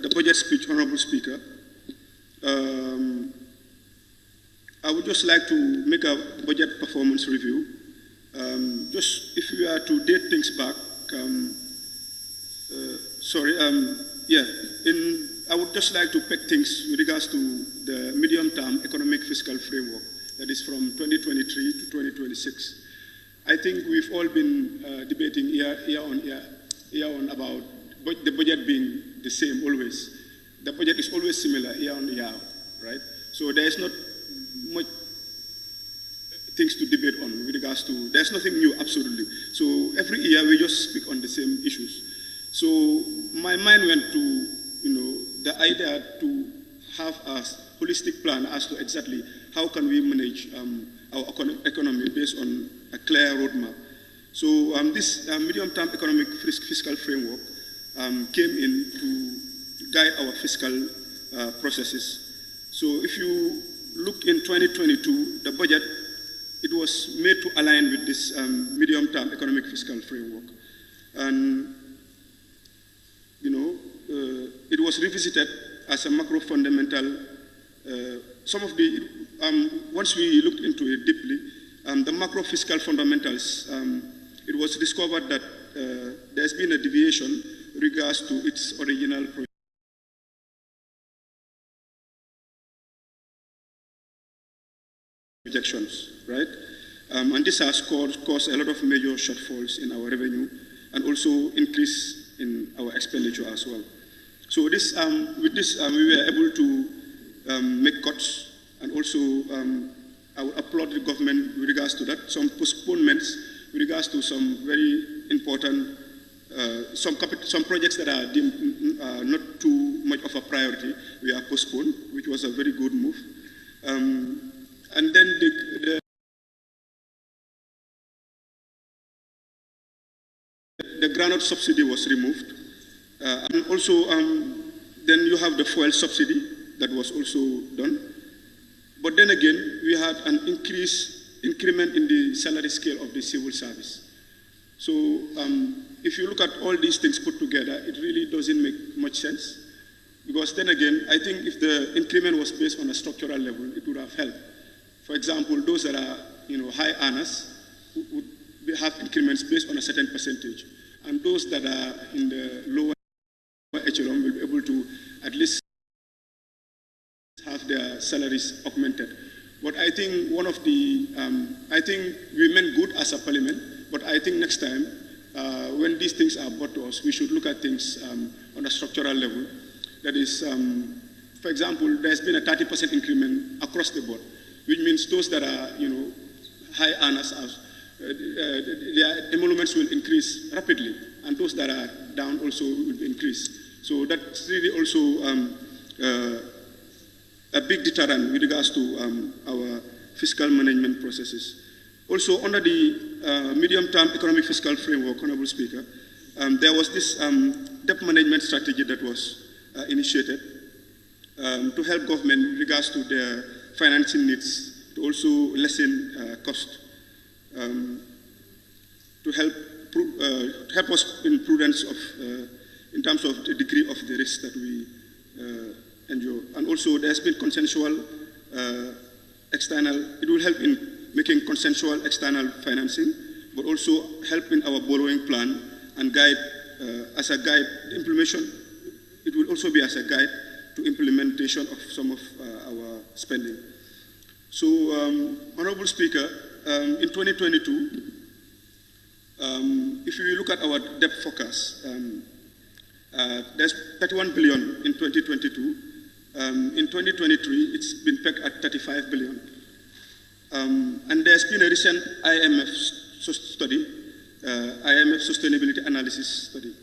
the budget speech, Honourable Speaker, I would just like to make a budget performance review. Just if we are to date things back, I would just like to peg things with regards to the medium-term economic fiscal framework that is from 2023 to 2026. I think we've all been debating year on about the budget being the same always. The budget is always similar year on year, right? So there is not much things to debate on with regards to, there's nothing new, absolutely. So every year we just speak on the same issues. So my mind went to, the idea to have a holistic plan as to exactly how can we manage our economy based on a clear roadmap. So this medium-term economic fiscal framework came in to guide our fiscal processes. So if you look in 2022, the budget, it was made to align with this medium-term economic fiscal framework. And, it was revisited as a macro fundamental. Some of the, once we looked into it deeply, the macro fiscal fundamentals, it was discovered that there's been a deviation in regards to its original projections, right? And this has caused a lot of major shortfalls in our revenue and also increase in our expenditure as well. So this, with this, we were able to make cuts, and also I would applaud the government with regards to that. Some postponements with regards to some very important, some projects that are deemed not too much of a priority, we are postponed, which was a very good move. And then the groundnut subsidy was removed. And also, then you have the fuel subsidy that was also done. But then again, we had an increment in the salary scale of the civil service. So if you look at all these things put together, it really doesn't make much sense. Because then again, I think if the increment was based on a structural level, it would have helped. For example, those that are high earners would have increments based on a certain percentage, and those that are in the lower echelon will be able to at least have their salaries augmented. But I think one of the, I think we meant good as a parliament, but I think next time, when these things are brought to us, we should look at things on a structural level. That is, for example, there's been a 30% increment across the board, which means those that are, high earners, their emoluments will increase rapidly, and those that are down also will increase. So that's really also a big deterrent with regards to our fiscal management processes. Also, under the medium-term economic fiscal framework, Honorable Speaker, there was this debt management strategy that was initiated to help government with regards to their financing needs, to also lessen cost, to help us in prudence of, in terms of the degree of the risk that we endure. And also, there's been consensual external, it will help in making consensual external financing, but also help in our borrowing plan and guide, as a guide, the implementation, it will also be as a guide to implementation of some of our spending. So, Honorable Speaker, in 2022, if you look at our debt forecast, there's 31 billion in 2022. In 2023, it's been pegged at 35 billion. And there's been a recent IMF study, IMF Sustainability Analysis study,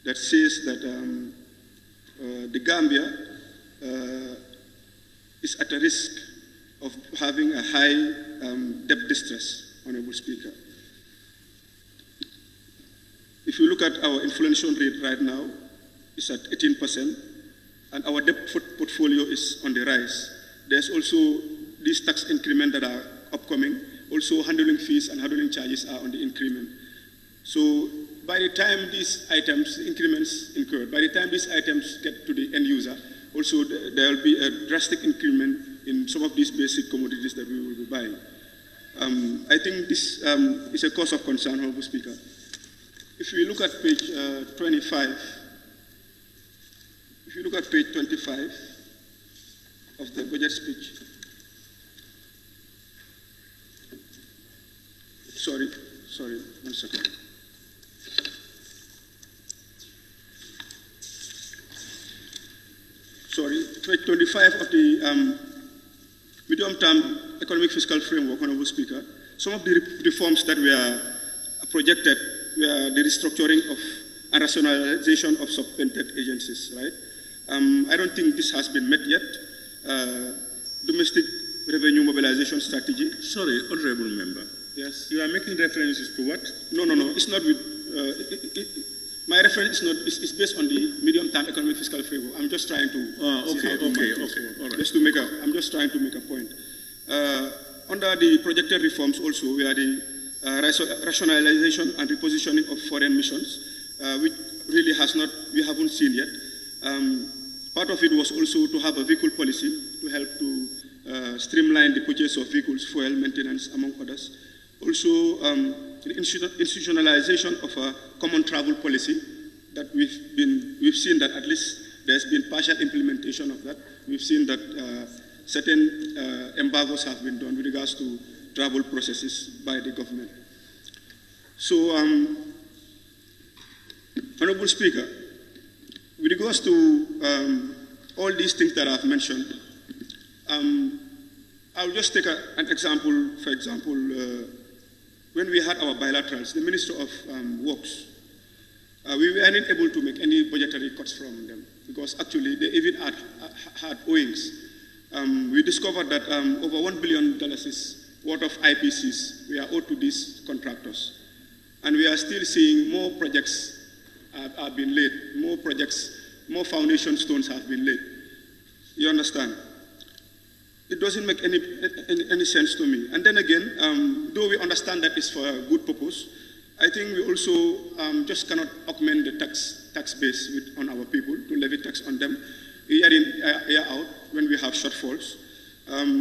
that says that the Gambia is at a risk of having a high debt distress, Honorable Speaker. If you look at our inflation rate right now, it's at 18%, and our debt portfolio is on the rise. There's also these tax increments that are upcoming. Also, handling fees and handling charges are on the increment. So, by the time these items, increments incurred, by the time these items get to the end user, also there will be a drastic increment in some of these basic commodities that we will be buying. I think this is a cause of concern, Honorable Speaker. If we look at page 25, if you look at page 25 of the budget speech, sorry, 1 second. Sorry, page 25 of the medium-term economic fiscal framework, Honorable Speaker, some of the reforms that were projected were the restructuring of and rationalization of subvented agencies, right? I don't think this has been met yet. Domestic revenue mobilization strategy. Sorry, Honorable Member. Yes. You are making references to what? No. It's not with. My reference is not. It's based on the medium-term economic fiscal framework. I'm just trying to. Okay. All right. Just to make I'm just trying to make a point. Under the projected reforms, also, we are the rationalization and repositioning of foreign missions, which really we haven't seen yet. Part of it was also to have a vehicle policy to help to streamline the purchase of vehicles, fuel, maintenance, among others. Also, the institutionalization of a common travel policy that we've seen that at least there's been partial implementation of that. We've seen that certain embargoes have been done with regards to travel processes by the government. So, Honorable Speaker, with regards to all these things that I've mentioned, I'll just take an example. For example, when we had our bilaterals, the Minister of Works, we weren't able to make any budgetary cuts from them because actually they even had owings. We discovered that over $1 billion worth of IPCs we are owed to these contractors. And we are still seeing more projects have been laid, more foundation stones have been laid. You understand? It doesn't make any sense to me. And then again, though we understand that it's for a good purpose, I think we also just cannot augment the tax base on our people to levy tax on them year in, year out when we have shortfalls.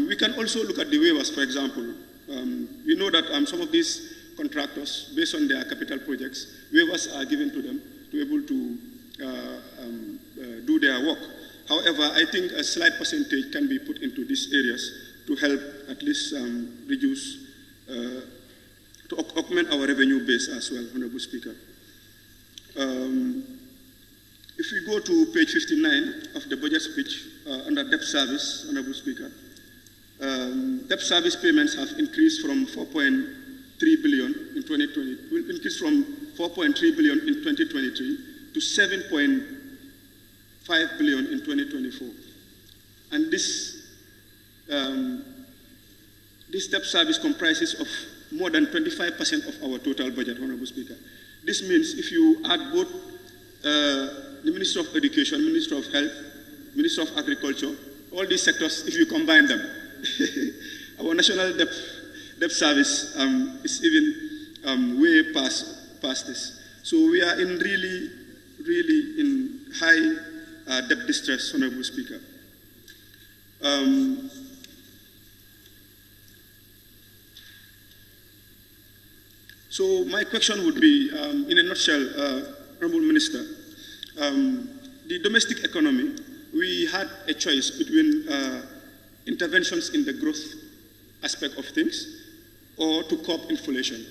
We can also look at the waivers, for example. We know that some of these contractors, based on their capital projects, waivers are given to them to be able to do their work. However, I think a slight percentage can be put into these areas to help at least reduce, to augment our revenue base as well, Honorable Speaker. If we go to page 59 of the budget speech under debt service, Honorable Speaker, debt service payments have increased from 4.3 billion in 2020, will increase from 4.3 billion in 2023 to 7.5 billion in 2024. And this debt service comprises of more than 25% of our total budget, Honorable Speaker. This means if you add both the Minister of Education, Minister of Health, Minister of Agriculture, all these sectors, if you combine them, our national debt service is even way past this. So we are in really in high debt distress, Honorable Speaker. So my question would be, in a nutshell, Honorable Minister, the domestic economy, we had a choice between interventions in the growth aspect of things or to curb inflation.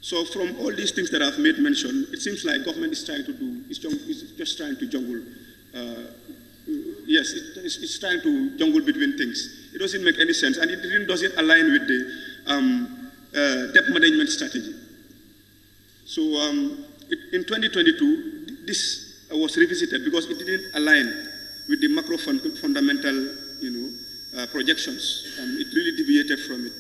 So from all these things that I've made mention, it seems like government is trying to do, is just trying to jungle. Yes, it's trying to jungle between things. It doesn't make any sense, and it really doesn't align with the debt management strategy. So in 2022, this was revisited because it didn't align with the macro fundamental, projections. It really deviated from it,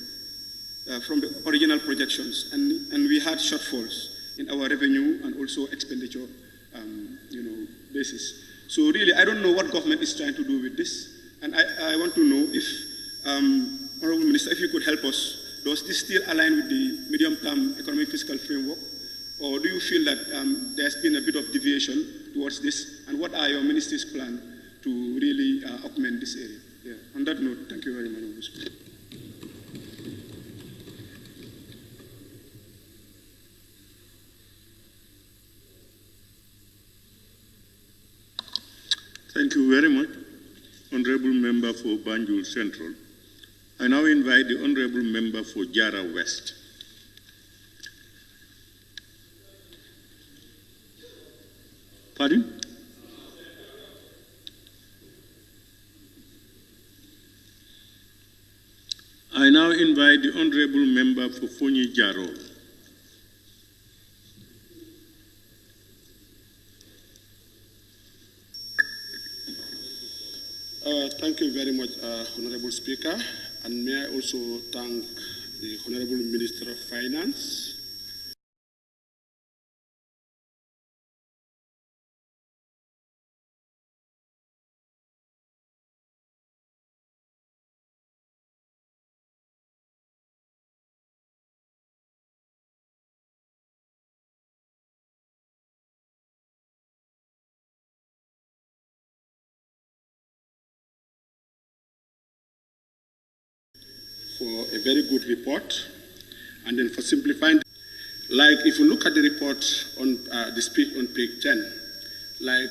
from the original projections, and we had shortfalls in our revenue and also expenditure, basis. So really, I don't know what government is trying to do with this, and I want to know if, Honorable Minister, if you could help us. Does this still align with the medium-term economic fiscal framework, or do you feel that there's been a bit of deviation towards this, and what are your ministry's plans to really augment this area? Yeah. On that note, thank you very much, Honorable Speaker. Thank you very much, Honorable Member for Banjul Central. I now invite the Honorable Member for Jara West. Pardon? I now invite the Honorable Member for Fonyi Jaro. Thank you very much, Honorable Speaker, and may I also thank the Honorable Minister of Finance. For a very good report, and then for simplifying, like if you look at the report on the speech on page 10, like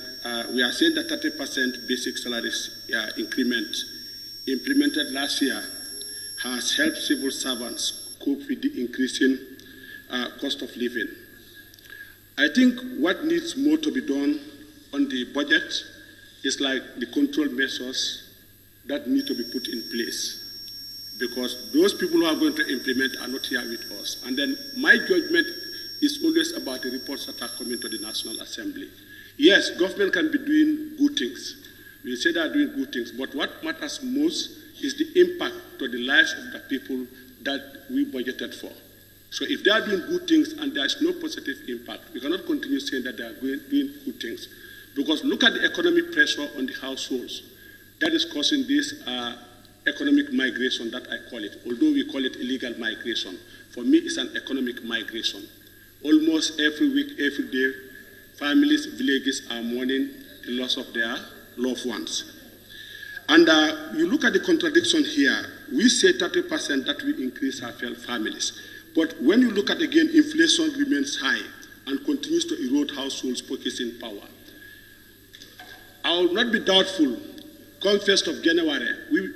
we are saying that 30% basic salaries increment implemented last year has helped civil servants cope with the increasing cost of living. I think what needs more to be done on the budget is like the control measures that need to be put in place, because those people who are going to implement are not here with us. And then my judgment is always about the reports that are coming to the National Assembly. Yes, government can be doing good things. We say they are doing good things, but what matters most is the impact to the lives of the people that we budgeted for. So if they are doing good things and there is no positive impact, we cannot continue saying that they are doing good things. Because look at the economic pressure on the households that is causing this economic migration that I call it. Although we call it illegal migration, for me it's an economic migration. Almost every week, every day, families, villages are mourning the loss of their loved ones. And you look at the contradiction here. We say 30% that we increase our families. But when you look at, again, inflation remains high and continues to erode households' purchasing power. I will not be doubtful, come 1st of January,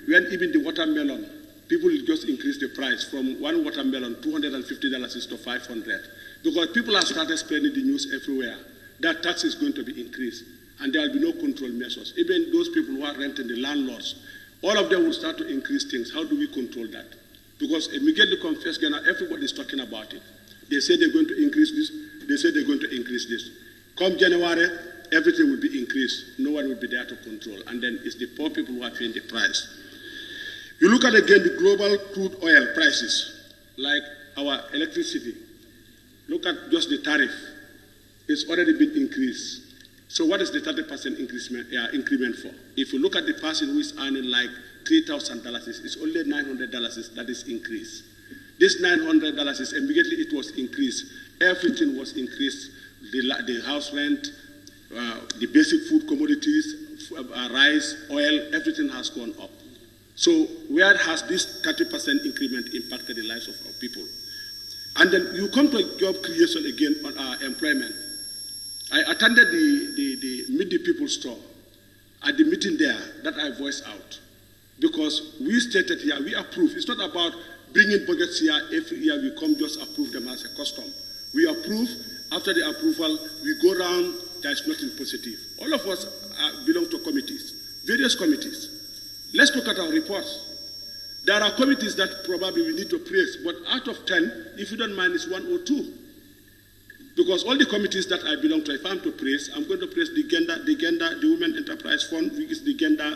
when even the watermelon, people will just increase the price from one watermelon, $250 to $500. Because people have started spreading the news everywhere that tax is going to be increased and there will be no control measures. Even those people who are renting, the landlords, all of them will start to increase things. How do we control that? Because immediately come 1st January, everybody is talking about it. They say they're going to increase this, they say they're going to increase this. Come January, everything will be increased. No one will be there to control. And then it's the poor people who are paying the price. You look at, again, the global crude oil prices, like our electricity. Look at just the tariff. It's already been increased. So what is the 30% increment for? If you look at the person who is earning like $3,000, it's only $900 that is increased. This $900 is immediately it was increased. Everything was increased. The house rent, the basic food commodities, rice, oil, everything has gone up. So where has this 30% increment impacted the lives of our people? And then you come to job creation again on employment. I attended the Meet the People store. At the meeting there, that I voiced out. Because we stated here, we approve. It's not about bringing budgets here every year. We come just approve them as a custom. We approve. After the approval, we go around. There's nothing positive. All of us belong to committees, various committees. Let's look at our reports. There are committees that probably we need to praise, but out of 10, if you don't mind, it's 1 or 2. Because all the committees that I belong to, if I'm to praise, I'm going to praise the Women Enterprise Fund, which is the Gender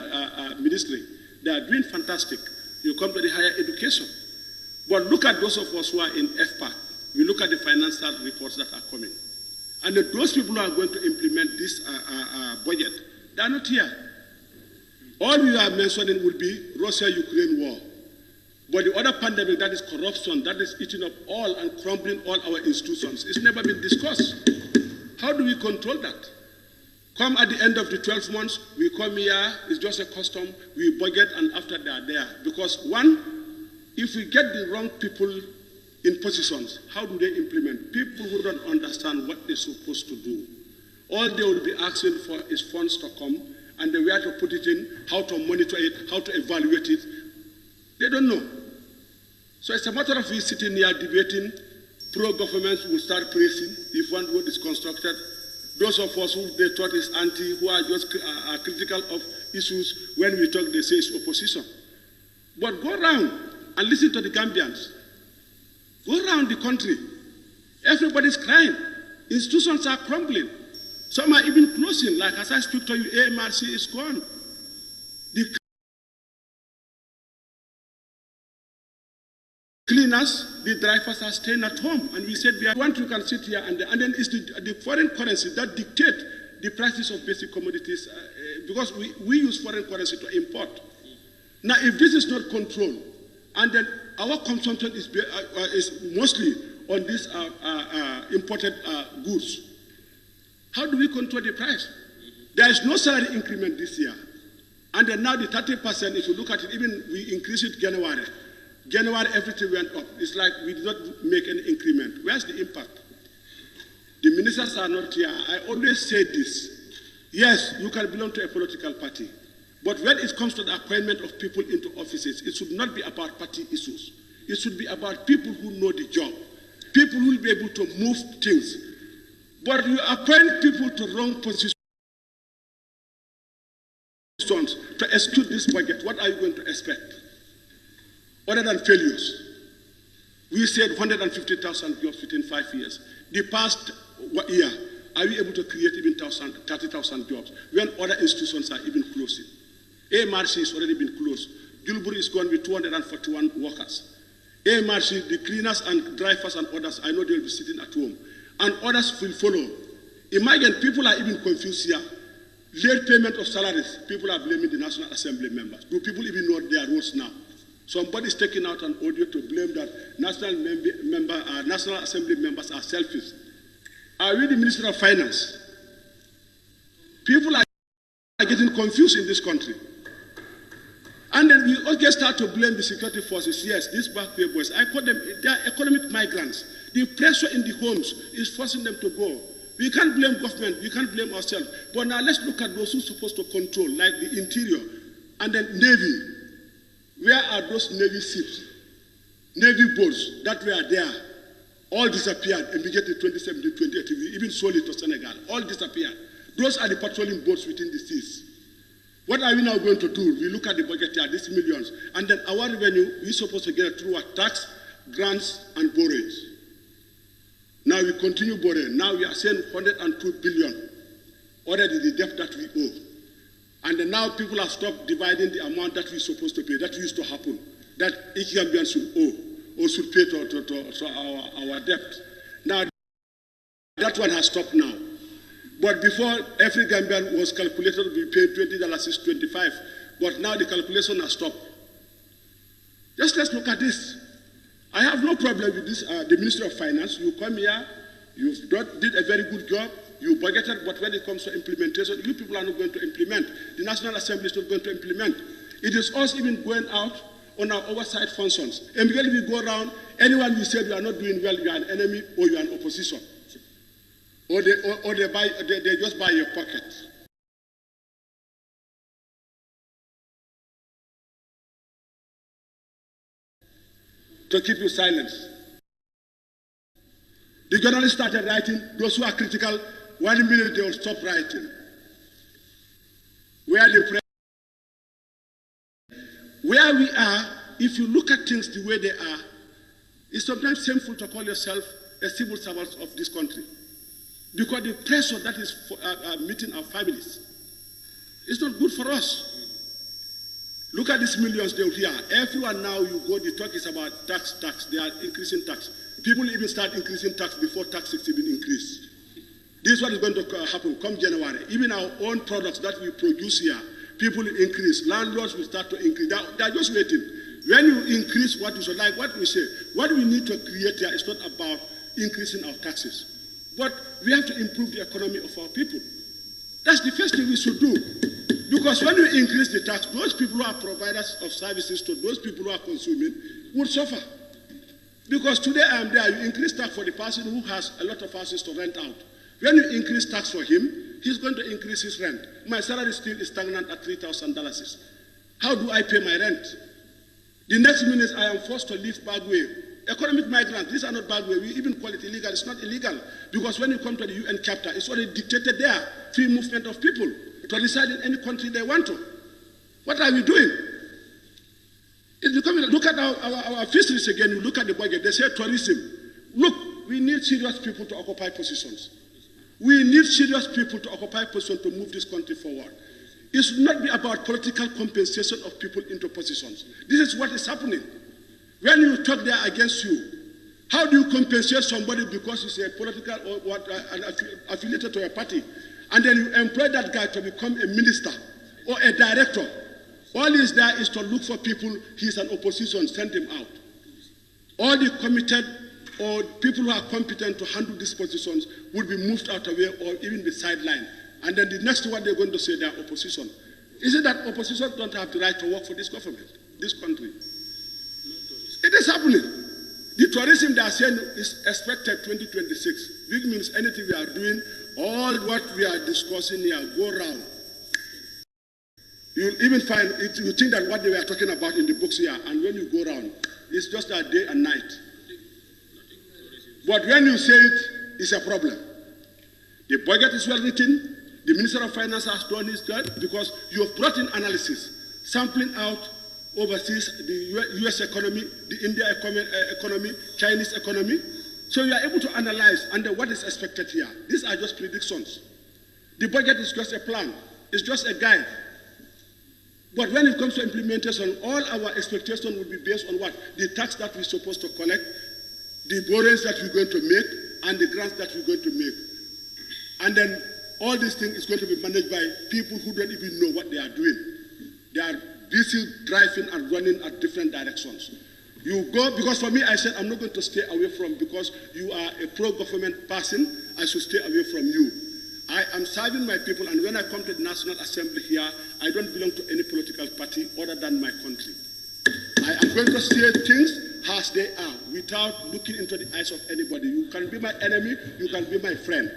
Ministry. They are doing fantastic. You come to the higher education. But look at those of us who are in FPAC. We look at the financial reports that are coming. And those people who are going to implement this budget, they are not here. All we are mentioning will be Russia-Ukraine war. But the other pandemic, that is corruption, that is eating up all and crumbling all our institutions, it's never been discussed. How do we control that? Come at the end of the 12 months, we come here, it's just a custom, we budget, and after they are there. Because one, if we get the wrong people in positions, how do they implement? People who don't understand what they're supposed to do. All they will be asking for is funds to come, and where to put it in, how to monitor it, how to evaluate it. They don't know. So it's a matter of we sitting here debating. Pro-governments will start praising if one word is constructed. Those of us who they thought is anti, who are just critical of issues, when we talk, they say it's opposition. But go around and listen to the Gambians. Go around the country. Everybody's crying. Institutions are crumbling. Some are even closing. Like as I speak to you, AMRC is gone. The cleaners, the drivers are staying at home. And we said, we want you can sit here, and then it's the foreign currency that dictate the prices of basic commodities, because we use foreign currency to import. Now, if this is not controlled, and then our consumption is mostly on these imported goods, how do we control the price? There is no salary increment this year. And then now the 30%, if you look at it, even we increased it January. January, everything went up. It's like we did not make any increment. Where's the impact? The ministers are not here. I always say this. Yes, you can belong to a political party. But when it comes to the appointment of people into offices, it should not be about party issues. It should be about people who know the job. People who will be able to move things. But you appoint people to wrong positions to execute this budget. What are you going to expect? Other than failures. We said 150,000 jobs within 5 years. The past year, are we able to create even 30,000 jobs when other institutions are even closing? AMRC has already been closed. Gilburi is gone with 241 workers. AMRC, the cleaners and drivers and others, I know they will be sitting at home. And others will follow. Imagine people are even confused here. Late payment of salaries, people are blaming the National Assembly members. Do people even know their roles now? Somebody's taking out an audio to blame that National Assembly members are selfish. Are we the Minister of Finance? People are getting confused in this country. And then we also start to blame the security forces. Yes, these back pay boys, I call them, they are economic migrants. The pressure in the homes is forcing them to go. We can't blame government, we can't blame ourselves. But now let's look at those who are supposed to control, like the interior, and then Navy. Where are those Navy ships, Navy boats that were there? All disappeared immediately 2017, 2018, even sold it to Senegal. All disappeared. Those are the patrolling boats within the seas. What are we now going to do? We look at the budget here, these millions, and then our revenue, we're supposed to get it through our tax, grants, and borrowings. Now we continue borrowing. Now we are saying 102 billion, already the debt that we owe. And then now people have stopped dividing the amount that we're supposed to pay. That used to happen, that each Gambian should owe, or should pay to our debt. Now, that one has stopped now. But before, every Gambian was calculated, we paid $20 is 25. But now the calculation has stopped. Just let's look at this. I have no problem with this, the Ministry of Finance. You come here, you did a very good job, you budgeted, but when it comes to implementation, you people are not going to implement. The National Assembly is not going to implement. It is us even going out on our oversight functions. And when we go around, anyone we say you are not doing well, you are an enemy or you are an opposition. Or they just buy your pocket. To keep you silent. The journalists started writing, those who are critical, 1 minute they will stop writing. Where we are, if you look at things the way they are, it's sometimes shameful to call yourself a civil servant of this country. Because the pressure that is meeting our families is not good for us. Look at these millions they hear. Everyone now you go, the talk is about tax. They are increasing tax. People even start increasing tax before tax is even increased. This is what is going to happen come January. Even our own products that we produce here, people increase. Landlords will start to increase. They are just waiting. When you increase what you say, like what we say, what we need to create here is not about increasing our taxes. But we have to improve the economy of our people. That's the first thing we should do. Because when we increase the tax, those people who are providers of services to those people who are consuming will suffer. Because today I am there, you increase tax for the person who has a lot of houses to rent out. When you increase tax for him, he's going to increase his rent. My salary still is stagnant at $3,000. How do I pay my rent? The next minute I am forced to leave Bagway. Economic migrants, these are not Bagway. We even call it illegal. It's not illegal. Because when you come to the UN capital, it's already dictated there. Free movement of people to reside in any country they want to. What are we doing? It's becoming, look at our fisheries again. You look at the budget. They say tourism. Look, we need serious people to occupy positions. We need serious people to occupy positions to move this country forward. It should not be about political compensation of people into positions. This is what is happening. When you talk there against you, how do you compensate somebody because he's a political or affiliated to a party, and then you employ that guy to become a minister or a director? All he's there is to look for people, he's an opposition, send him out. All the committed or people who are competent to handle these positions would be moved out of the way or even be sidelined. And then the next one they're going to say they are opposition. Is it that opposition don't have the right to work for this government, this country? It is happening. The tourism they are saying is expected 2026, which means anything we are doing, all what we are discussing here, go round. You'll even find, you think that what they were talking about in the books here, and when you go round, it's just a day and night. But when you say it, it's a problem. The budget is well written. The Minister of Finance has done his job because you have brought in analysis, sampling out overseas, the US economy, the India economy, Chinese economy. So you are able to analyze under what is expected here. These are just predictions. The budget is just a plan. It's just a guide. But when it comes to implementation, all our expectation will be based on what? The tax that we're supposed to collect, the borrowings that we're going to make, and the grants that we're going to make. And then all these things is going to be managed by people who don't even know what they are doing. They are busy driving and running at different directions. You go, because for me, I said, I'm not going to stay away from, because you are a pro-government person, I should stay away from you. I am serving my people, and when I come to the National Assembly here, I don't belong to any political party other than my country. I am going to say things as they are, without looking into the eyes of anybody. You can be my enemy, you can be my friend.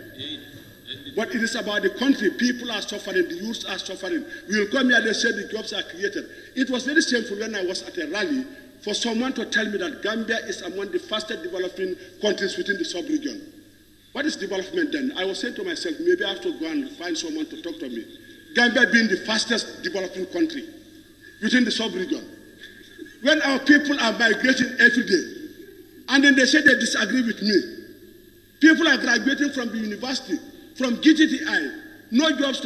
But it is about the country. People are suffering, the youths are suffering. We will come here, they say the jobs are created. It was very shameful when I was at a rally for someone to tell me that Gambia is among the fastest developing countries within the sub-region. What is development then? I was saying to myself, maybe I have to go and find someone to talk to me. Gambia being the fastest developing country within the sub-region. When our people are migrating every day, and then they say they disagree with me. People are graduating from the university, from GTTI, no jobs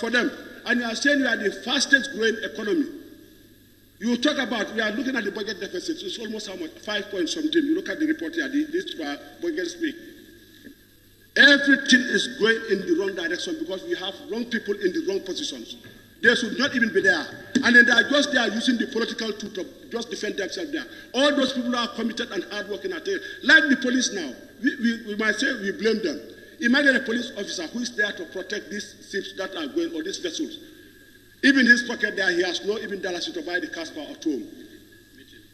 for them. And you are saying we are the fastest growing economy. You talk about, we are looking at the budget deficit, it's almost how much, 5 point something. You look at the report here, this budget speak. Everything is going in the wrong direction because we have wrong people in the wrong positions. They should not even be there. And then they are just there using the political tool to just defend themselves there. All those people who are committed and hardworking at it, like the police now, we might say we blame them. Imagine a police officer who is there to protect these ships that are going, or these vessels. Even his pocket there, he has no even dollars to buy the Casper at home.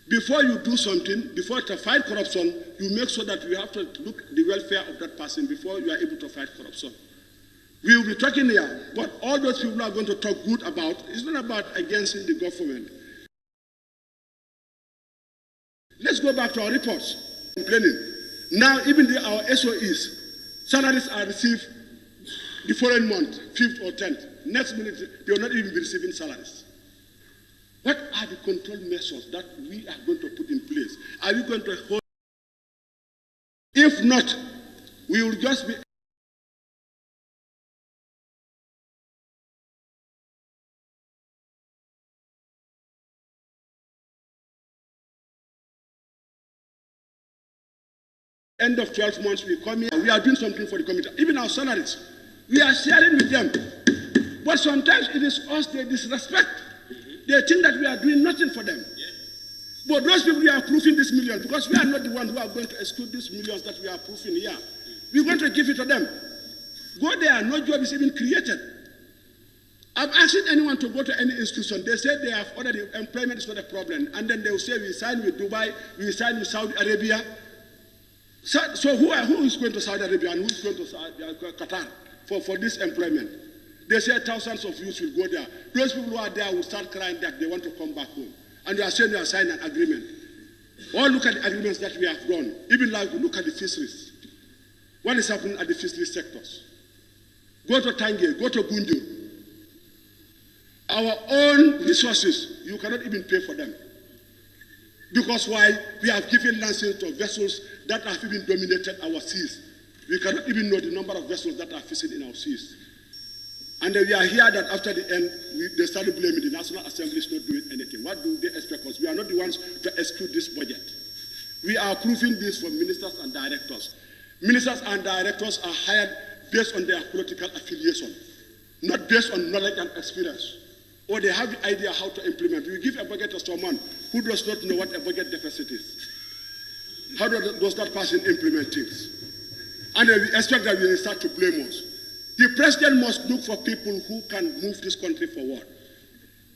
Before you do something, before to fight corruption, you make sure that you have to look at the welfare of that person before you are able to fight corruption. We will be talking here, but all those people are going to talk good about, it's not about against the government. Let's go back to our reports. Complaining. Now, even our SOEs, salaries are received the following month, 5th or 10th. Next minute, they will not even be receiving salaries. What are the control measures that we are going to put in place? Are we going to hold? If not, we will just be end of 12 months, we come here, we are doing something for the community. Even our salaries, we are sharing with them. But sometimes it is us they disrespect. They think that we are doing nothing for them. But those people, we are proofing this million because we are not the ones who are going to exclude these millions that we are proofing here. We're going to give it to them. Go there, no job is even created. I've asked anyone to go to any institution. They say they have already, employment is not a problem. And then they will say, we sign with Dubai, we sign with Saudi Arabia. So who is going to Saudi Arabia and who is going to Qatar for this employment? They say thousands of youths will go there. Those people who are there will start crying that they want to come back home. And you are saying you are signing an agreement. Or look at the agreements that we have done. Even like look at the fisheries. What is happening at the fisheries sectors? Go to Tangier, go to Gunju. Our own resources, you cannot even pay for them. Because why? We have given license to vessels that have even dominated our seas. We cannot even know the number of vessels that are fishing in our seas. And then we are here that after the end, they started blaming the National Assembly is not doing anything. What do they expect us? We are not the ones to execute this budget. We are approving this from ministers and directors. Ministers and directors are hired based on their political affiliation, not based on knowledge and experience. Or they have the idea how to implement. We give a budget to someone who does not know what a budget deficit is. How does that person implement things? And then we expect that we will start to blame us. The president must look for people who can move this country forward.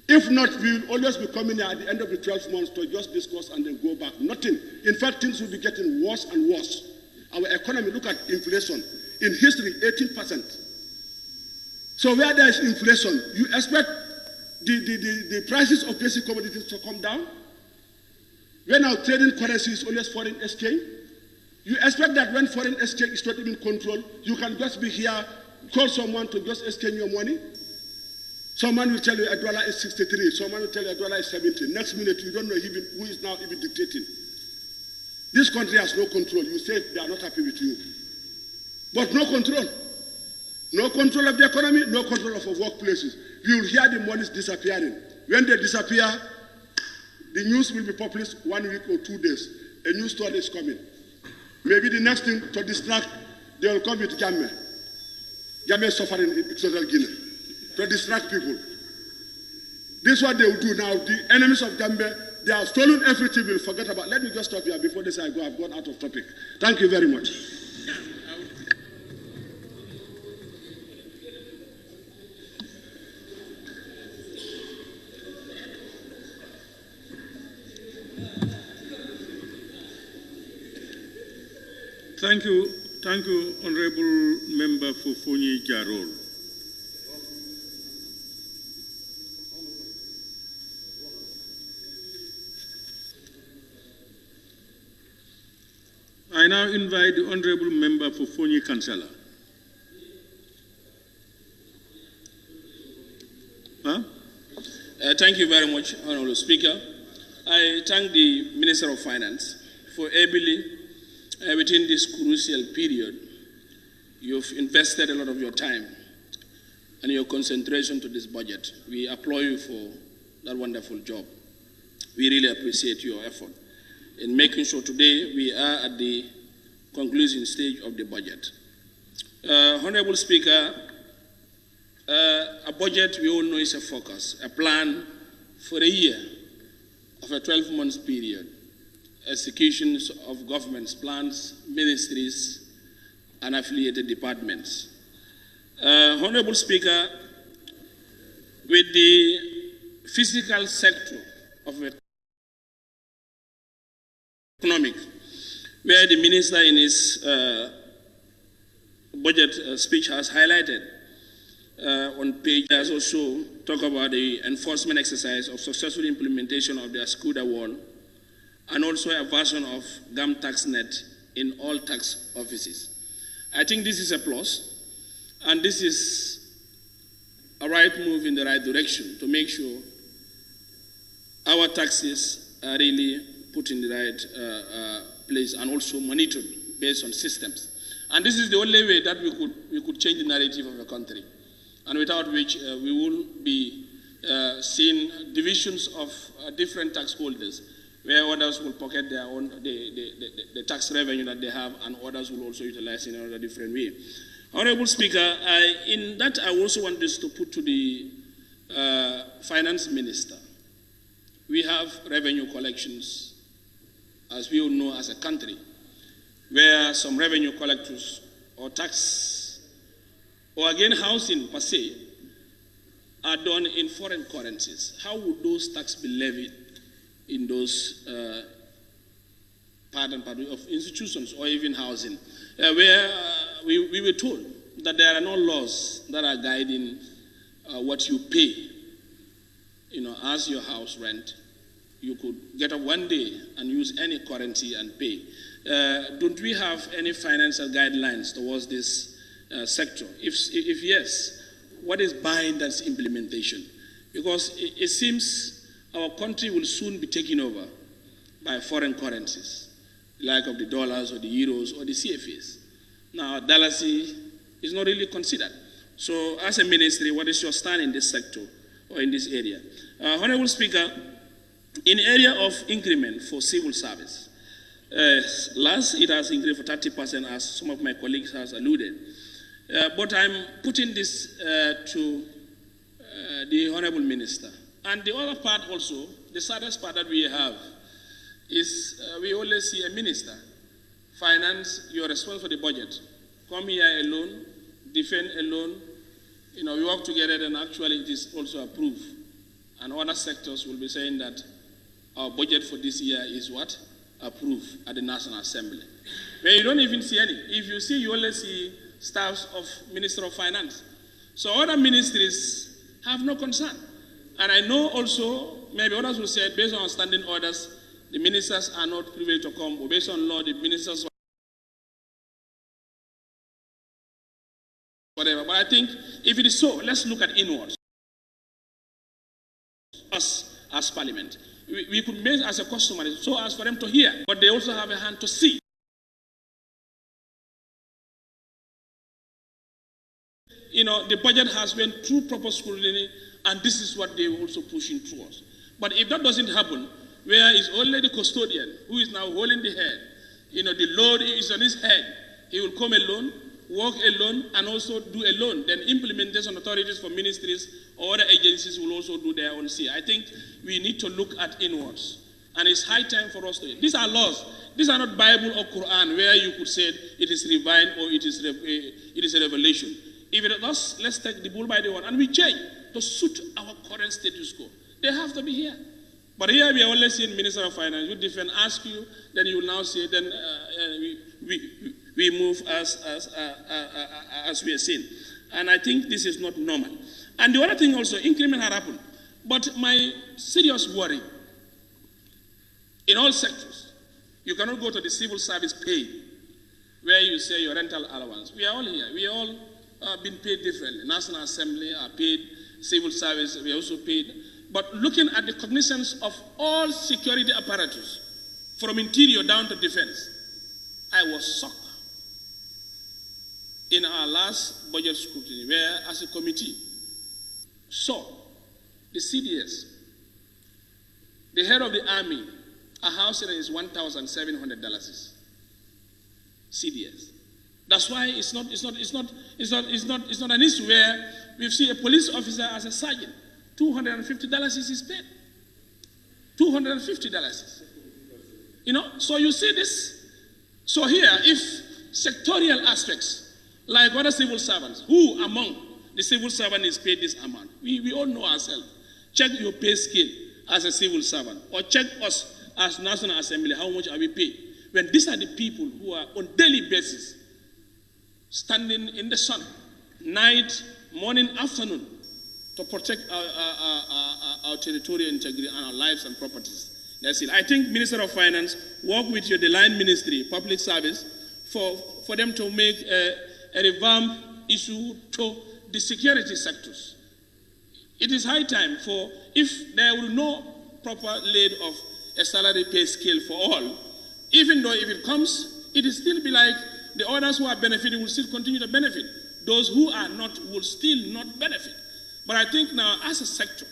If not, we will always be coming here at the end of the 12 months to just discuss and then go back. Nothing. In fact, things will be getting worse and worse. Our economy, look at inflation. In history, 18%. So where there is inflation, you expect the prices of basic commodities to come down? When our trading currency is always foreign exchange, you expect that when foreign exchange is not even controlled, you can just be here, call someone to just exchange your money. Someone will tell you a dollar is 63. Someone will tell you a dollar is 70. Next minute, you don't know even who is now even dictating. This country has no control. You say they are not happy with you. But no control. No control of the economy, no control of our workplaces. You will hear the monies disappearing. When they disappear, the news will be published 1 week or 2 days. A new story is coming. Maybe the next thing to distract, they will come with Jammeh. Jammeh is suffering in Equatorial Guinea. To distract people. This is what they will do now. The enemies of Jammeh, they have stolen everything, we'll forget about. Let me just stop here before this I go. I've gone out of topic. Thank you very much. Thank you, Honorable Member Fufuni Jarol. I now invite the Honorable Member Fufuni Kansala. Thank you very much, Honorable Speaker. I thank the Minister of Finance for ably, within this crucial period, you've invested a lot of your time and your concentration to this budget. We applaud you for that wonderful job. We really appreciate your effort in making sure today we are at the conclusion stage of the budget. Honorable Speaker, a budget we all know is a focus, a plan for a year of a 12-month period, executions of government's plans, ministries, and affiliated departments. Honorable Speaker, with the fiscal sector of economic, where the minister in his budget speech has highlighted on page, has also talked about the enforcement exercise of successful implementation of the Ascuda wall, and also a version of GAM tax net in all tax offices. I think this is a plus, and this is a right move in the right direction to make sure our taxes are really put in the right place and also monitored based on systems. And this is the only way that we could change the narrative of the country, and without which we will be seeing divisions of different tax holders, where others will pocket their own the tax revenue that they have, and others will also utilize in another different way. Honorable Speaker, in that I also want this to put to the Finance Minister. We have revenue collections, as we all know, as a country, where some revenue collectors or tax, or again housing per se, are done in foreign currencies. How would those taxes be levied in those part of institutions or even housing, where we were told that there are no laws that are guiding what you pay, as your house rent. You could get up one day and use any currency and pay. Don't we have any financial guidelines towards this sector? If yes, what is behind that implementation? Because it seems our country will soon be taken over by foreign currencies, like of the dollars or the euros or the CFAs. Now, Dalasi is not really considered. So, as a ministry, what is your stand in this sector or in this area? Honorable Speaker, in area of increment for civil service, last it has increased for 30%, as some of my colleagues has alluded. But I'm putting this to the Honorable Minister. And the other part also, the saddest part that we have, is we always see a minister finance, you're responsible for the budget. Come here alone, defend alone. We work together, and actually it is also approved. And other sectors will be saying that our budget for this year is what? Approved at the National Assembly. But you don't even see any. If you see, you only see staffs of Minister of Finance. So other ministries have no concern. And I know also, maybe others will say, based on standing orders, the ministers are not privileged to come, or based on law, the ministers, whatever. But I think if it is so, let's look at inwards. Us as Parliament. We could make as a customer so as for them to hear, but they also have a hand to see. The budget has been through proper scrutiny, and this is what they are also pushing towards. But if that doesn't happen, where is only the custodian who is now holding the head, the load is on his head, he will come alone, work alone, and also do alone. Then implementation authorities for ministries or other agencies will also do their own say. I think we need to look at inwards. And it's high time for us to. These are laws. These are not Bible or Quran where you could say it is divine or it is a revelation. If it does, let's take the bull by the horn and we change to suit our current status quo. They have to be here. But here we are only seeing Minister of Finance. You defend, ask you, then you will now say, then we move as we are seeing. And I think this is not normal. And the other thing also, increment had happened. But my serious worry, in all sectors, you cannot go to the civil service pay where you say your rental allowance. We are all here. We all been paid differently. National Assembly are paid, civil service, we are also paid. But looking at the cognizance of all security apparatus, from interior down to defense, I was shocked in our last budget scrutiny, where as a committee saw the CDS, the head of the army, a house rent is $1,700 CDS. That's why it's not an issue where we see a police officer as a sergeant, $250 is his pay. $250. So you see this. So here, if sectorial aspects, like other civil servants, who among the civil servant is paid this amount? We all know ourselves. Check your pay scale as a civil servant, or check us as National Assembly, how much are we paid? When these are the people who are on daily basis, standing in the sun, night, morning, afternoon, to protect our territorial integrity and our lives and properties. That's it. I think Minister of Finance, work with the line ministry, public service, for them to make a revamp issue to the security sectors. It is high time for, if there were no proper laid of a salary pay scale for all, even though if it comes, it will still be like the others who are benefiting will still continue to benefit. Those who are not will still not benefit. But I think now, as a sector,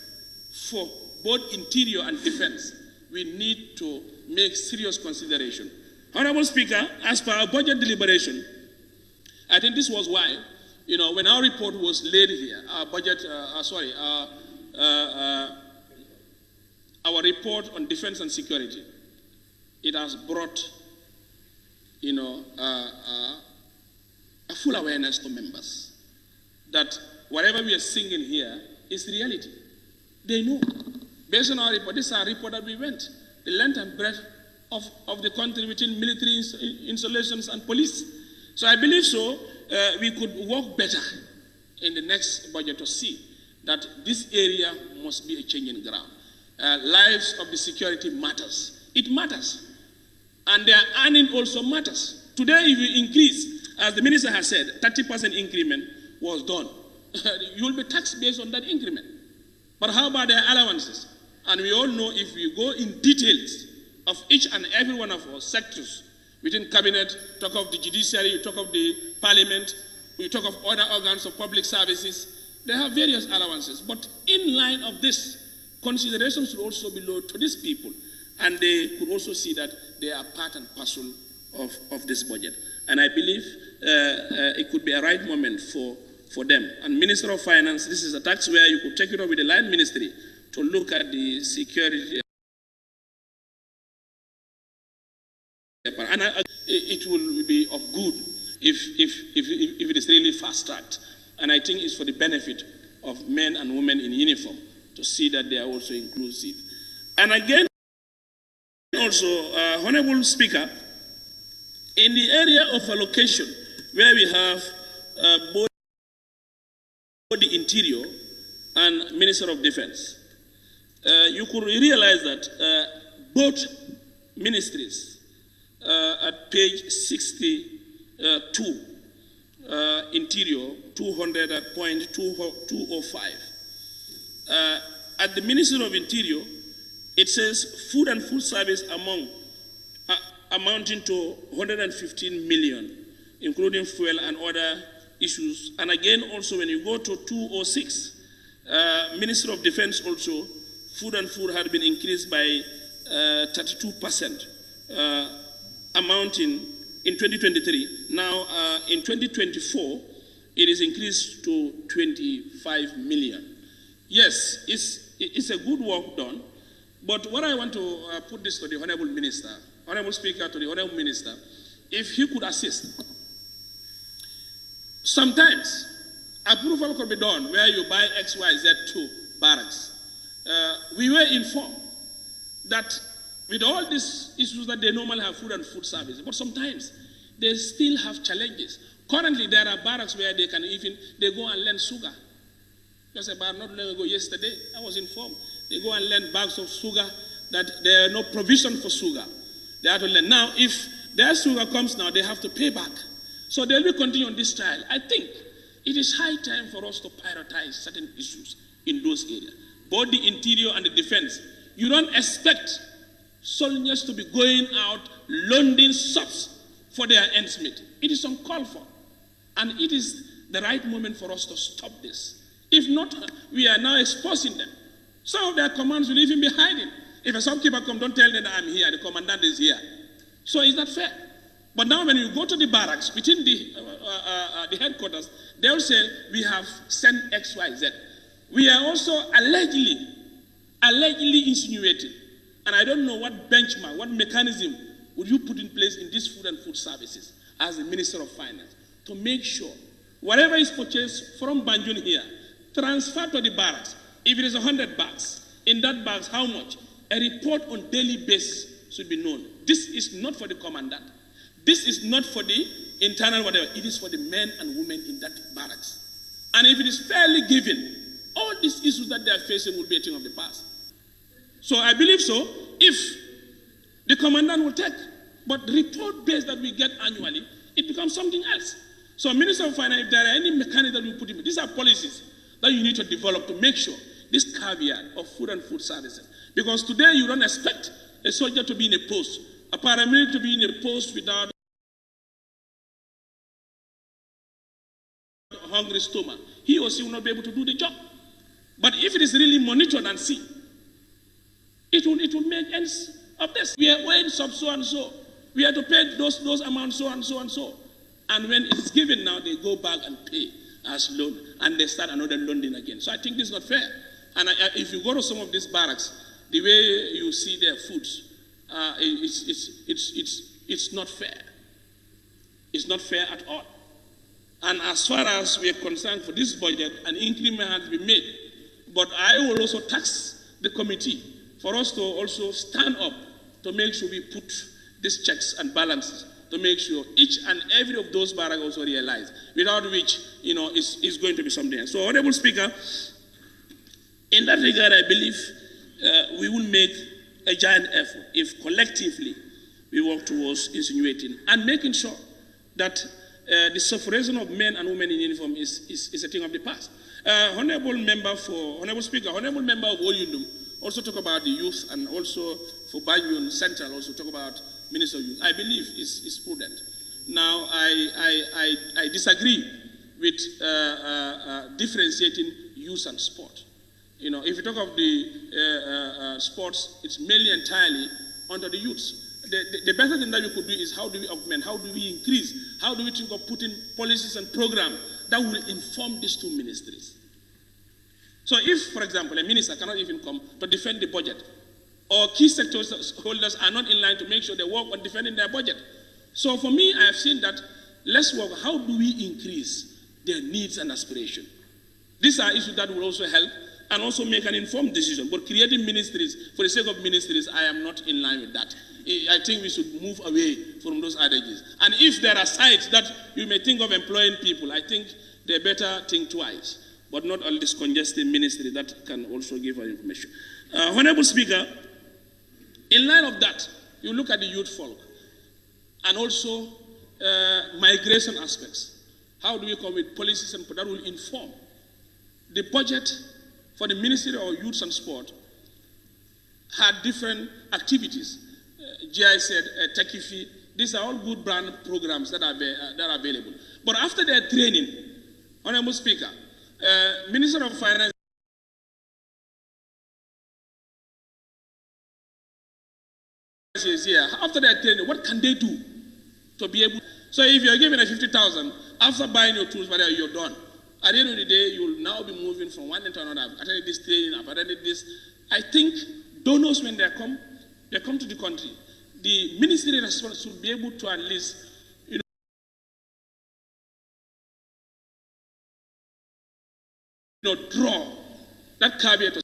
for both interior and defense, we need to make serious consideration. Honorable Speaker, as per our budget deliberation, I think this was why, when our report was laid here, our budget, our report on defense and security, it has brought, a full awareness to members that whatever we are singing here is reality. They know. Based on our report, this is our report that we went, the length and breadth of the country between military installations and police. So I believe we could work better in the next budget to see that this area must be a changing ground. Lives of the security matters. It matters. And their earning also matters. Today, if you increase, as the minister has said, 30% increment was done. You will be taxed based on that increment. But how about their allowances? And we all know, if we go in details of each and every one of our sectors, within cabinet, talk of the judiciary, you talk of the parliament, we talk of other organs of public services, they have various allowances. But in line of this, considerations should also be low to these people. And they could also see that they are part and parcel of this budget. And I believe it could be a right moment for them. And Minister of Finance, this is a tax where you could take it up with the line ministry to look at the security. And it will be of good if it is really fast-tracked. And I think it's for the benefit of men and women in uniform to see that they are also inclusive. And again, also, Honorable Speaker, in the area of allocation, where we have both the Interior and Minister of Defense, you could realize that both ministries at page 62, Interior 200.205. At the Ministry of Interior, it says food and food service amounting to 115 million, including fuel and other issues. And again, also when you go to 206, Ministry of Defense also, food and food had been increased by 32%, amounting in 2023. Now, in 2024, it is increased to 25 million. Yes, it's a good work done, but what I want to put this to the Honorable Minister, Honorable Speaker, to the Honorable Minister, if he could assist. Sometimes, approval could be done where you buy XYZ2 barracks. We were informed that with all these issues that they normally have food and food service, but sometimes they still have challenges. Currently, there are barracks where they go and lend sugar. Just about not long ago, yesterday, I was informed. They go and lend bags of sugar that there are no provision for sugar. They have to lend. Now, if their sugar comes now, they have to pay back. So they will continue on this trial. I think it is high time for us to prioritize certain issues in those areas, both the interior and the defense. You don't expect soldiers to be going out loaning subs for their ends meet. It is uncalled for. And it is the right moment for us to stop this. If not, we are now exposing them. Some of their commands will even be hiding. If a shopkeeper comes, don't tell them that I'm here, the commandant is here. So is that fair? But now when you go to the barracks, within the headquarters, they will say, we have sent X, Y, Z. We are also allegedly insinuating, and I don't know what benchmark, what mechanism would you put in place in these food and food services as the Minister of Finance to make sure whatever is purchased from Banjul here, transfer to the barracks. If it is 100 bags, in that bags, how much? A report on daily basis should be known. This is not for the commandant. This is not for the internal whatever. It is for the men and women in that barracks. And if it is fairly given, all these issues that they are facing will be a thing of the past. So I believe so, if the commandant will take, but the report base that we get annually, it becomes something else. So Minister of Finance, if there are any mechanisms that we put in, these are policies that you need to develop to make sure this caveat of food and food services. Because today you don't expect a soldier to be in a post, a paramilitary to be in a post without a hungry stomach. He or she will not be able to do the job. But if it is really monitored and seen, it will make ends of this. We are owing sub so and so. We have to pay those amounts so and so and so. And when it is given now, they go back and pay as loan, and they start another loaning again. So I think this is not fair. And if you go to some of these barracks, the way you see their foods, it's not fair. It's not fair at all. And as far as we are concerned for this budget, an increment has been made. But I will also tax the committee for us to also stand up to make sure we put these checks and balances to make sure each and every of those barracks also realize, without which, is going to be something else. So, Honorable Speaker, in that regard, I believe we will make a giant effort if collectively we work towards insinuating and making sure that the separation of men and women in uniform is a thing of the past. Honorable Speaker, Honorable Member of Oyundum also talk about the youth, and also for Banjul Central also talk about Minister of Youth. I believe it's prudent. Now, I disagree with differentiating youth and sport. If you talk of the sports, it's mainly entirely under the youths. The better thing that we could do is how do we augment, how do we increase, how do we think of putting policies and programs that will inform these two ministries. So if, for example, a minister cannot even come to defend the budget, or key sector holders are not in line to make sure they work on defending their budget. So for me, I have seen that let's work, how do we increase their needs and aspirations? These are issues that will also help and also make an informed decision. But creating ministries for the sake of ministries, I am not in line with that. I think we should move away from those adages. And if there are sites that you may think of employing people, I think they better think twice, but not all this congested ministry that can also give our information. Honorable Speaker, in line of that, you look at the youth folk and also migration aspects. How do we come with policies and that will inform? The budget for the Ministry of Youth and Sport had different activities. GI said, Techifi, these are all good brand programs that are available. But after their training, Honorable Speaker, Minister of Finance is here. After their training, what can they do to be able? So if you're given a 50,000, after buying your tools, whatever, you're done. At the end of the day, you'll now be moving from one end to another. I've attended this training, I've attended this. I think donors, when they come to the country. The ministry response should be able to at least, draw that caveat to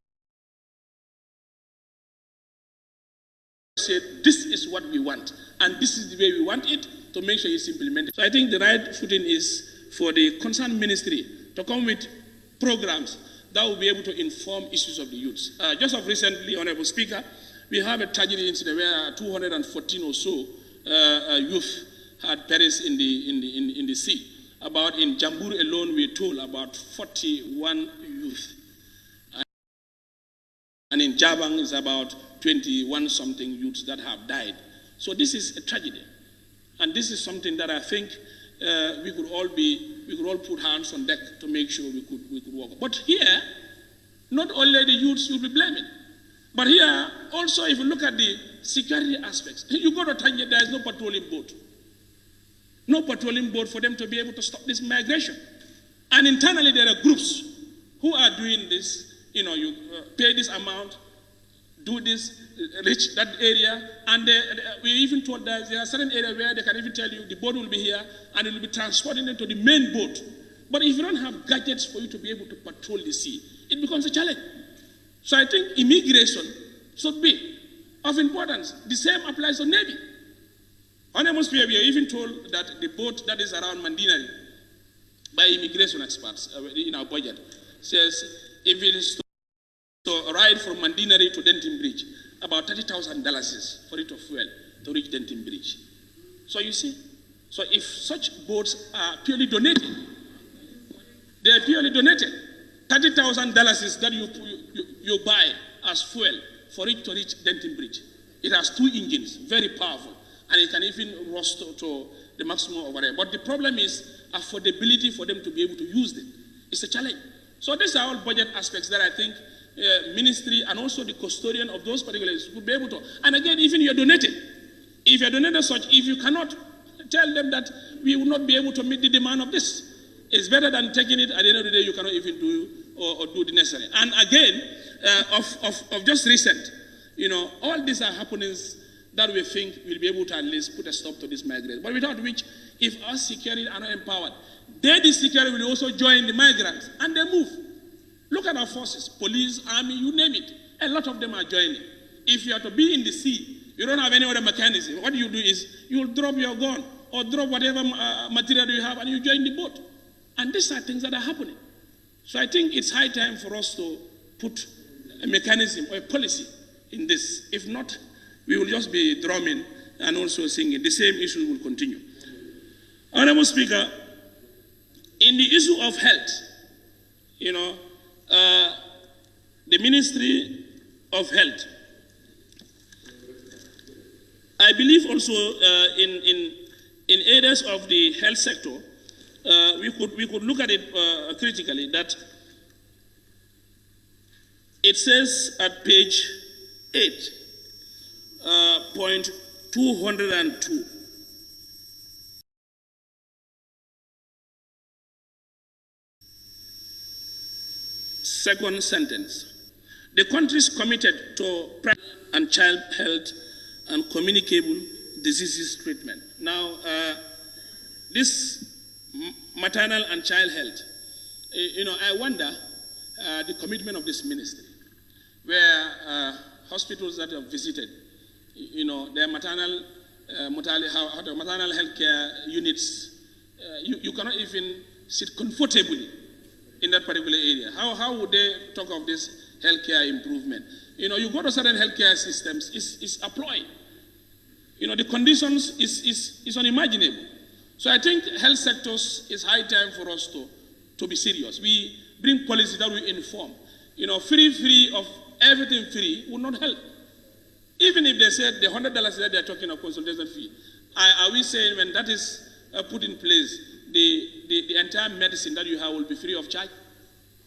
say, this is what we want, and this is the way we want it, to make sure it's implemented. So I think the right footing is for the concerned ministry to come with programs that will be able to inform issues of the youths. Just of recently, Honorable Speaker, we have a tragedy incident where 214 or so youth had perished in the sea. About in Jambur alone, we're told about 41 youth. And in Jabang is about 21 something youths that have died. So this is a tragedy. And this is something that I think we could all put hands on deck to make sure we could work. But here, not only the youths you'll be blaming, but here also if you look at the security aspects, you go to Tanya, there is no patrolling boat. No patrolling boat for them to be able to stop this migration. And internally there are groups who are doing this. You know, you pay this amount, do this, reach that area, and we even told that there are certain areas where they can even tell you the boat will be here and it will be transporting them to the main boat. But if you don't have gadgets for you to be able to patrol the sea, it becomes a challenge. So I think immigration should be of importance. The same applies to Navy. Honorable Speaker, we are even told that the boat that is around Mandinari by immigration experts in our budget says if it is to ride from Mandinari to Denton Bridge, about $30,000 for it to fuel to reach Denton Bridge. So you see, so if such boats are purely donated, they are purely donated. $30,000 is that you buy as fuel for it to reach Denton Bridge. It has 2 engines, very powerful, and it can even rust to the maximum over there. But the problem is affordability for them to be able to use them. It's a challenge. So these are all budget aspects that I think ministry and also the custodian of those particulars would be able to. And again, even you're donated. If you're donated such, if you cannot tell them that we will not be able to meet the demand of this, it's better than taking it at the end of the day you cannot even do or do the necessary. And again, of just recent, you know, all these are happenings that we think will be able to at least put a stop to this migration. But without which, if our security are not empowered, then the security will also join the migrants and they move. Look at our forces, police, army, you name it. A lot of them are joining. If you are to be in the sea, you don't have any other mechanism. What you do is you will drop your gun or drop whatever material you have and you join the boat. And these are things that are happening. So I think it's high time for us to put a mechanism or a policy in this. If not, we will just be drumming and also singing. The same issue will continue. Honorable Speaker, in the issue of health, you know, the Ministry of Health, I believe also in areas of the health sector, we could look at it critically, that it says at page 8, point 202, second sentence, the country is committed to primary and child health and communicable diseases treatment. Now, this maternal and child health, you know, I wonder the commitment of this ministry, where hospitals that have visited, you know, their maternal health care units, you cannot even sit comfortably in that particular area. How would they talk of this healthcare improvement? You know, you go to certain healthcare systems, it's applied. You know, the conditions is unimaginable. So I think health sectors is high time for us to be serious. We bring policy that will inform. You know, free of everything free will not help. Even if they said the $100 that they're talking of consultation fee, are we saying when that is put in place, the entire medicine that you have will be free of charge?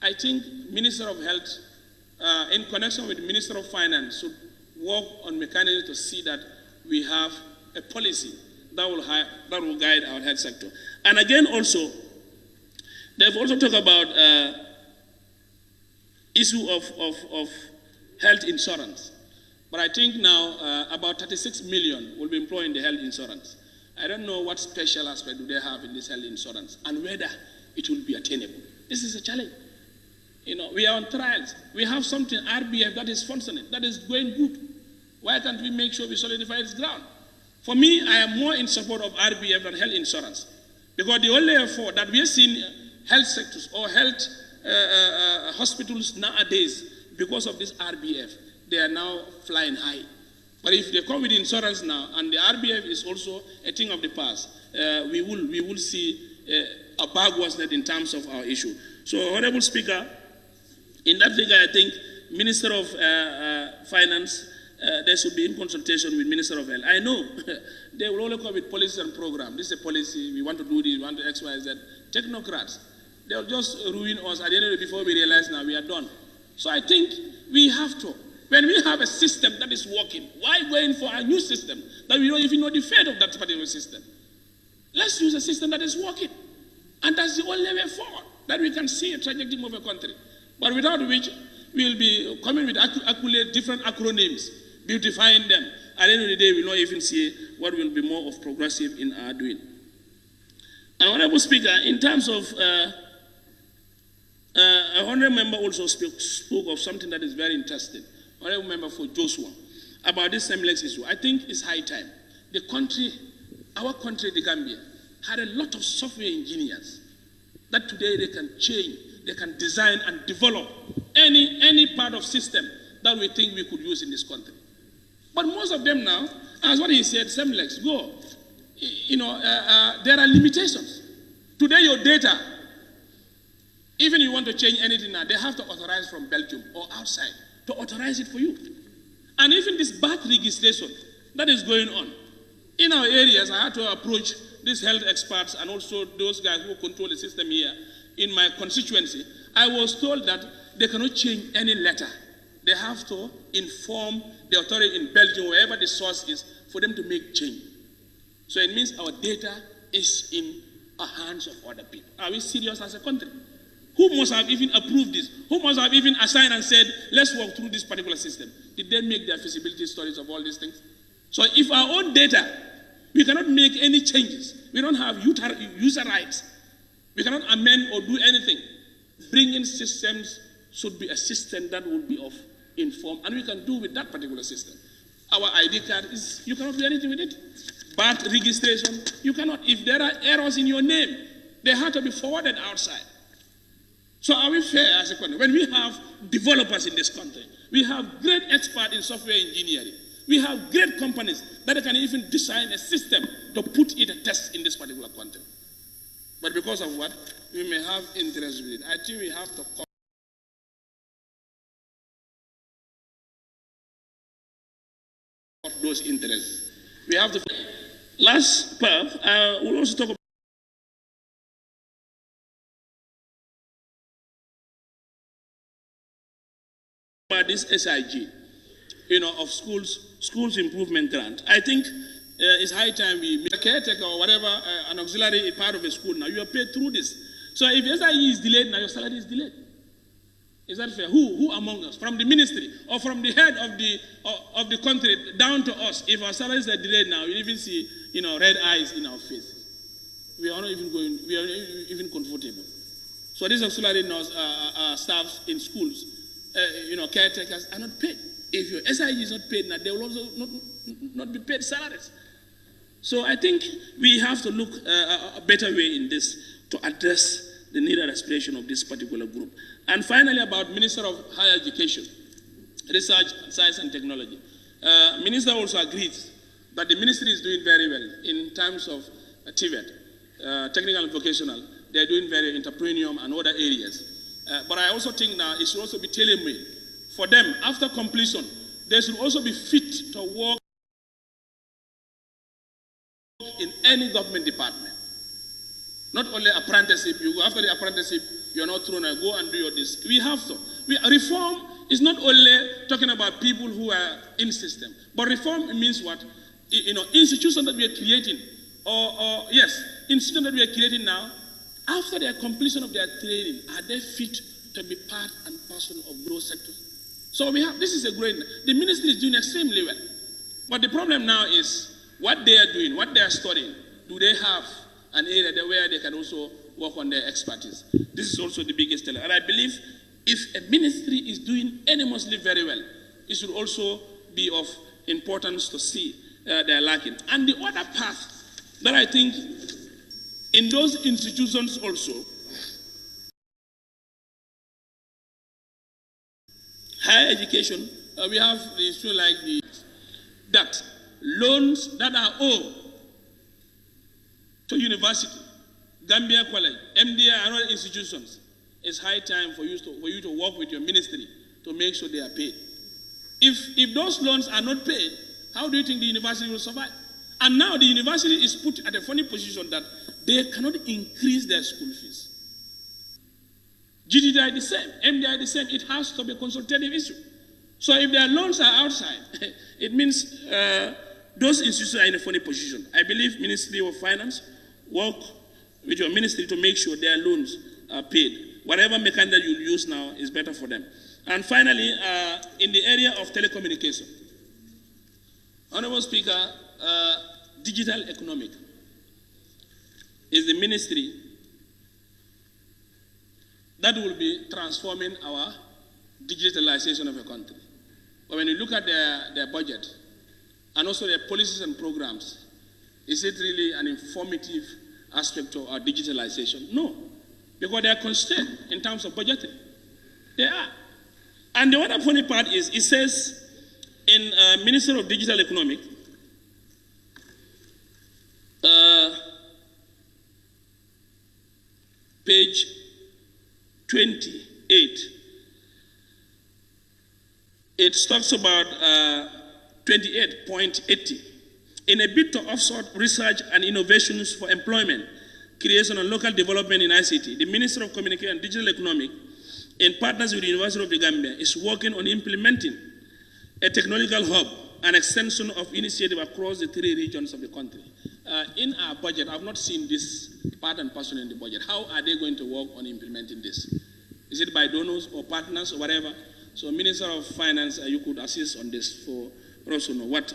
I think Minister of Health, in connection with the Minister of Finance, should work on mechanisms to see that we have a policy that will guide our health sector. And again, also, they've also talked about issue of health insurance. But I think now about 36 million will be employed in the health insurance. I don't know what special aspect do they have in this health insurance and whether it will be attainable. This is a challenge. You know, we are on trials. We have something, RBF, that is functioning, that is going good. Why can't we make sure we solidify its ground? For me, I am more in support of RBF than health insurance. Because the only effort that we have seen health sectors or health hospitals nowadays, because of this RBF, they are now flying high. But if they come with insurance now, and the RBF is also a thing of the past, we will see a backwardness in terms of our issue. So, Honorable Speaker, in that regard, I think Minister of Finance, there should be in consultation with Minister of Health. I know they will only come with policies and program. This is a policy, we want to do this, we want to X, Y, Z. Technocrats, they'll just ruin us at the end of the day before we realize now we are done. So I think we have to, when we have a system that is working, why going for a new system that we don't even know the fate of that particular system? Let's use a system that is working. And that's the only way forward, that we can see a trajectory of a country. But without which, we'll be coming with different acronyms, beautifying them. At the end of the day, we'll not even see what will be more of progressive in our doing. And Honorable Speaker, in terms of, a honorable member also spoke of something that is very interesting. Honorable member for Joshua, about this Semlex issue. I think it's high time. The country, our country, the Gambia, had a lot of software engineers that today they can change, they can design and develop any part of system that we think we could use in this country. But most of them now, as what he said, Semlex, go. You know, there are limitations. Today your data, even you want to change anything now, they have to authorize from Belgium or outside to authorize it for you. And even this birth registration that is going on, in our areas, I had to approach these health experts and also those guys who control the system here in my constituency. I was told that they cannot change any letter. They have to inform the authority in Belgium, wherever the source is, for them to make change. So it means our data is in the hands of other people. Are we serious as a country? Who must have even approved this? Who must have even assigned and said, let's walk through this particular system? Did they make their feasibility studies of all these things? So if our own data, we cannot make any changes. We don't have user rights. We cannot amend or do anything. Bringing systems should be a system that will be of inform, and we can do with that particular system. Our ID card is, you cannot do anything with it. Birth registration, you cannot. If there are errors in your name, they have to be forwarded outside. So are we fair as a country? When we have developers in this country, we have great experts in software engineering, we have great companies that can even design a system to put it a test in this particular country. But because of what? We may have interest with it. I think we have to call those interests. We have to. Last part, we'll also talk about this SIG, of schools improvement grant. I think it's high time we make a caretaker or whatever, an auxiliary part of a school now. You are paid through this. So if SIG is delayed now, your salary is delayed. Is that fair? Who among us, from the ministry or from the head of the country down to us, if our salaries are delayed now, you even see, red eyes in our faces. We are not even going. We are not even comfortable. So these auxiliary staffs in schools, caretakers are not paid. If your SIG is not paid now, they will also not be paid salaries. So I think we have to look a better way in this to address the need and aspiration of this particular group. And finally, about Minister of Higher Education, Research, Science and Technology. Minister also agrees that the ministry is doing very well in terms of TVET, technical and vocational. They're doing very entrepreneurial and other areas. But I also think now it should also be tailor-made. For them, after completion, they should also be fit to work in any government department. Not only apprenticeship, you go after the apprenticeship, you're not thrown and go and do your this. We have to. Reform is not only talking about people who are in system, but reform means what? Institutions that we are creating, institutions that we are creating now, after their completion of their training, are they fit to be part and parcel of growth sectors? So this is a great, the ministry is doing extremely well. But the problem now is what they are doing, what they are studying, do they have an area where they can also work on their expertise? This is also the biggest teller. And I believe if a ministry is doing enormously very well, it should also be of importance to see they are lacking. And the other path that I think in those institutions also, higher education, we have the issue like that loans that are owed to university, Gambia College, MDI, and other institutions, it's high time for you to work with your ministry to make sure they are paid. If those loans are not paid, how do you think the university will survive? And now the university is put at a funny position that they cannot increase their school fees. GDI the same, MDI the same. It has to be a consultative issue. So if their loans are outside, it means those institutions are in a funny position. I believe Ministry of Finance work with your ministry to make sure their loans are paid. Whatever mechanism you use now is better for them. And finally, in the area of telecommunication, Honorable Speaker, digital economic is the ministry that will be transforming our digitalization of a country. But when you look at their budget and also their policies and programs, is it really an informative aspect of our digitalization? No, because they are constrained in terms of budgeting. They are. And the other funny part is, it says in Minister of Digital Economic, page 28, it talks about 28.80. In a bid to offshore research and innovations for employment, creation and local development in ICT, the Minister of Communication and Digital Economic, in partnership with the University of the Gambia, is working on implementing a technological hub and extension of initiative across the 3 regions of the country. In our budget, I've not seen this part and parcel in the budget. How are they going to work on implementing this? Is it by donors or partners or whatever? So, Minister of Finance, you could assist on this for us to know what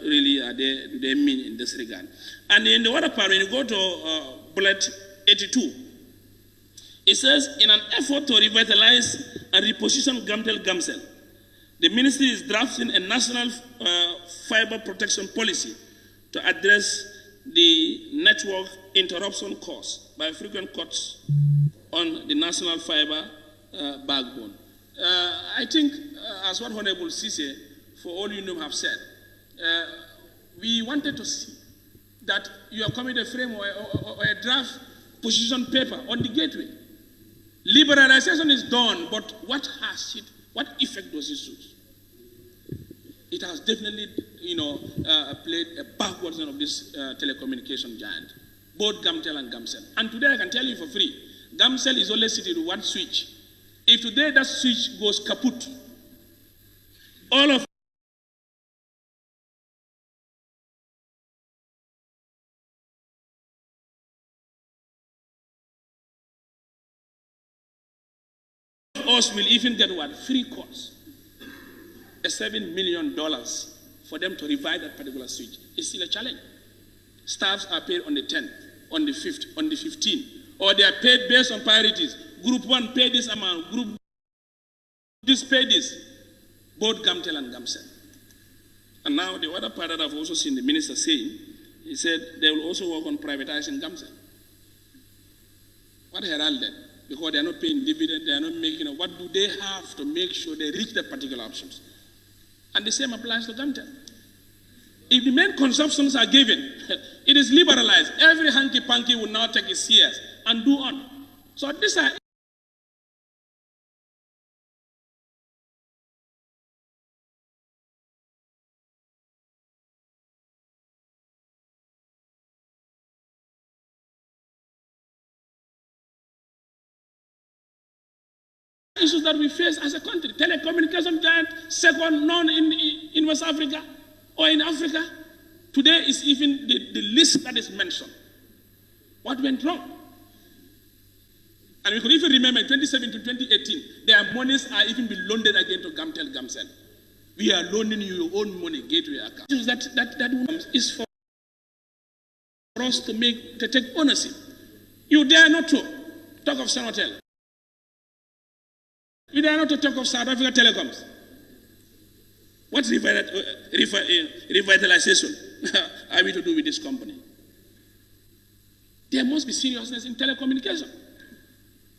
really do they mean in this regard. And in the other part, when you go to bullet 82, it says, in an effort to revitalize and reposition Gamtel-Gamcel, the ministry is drafting a national fiber protection policy to address the network interruption caused by frequent cuts on the national fiber backbone. I think, as what Honorable Sise, for all you know, have said, we wanted to see that you are coming to a frame or a draft position paper on the gateway. Liberalization is done, but what effect does it use? It has definitely, played a backwards of this telecommunication giant, both Gamtel and Gamcel. And today I can tell you for free, Gamcel is only sitting with one switch. If today that switch goes kaput, all of us will even get what? Free calls. $7 million for them to revive that particular switch is still a challenge. Staffs are paid on the 10th, on the 5th, on the 15th, or they are paid based on priorities. Group 1 pay this amount, group this pay this. Both Gamtel and Gamcel. And now the other part that I've also seen the minister saying, he said they will also work on privatizing Gamcel. What heralded? Because they are not paying dividend, they are not making it. What do they have to make sure they reach that particular options? And the same applies to Gamtel. If the main consumptions are given, it is liberalized. Every hanky-panky will now take its shares and do on. So these are issues that we face as a country. Telecommunication giant, second none in West Africa or in Africa. Today is even the list that is mentioned. What went wrong? And we could even remember in 2017 to 2018, their monies are even been loaned again to Gamtel-Gamcel. We are loaning you your own money, gateway account. That is for us to take ownership. You dare not to talk of Sonatel. You dare not to talk of South Africa Telecoms. What revitalization are we to do with this company? There must be seriousness in telecommunication.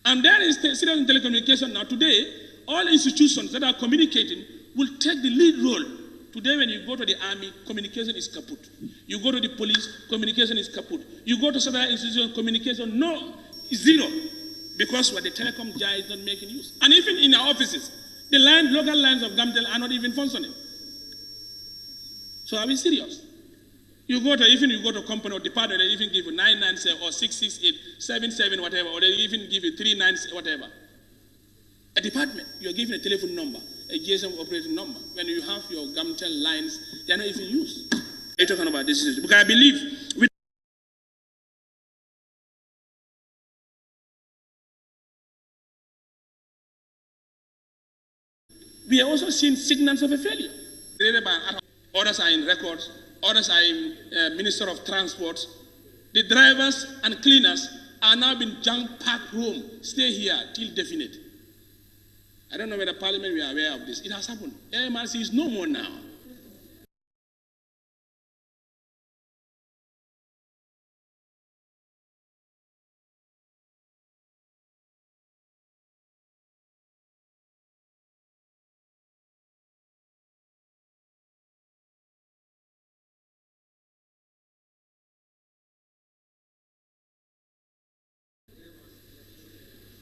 And there is serious in telecommunication. Now today, all institutions that are communicating will take the lead role. Today when you go to the army, communication is kaput. You go to the police, communication is kaput. You go to several institutions, communication, no, zero. Because what the telecom guy is not making use. And even in our offices, the local lines of Gamtel are not even functioning. So are we serious? Even you go to company or department, they even give you 997 or 668, 77, whatever, or they even give you 397, whatever. A department, you're given a telephone number, a GSM operating number. When you have your Gamtel lines, they're not even used. We're talking about this issue. Because I believe we are also seeing signals of a failure. Others are in records, others are in Minister of Transport. The drivers and cleaners are now being packed home. Stay here till definite. I don't know whether Parliament we are aware of this. It has happened. AMRC is no more now.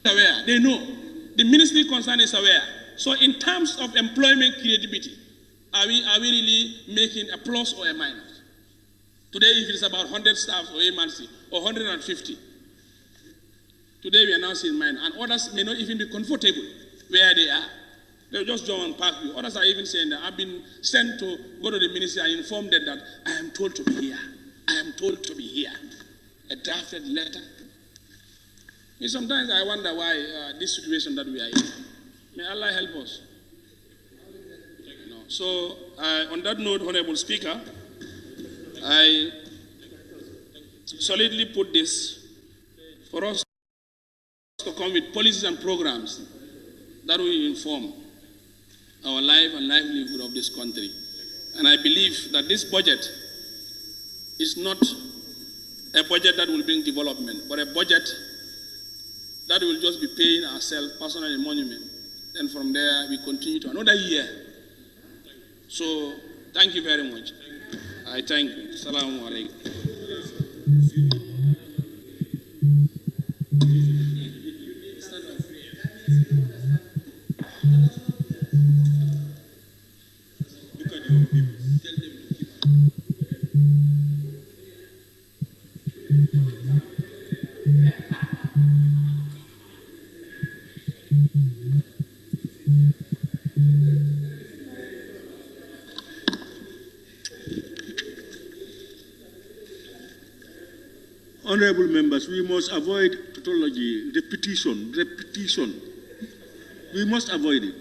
Aware. They know. The ministry concerned is aware. So in terms of employment creativity, are we really making a plus or a minus? Today, if it's about 100 staff or MRC or 150, today we are now seeing minus. And others may not even be comfortable where they are. They'll just go and park you. Others are even saying that I've been sent to go to the ministry and inform them that I am told to be here. I am told to be here. A drafted letter. And sometimes I wonder why this situation that we are in. May Allah help us. So, on that note, Honorable Speaker, I solidly put this for us to come with policies and programs that will inform our life and livelihood of this country. And I believe that this budget is not a budget that will bring development, but a budget that will just be paying ourselves personally monument. And from there, we continue to another year. So, thank you very much. I thank you. Assalamu alaikum. Honorable members, we must avoid tautology, repetition. We must avoid it.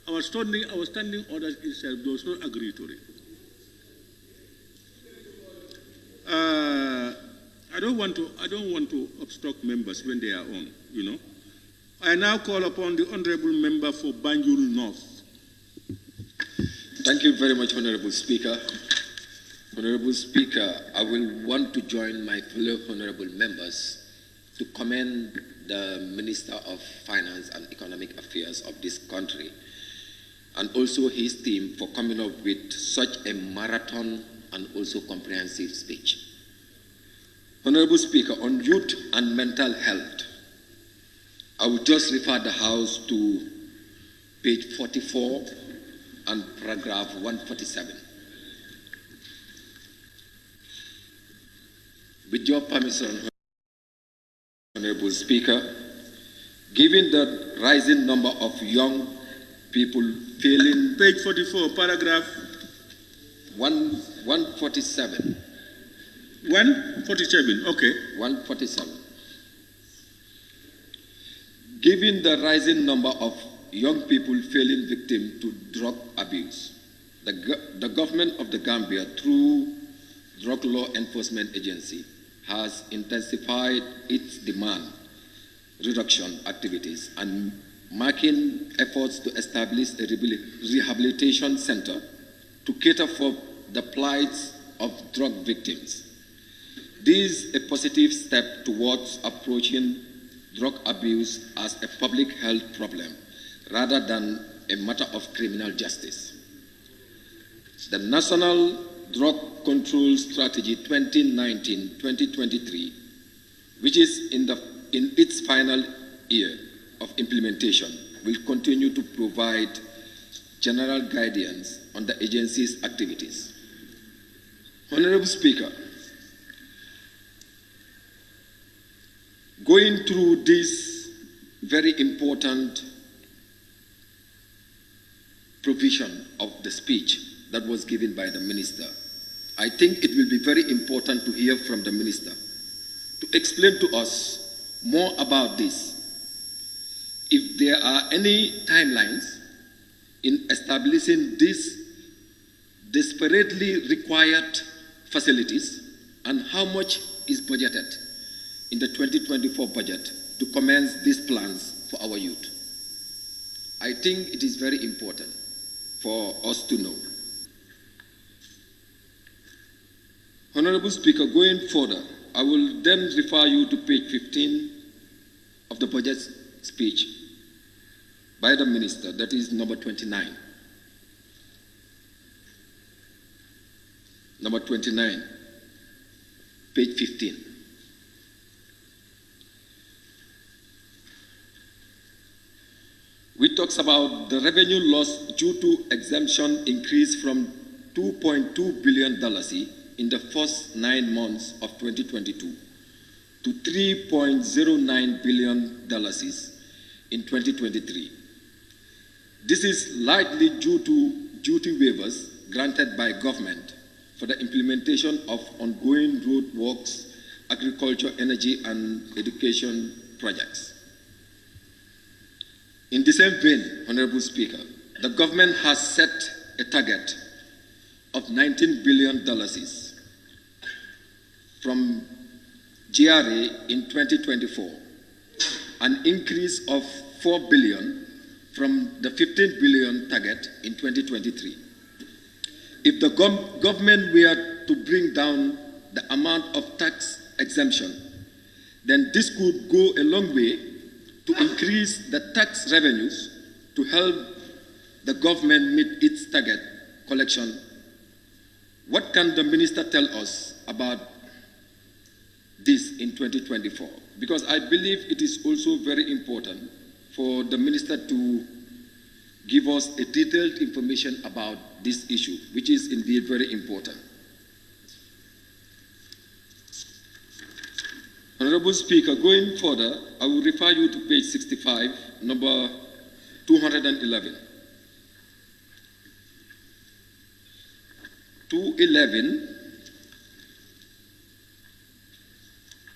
Our standing order itself does not agree to it. I don't want to obstruct members when they are on, I now call upon the honorable member for Banjul North. Thank you very much, Honorable Speaker. Honorable Speaker, I will want to join my fellow honorable members to commend the Minister of Finance and Economic Affairs of this country and also his team for coming up with such a marathon and also comprehensive speech. Honorable Speaker, on youth and mental health, I will just refer the House to page 44 and paragraph 147. With your permission, Honorable Speaker, given the rising number of young people failing... Page 44, paragraph... 147. 147, okay. 147. Given the rising number of young people falling victim to drug abuse, the government of the Gambia, through Drug Law Enforcement Agency, has intensified its demand reduction activities and marking efforts to establish a rehabilitation center to cater for the plight of drug victims. This is a positive step towards approaching drug abuse as a public health problem rather than a matter of criminal justice. The National Drug Control Strategy 2019-2023, which is in its final year of implementation, will continue to provide general guidance on the agency's activities. Honorable Speaker, going through this very important provision of the speech that was given by the Minister, I think it will be very important to hear from the Minister to explain to us more about this. If there are any timelines in establishing these desperately required facilities, and how much is budgeted in the 2024 budget to commence these plans for our youth. I think it is very important for us to know. Honorable Speaker, going further, I will then refer you to page 15 of the budget speech by the Minister, that is number 29. Number 29, page 15. We talks about the revenue loss due to exemption increase from $2.2 billion in the first 9 months of 2022 to $3.09 billion in 2023. This is largely due to duty waivers granted by government for the implementation of ongoing road works, agriculture, energy, and education projects. In the same vein, Honorable Speaker, the government has set a target of $19 billion from GRA in 2024, an increase of $4 billion from the $15 billion target in 2023. If the government were to bring down the amount of tax exemption, then this could go a long way to increase the tax revenues to help the government meet its target collection. What can the Minister tell us about this in 2024? Because I believe it is also very important for the Minister to give us a detailed information about this issue, which is indeed very important. Honorable Speaker, going further, I will refer you to page 65, number 211. 211,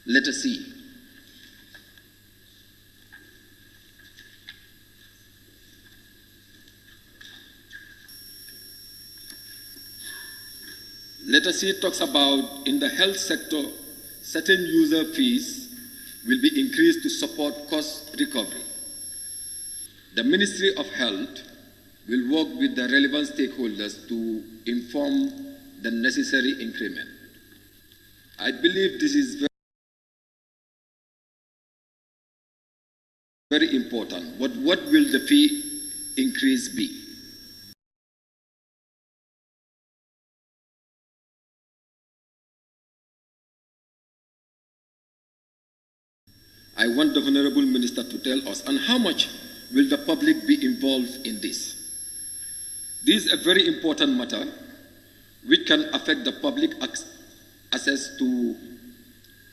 letter C. Letter C talks about in the health sector, certain user fees will be increased to support cost recovery. The Ministry of Health will work with the relevant stakeholders to inform the necessary increment. I believe this is very important. What will the fee increase be? I want the Honorable Minister to tell us, and how much will the public be involved in this? This is a very important matter which can affect the public access to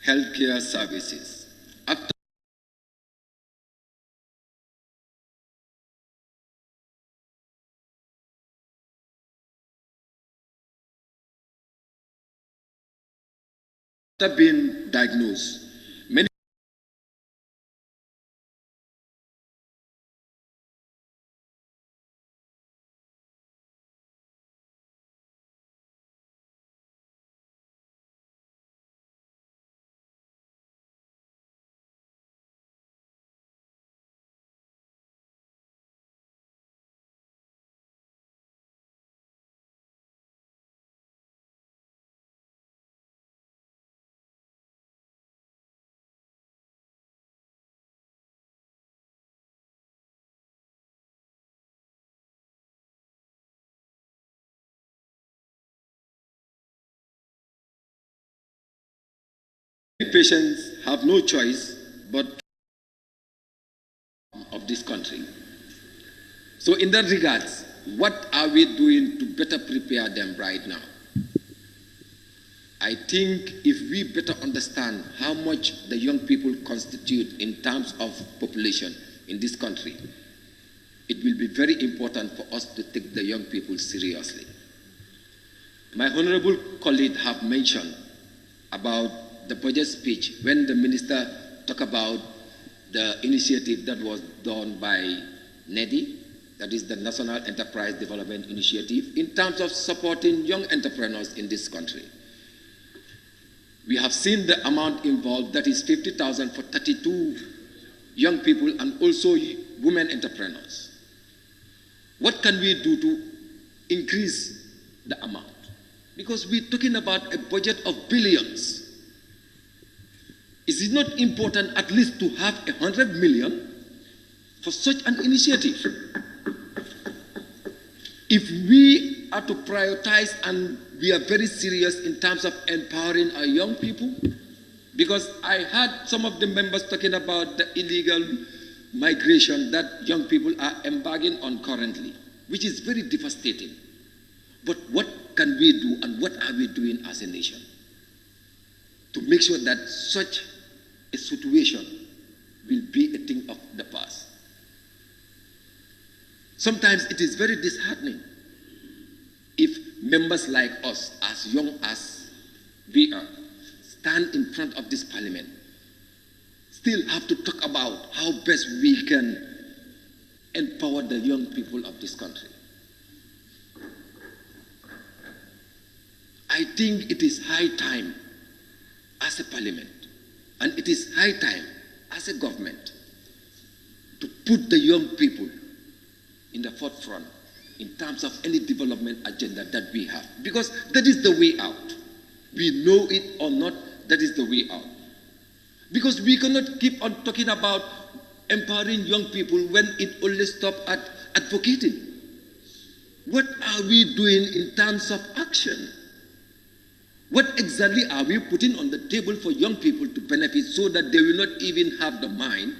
healthcare services. After being diagnosed, many patients have no choice but of this country. So in that regards, what are we doing to better prepare them right now? I think if we better understand how much the young people constitute in terms of population in this country, it will be very important for us to take the young people seriously. My honorable colleague have mentioned about the budget speech when the minister talked about the initiative that was done by NEDI, that is the National Enterprise Development Initiative, in terms of supporting young entrepreneurs in this country. We have seen the amount involved, that is 50,000 for 32 young people and also women entrepreneurs. What can we do to increase the amount? Because we're talking about a budget of billions. Is it not important at least to have 100 million for such an initiative? If we are to prioritize and we are very serious in terms of empowering our young people, because I heard some of the members talking about the illegal migration that young people are embarking on currently, which is very devastating. But what can we do and what are we doing as a nation to make sure that such a situation will be a thing of the past? Sometimes it is very disheartening if members like us, as young as we are, stand in front of this parliament, still have to talk about how best we can empower the young people of this country. I think it is high time as a parliament, and it is high time as a government to put the young people in the forefront in terms of any development agenda that we have. Because that is the way out. We know it or not, that is the way out. Because we cannot keep on talking about empowering young people when it only stops at advocating. What are we doing in terms of action? What exactly are we putting on the table for young people to benefit so that they will not even have the mind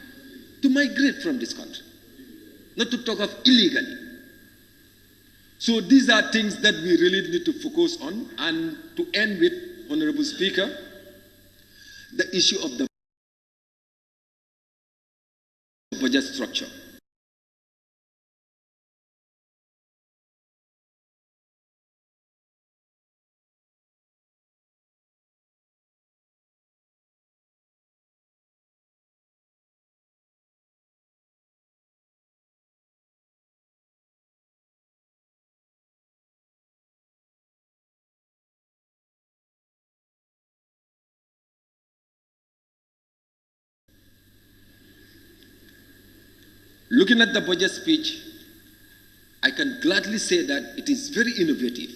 to migrate from this country? Not to talk of illegally. So these are things that we really need to focus on. And to end with, Honorable Speaker, the issue of the budget structure. Looking at the budget speech, I can gladly say that it is very innovative,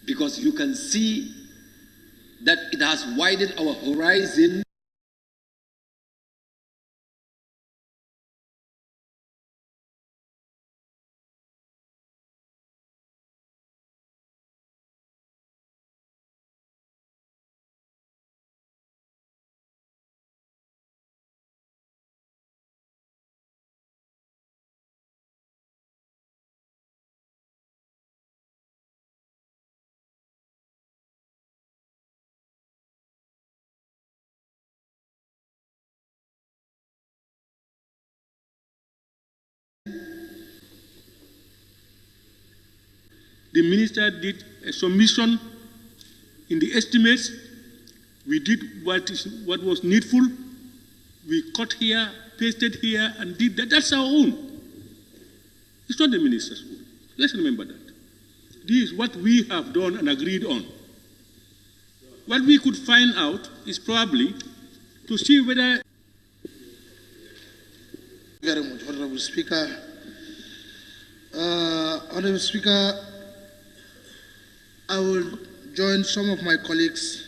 because you can see that it has widened our horizon . The minister did a submission in the estimates. We did what was needful. We cut here, pasted here, and did that. That's our own. It's not the minister's own. Let's remember that. This is what we have done and agreed on. What we could find out is probably to see whether... Very much, Honorable Speaker. Honorable Speaker, I will join some of my colleagues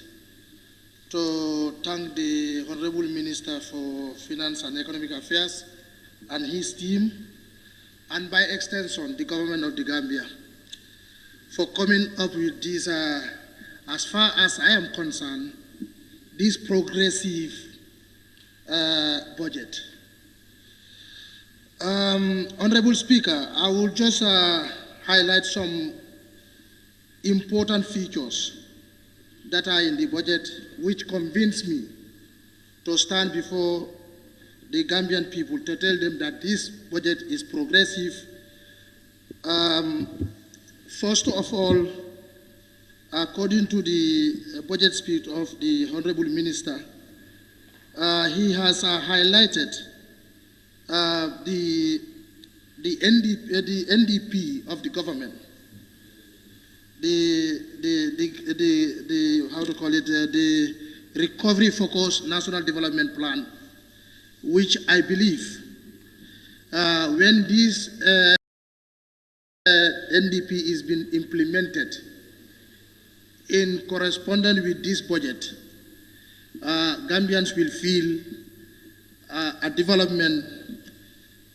to thank the Honorable Minister for Finance and Economic Affairs and his team, and by extension, the government of the Gambia, for coming up with this as far as I am concerned, this progressive budget. Honorable Speaker, I will just highlight some important features that are in the budget which convince me to stand before the Gambian people to tell them that this budget is progressive. First of all, according to the budget speech of the Honorable Minister, he has highlighted the NDP of the government, the Recovery Focused National Development Plan, which I believe when this NDP is being implemented in correspondence with this budget, Gambians will feel a development,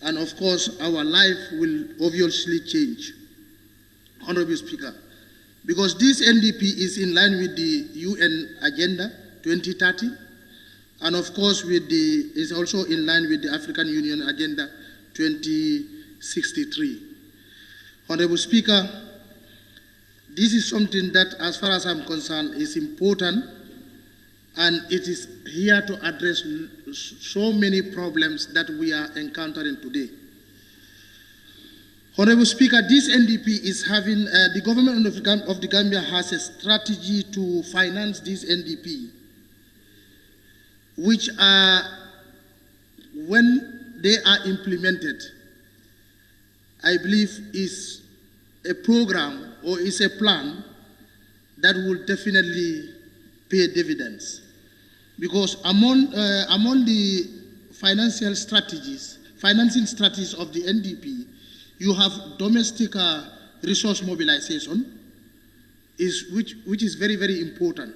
and of course our life will obviously change, Honorable Speaker, because this NDP is in line with the UN Agenda 2030, and of course is also in line with the African Union Agenda 2063. Honorable Speaker, this is something that, as far as I'm concerned, is important, and it is here to address so many problems that we are encountering today. Honorable Speaker, this NDP is having, the government of the Gambia has a strategy to finance this NDP, which are, when they are implemented, I believe is a program or is a plan that will definitely pay dividends. Because among the financing strategies of the NDP, you have domestic resource mobilization, which is very, very important.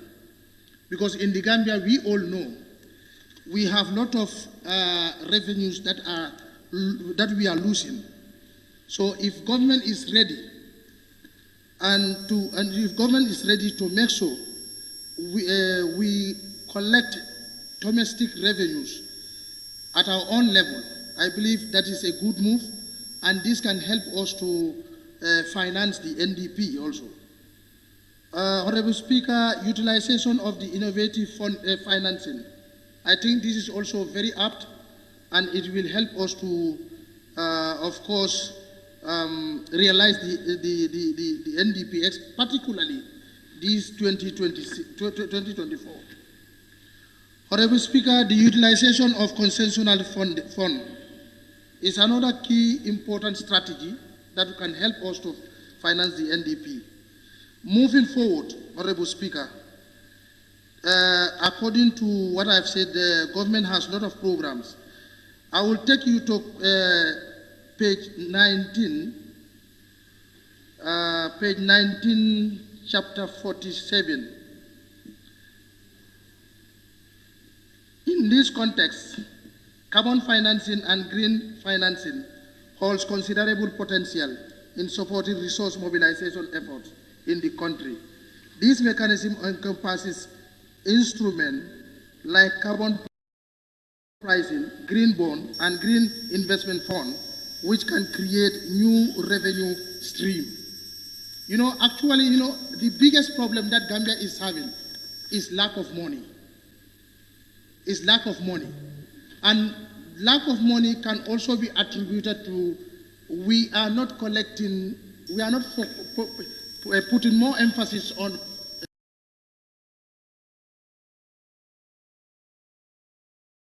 Because in the Gambia, we all know we have a lot of revenues that we are losing. So if government is ready, and if government is ready to make sure we collect domestic revenues at our own level, I believe that is a good move, and this can help us to finance the NDP also. Honorable Speaker, utilization of the innovative financing. I think this is also very apt, and it will help us to, of course, realize the NDP, particularly this 2024. Honorable Speaker, the utilization of concessional fund is another key important strategy that can help us to finance the NDP. Moving forward, Honorable Speaker, according to what I've said, the government has a lot of programs. I will take you to page 19, chapter 47. In this context, carbon financing and green financing holds considerable potential in supporting resource mobilization efforts in the country. This mechanism encompasses instruments like carbon pricing, green bond, and green investment fund, which can create new revenue stream. Actually, the biggest problem that Gambia is having is lack of money. And lack of money can also be attributed to we are not putting more emphasis on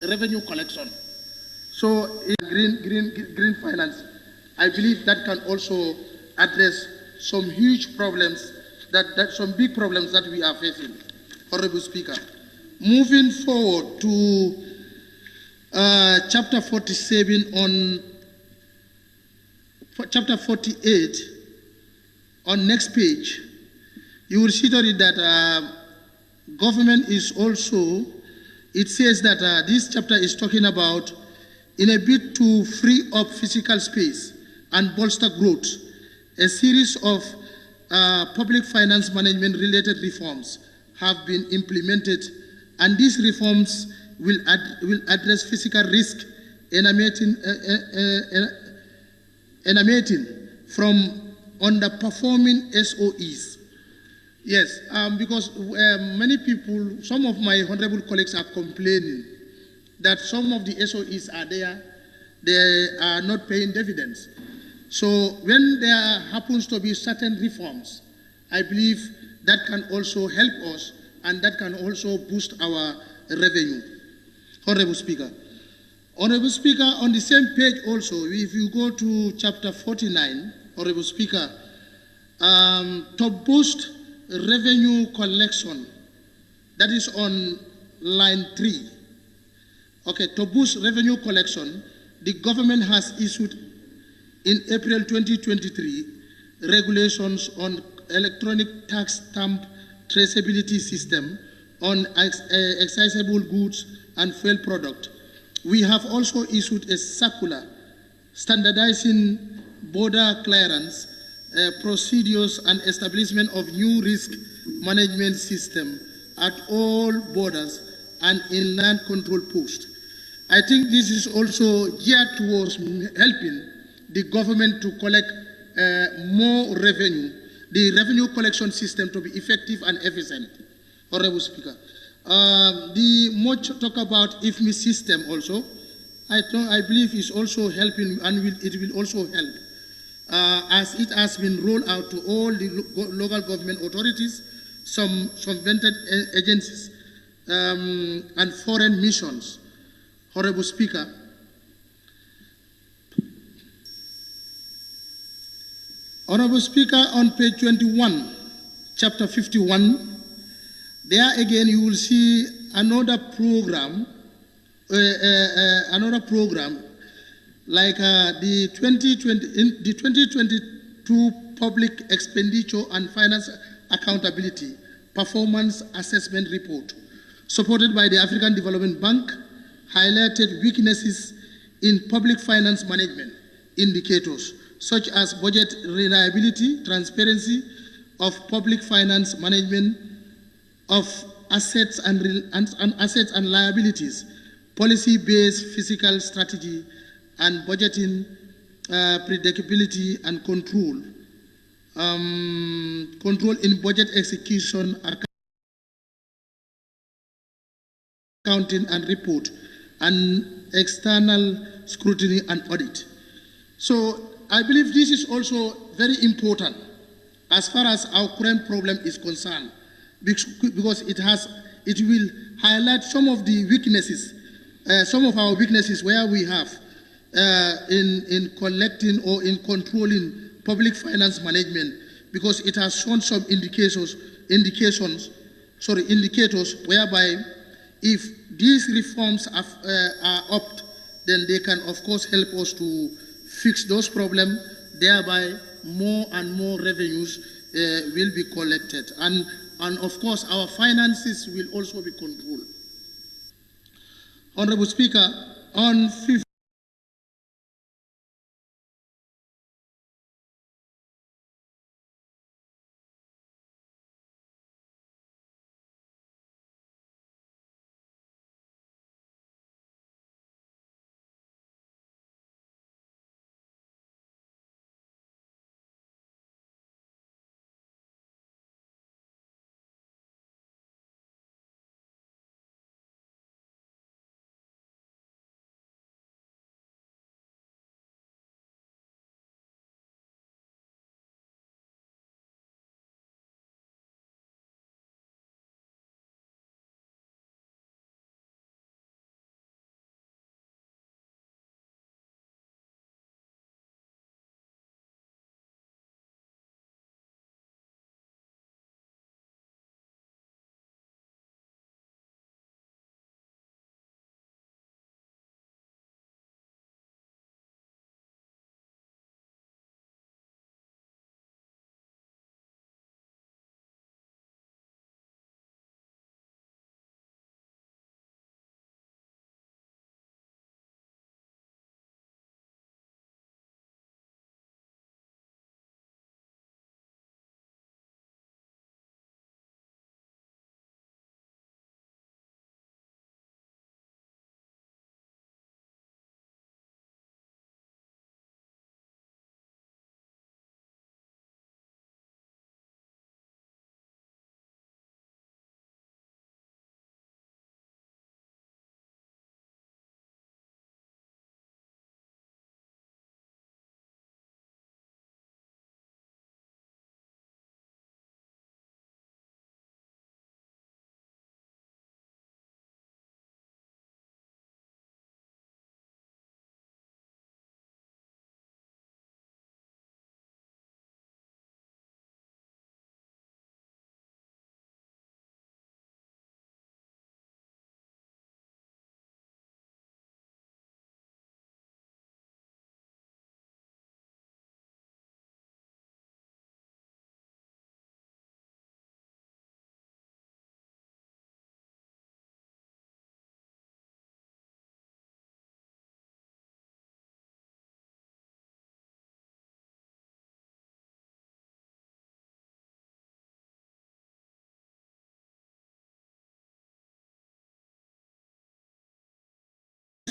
revenue collection. So green finance, I believe that can also address some huge problems, some big problems that we are facing. Honorable Speaker, moving forward to chapter 47 chapter 48 on next page, you will see that government is also, it says that this chapter is talking about, in a bid to free up physical space and bolster growth, a series of public finance management related reforms have been implemented, and these reforms will address fiscal risk emanating from underperforming SOEs. Yes, because many people, some of my honorable colleagues are complaining that some of the SOEs are there, they are not paying dividends. So when there happens to be certain reforms, I believe that can also help us and that can also boost our revenue. Honorable Speaker. Honorable Speaker, on the same page also, if you go to chapter 49, Honorable Speaker, to boost revenue collection, that is on line 3. Okay, to boost revenue collection, the government has issued in April 2023 regulations on electronic tax stamp traceability system on accessible goods and fuel product. We have also issued a circular standardizing border clearance procedures and establishment of new risk management system at all borders and inland control posts. I think this is also geared towards helping the government to collect more revenue, the revenue collection system to be effective and efficient. Honorable Speaker. The much talk about IFMI system also, I believe is also helping and it will also help as it has been rolled out to all the local government authorities, some vented agencies and foreign missions. Honorable Speaker, Honorable Speaker, on page 21, chapter 51, there again you will see another program, like the 2022 Public Expenditure and Finance Accountability Performance Assessment Report, supported by the African Development Bank, highlighted weaknesses in public finance management indicators, such as budget reliability, transparency of public finance management, of assets and liabilities, policy-based fiscal strategy, and budgeting predictability and control in budget execution, accounting and report, and external scrutiny and audit. So I believe this is also very important as far as our current problem is concerned, because it will highlight some of the weaknesses, some of our weaknesses where we have in collecting or in controlling public finance management, because it has shown some indicators whereby if these reforms are upped, then they can of course help us to fix those problems, thereby more and more revenues will be collected. And of course, our finances will also be controlled. Honorable Speaker, on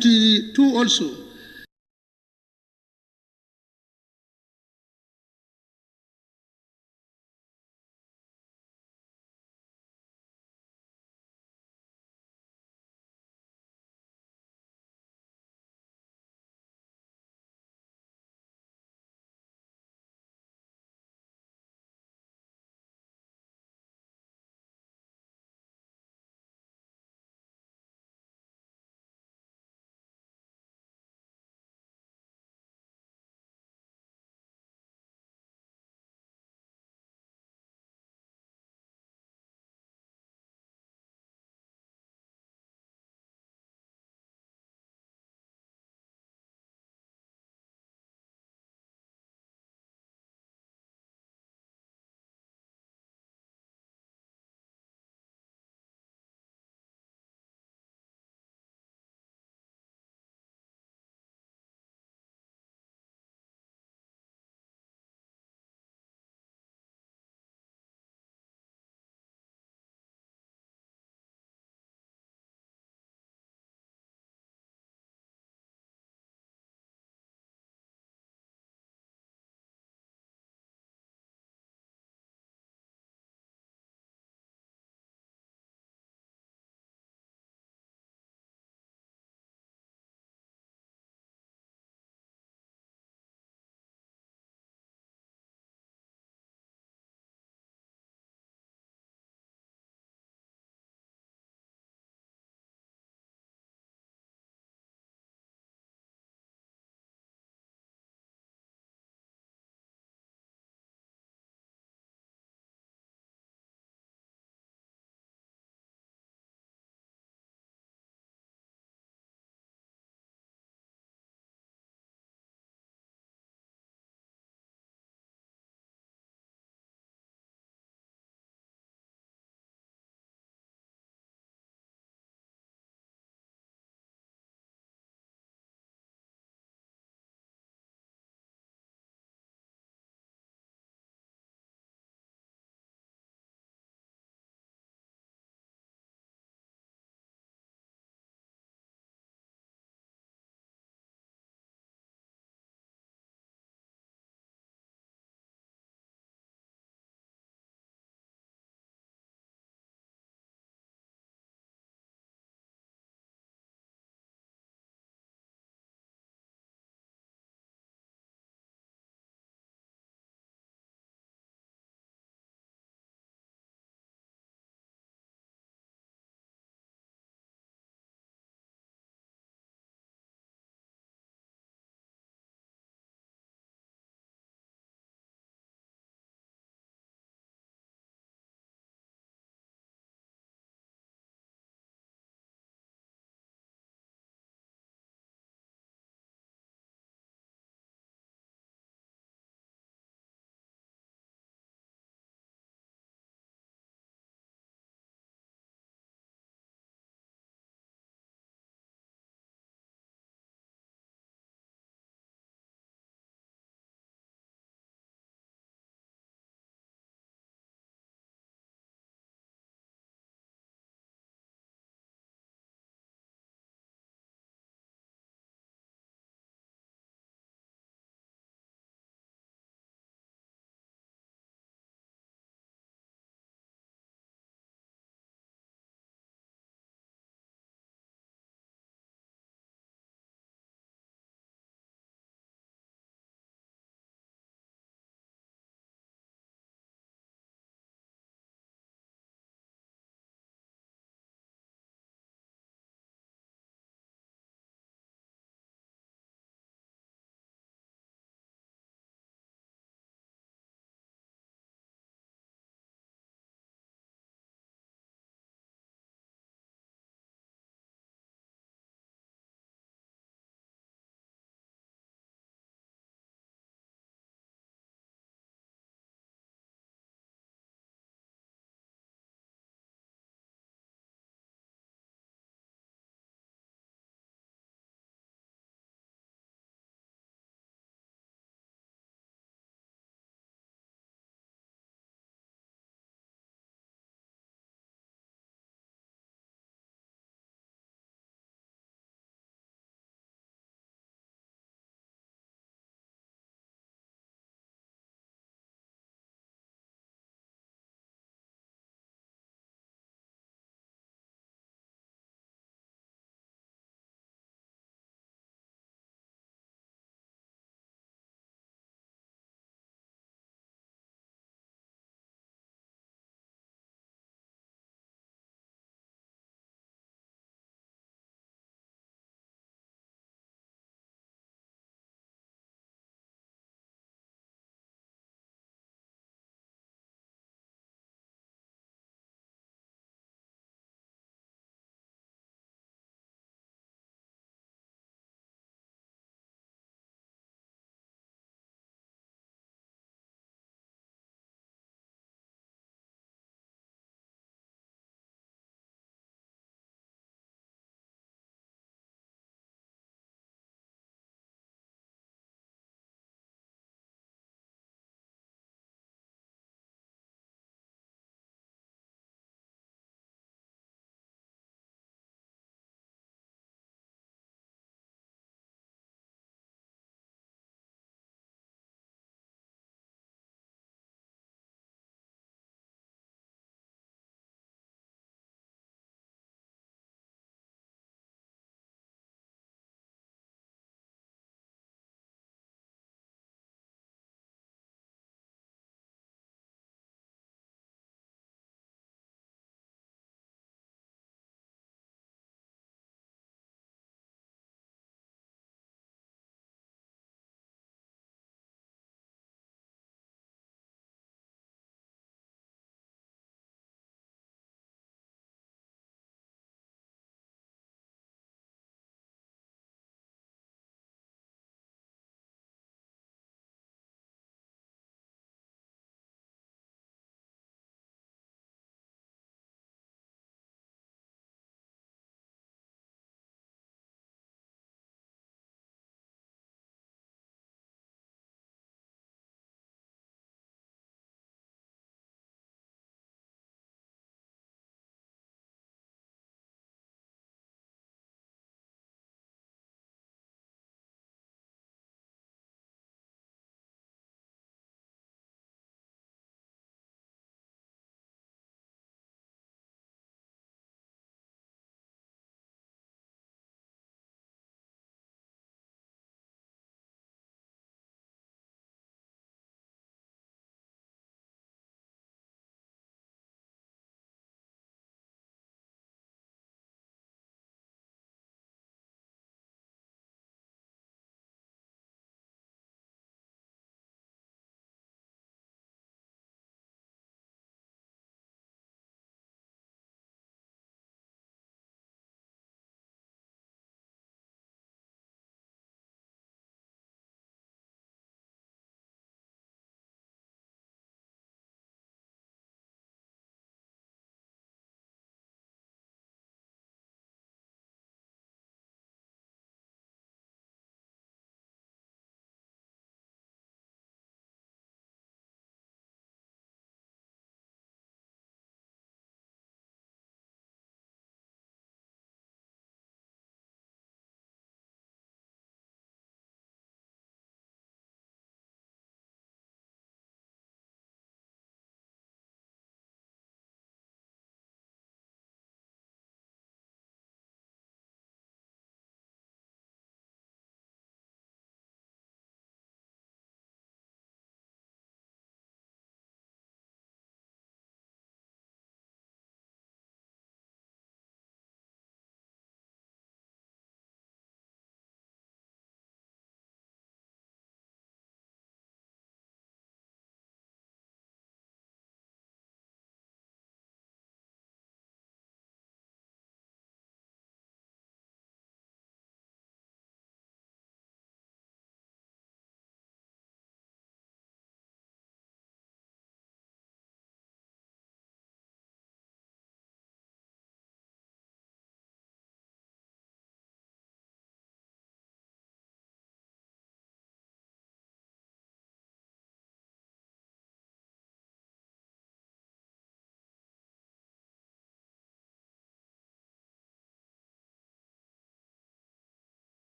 52 also.